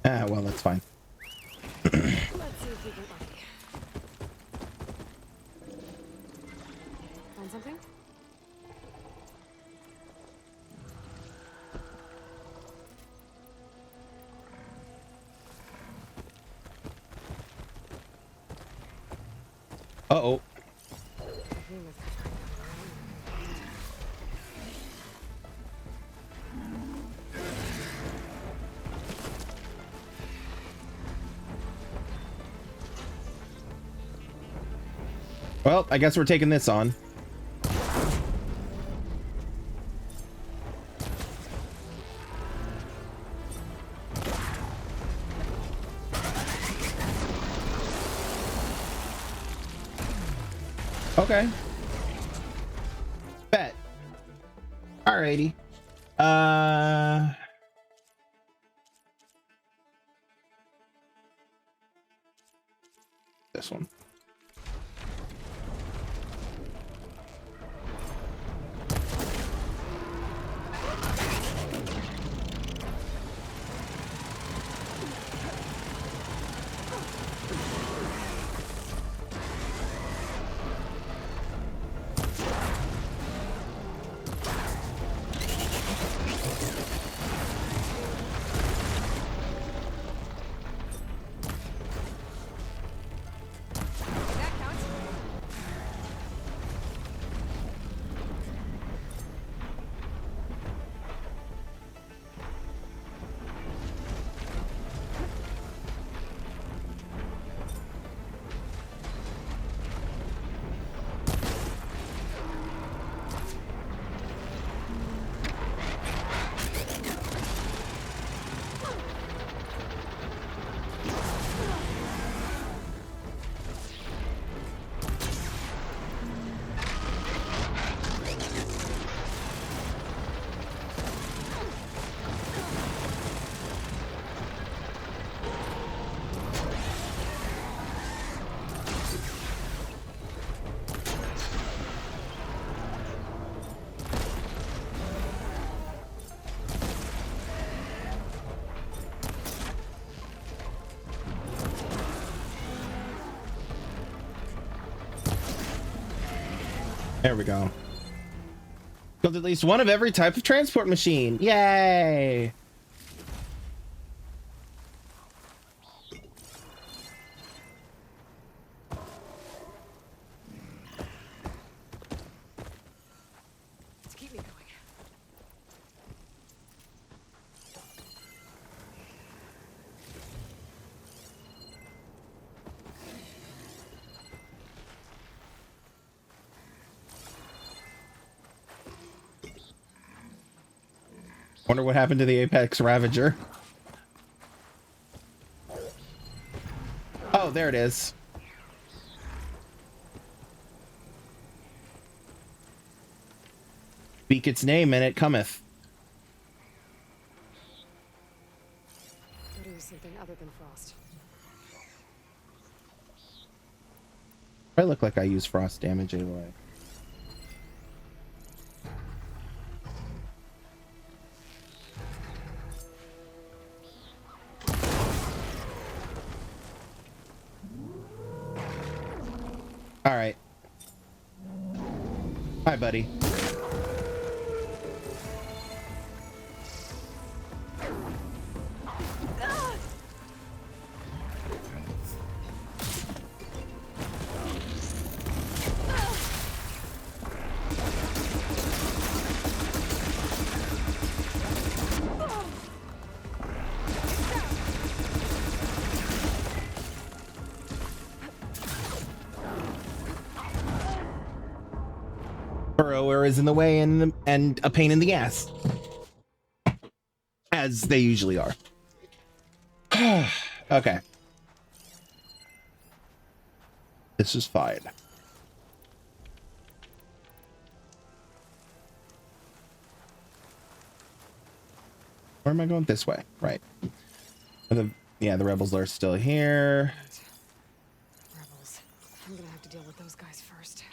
Ah, well, that's fine. Let's see if we get lucky. Find something? Uh-oh. Well, I guess we're taking this on. Okay. Bet. Alrighty. This one. There we go. Build at least one of every type of transport machine. Yay! Let's keep me going. Wonder what happened to the Apex Ravager. Oh, there it is. Speak its name and it cometh. Gotta use something other than frost. I look like I use frost damage anyway. All right. Hi, buddy. Burrower is in the way and a pain in the ass, as they usually are. Okay, this is fine. Where am I going? This way, right? Yeah, the rebels are still here. Rebels. I'm gonna have to deal with those guys first.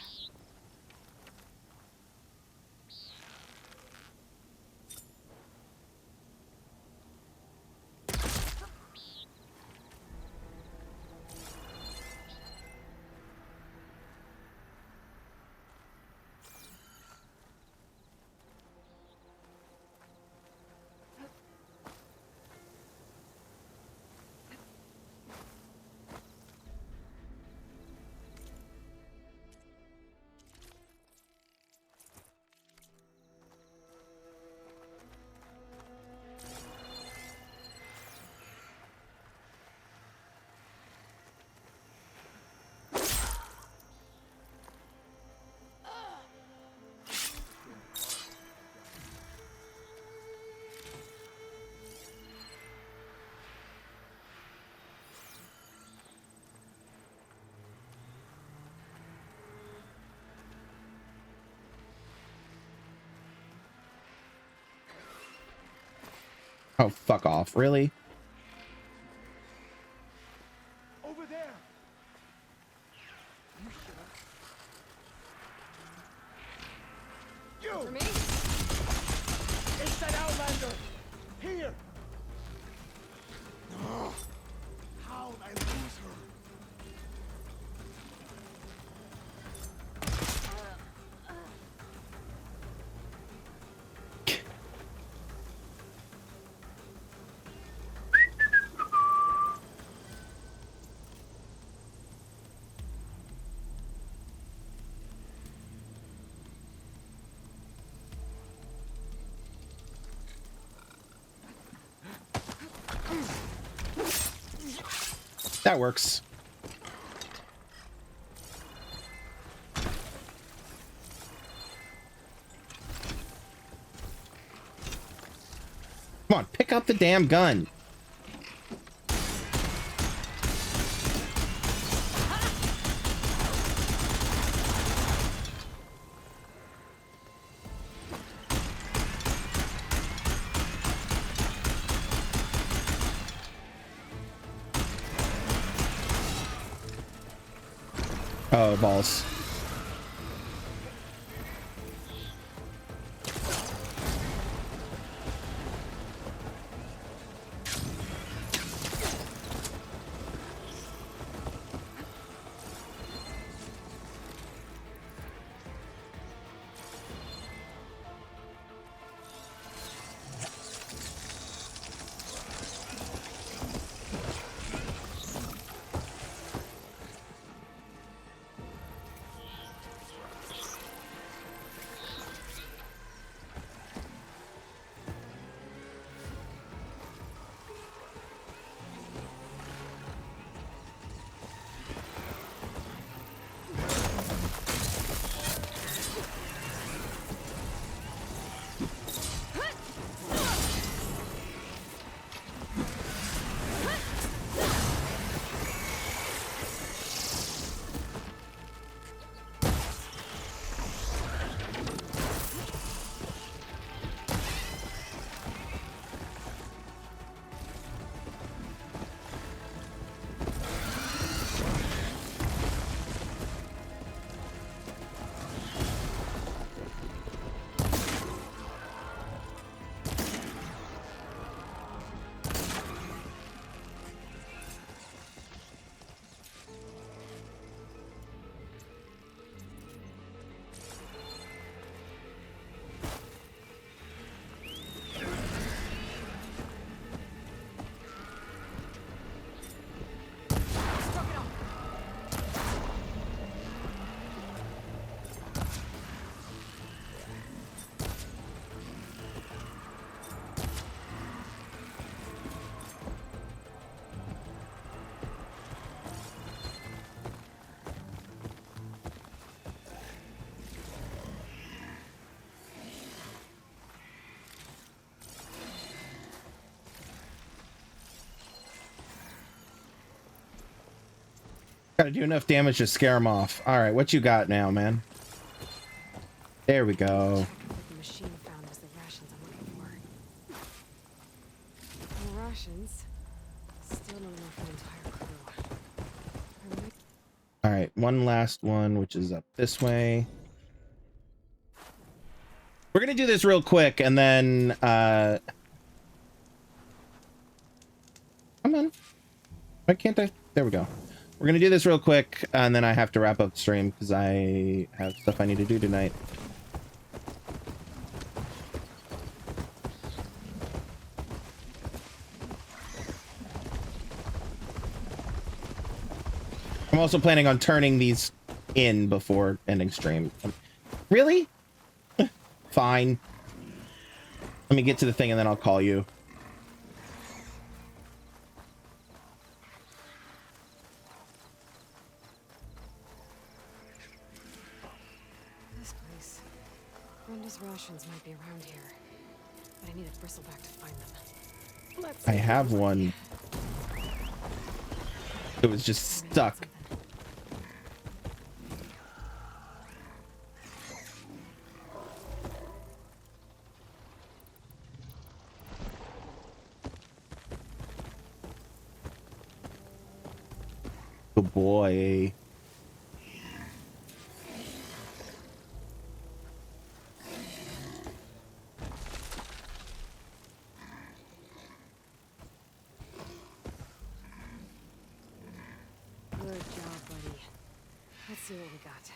Oh, fuck off. Really? Over there. You. For me? It's that Outlander. Here. How'd I lose her? That works. Come on, pick up the damn gun. Oh, balls. Gotta do enough damage to scare him off. All right, what you got now, man? There we go. The machine found was the rations I'm looking for. The rations. Still not enough for the entire crew. All right, one last one, which is up this way. We're gonna do this real quick, and then come on. Why can't I? There we go. We're gonna do this real quick, and then I have to wrap up the stream because I have stuff I need to do tonight. I'm also planning on turning these in before ending stream. Really? Fine. Let me get to the thing and then I'll call you. This place. Brenda's rations might be around here, but I need a bristleback to find them. Let's I have one. It was just stuck. Good boy. Good job, buddy. Let's see what we got.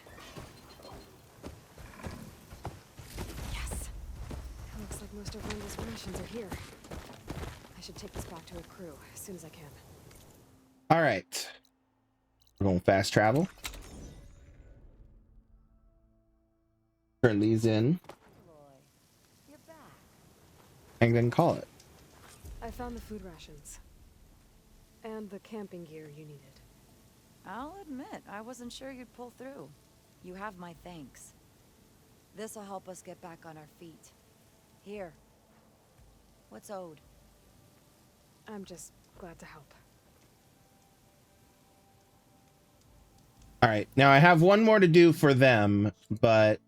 Yes! Looks like most of Randy's rations are here. I should take this back to a crew as soon as I can. All right. We're going fast travel. Turn these in. You're back. And then call it. I found the food rations. And the camping gear you needed. I'll admit, I wasn't sure you'd pull through. You have my thanks. This'll help us get back on our feet. Here. What's owed? I'm just glad to help. All right. Now I have one more to do for them, but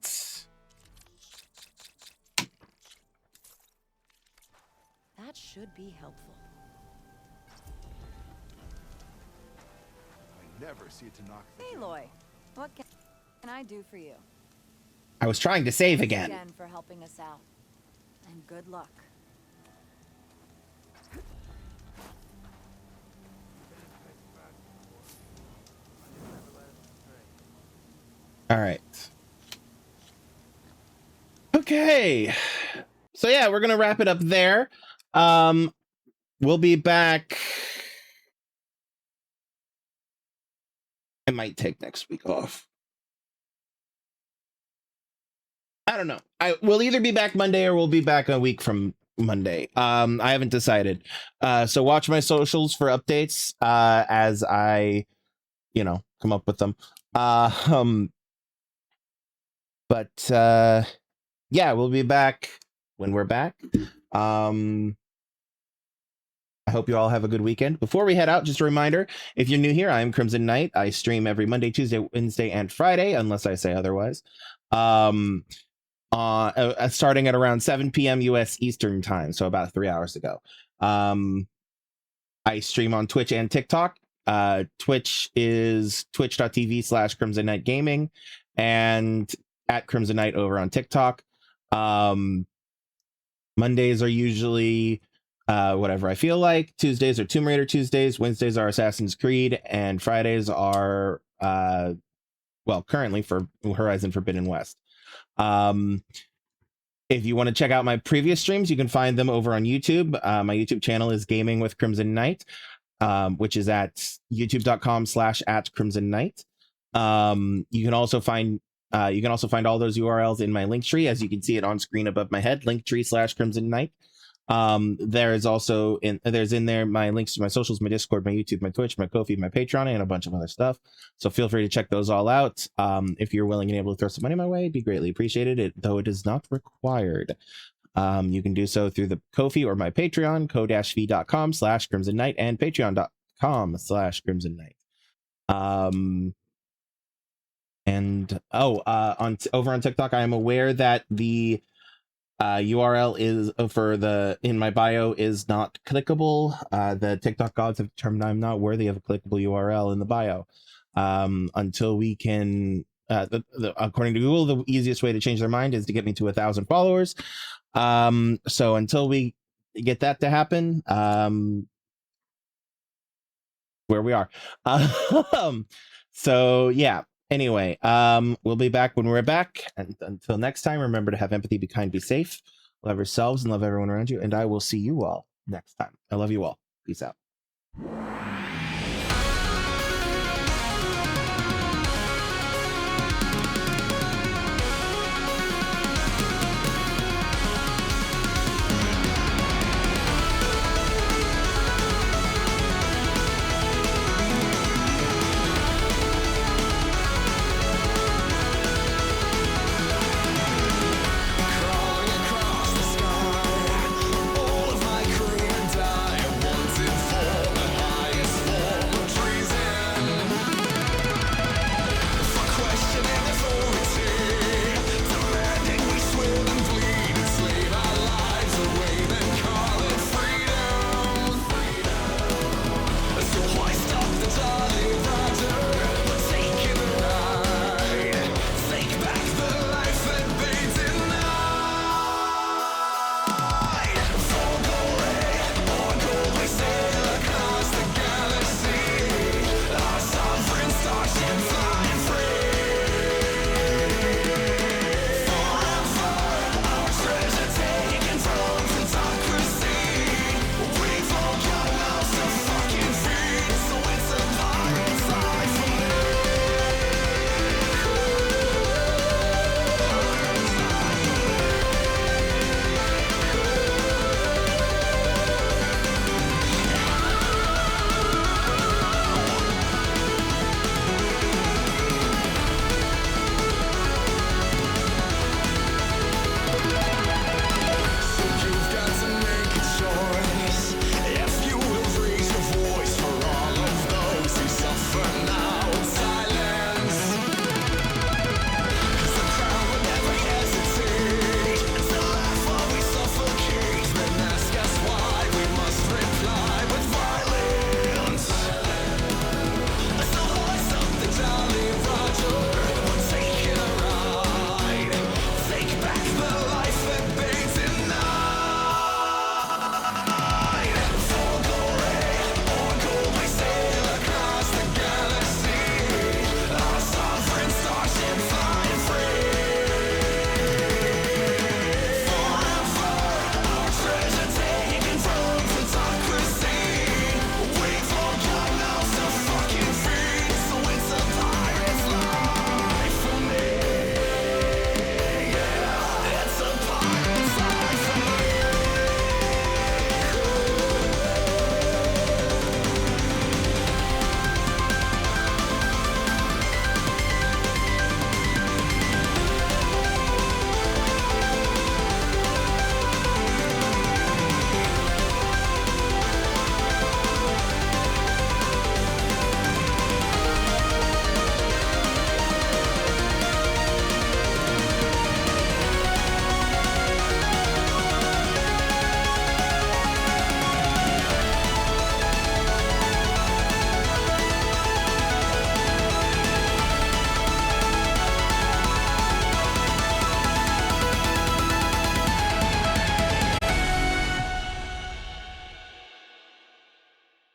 That should be helpful. I never see it to knock the Aloy, what can I do for you? I was trying to save again. Again for helping us out. And good luck. All right. Okay. So yeah, we're gonna wrap it up there. We'll be back. I might take next week off. I don't know. I will either be back Monday or we'll be back a week from Monday. I haven't decided. So watch my socials for updates as I, come up with them. But yeah, we'll be back when we're back. I hope you all have a good weekend. Before we head out, just a reminder, if you're new here, I am Crimson Knight. I stream every Monday, Tuesday, Wednesday, and Friday, unless I say otherwise. Starting at around 7 p.m. US Eastern time, so about 3 hours ago. I stream on Twitch and TikTok. Twitch is twitch.tv/Crimson Knight Gaming, and at Crimson Knight over on TikTok. Mondays are usually whatever I feel like. Tuesdays are Tomb Raider Tuesdays. Wednesdays are Assassin's Creed, and Fridays are currently for Horizon Forbidden West. If you want to check out my previous streams, you can find them over on YouTube. My YouTube channel is Gaming with Crimson Knight, which is at youtube.com/@Crimson Knight. You can also find all those URLs in my link tree, as you can see it on screen above my head, linktree/Crimson Knight. There's in there my links to my socials, my Discord, my YouTube, my Twitch, my Ko-fi, my Patreon, and a bunch of other stuff. So feel free to check those all out. If you're willing and able to throw some money my way, it'd be greatly appreciated, though it is not required. You can do so through the Ko-fi or my Patreon, ko-fi.com/Crimson Knight and patreon.com/Crimson Knight. Over on TikTok, I am aware that the URL is in my bio is not clickable. The TikTok gods have determined I'm not worthy of a clickable URL in the bio. Until we can, according to Google, the easiest way to change their mind is to get me to 1,000 followers. So until we get that to happen, where we are. So yeah. Anyway, we'll be back when we're back. And until next time, remember to have empathy, be kind, be safe, love yourselves, and love everyone around you. And I will see you all next time. I love you all. Peace out.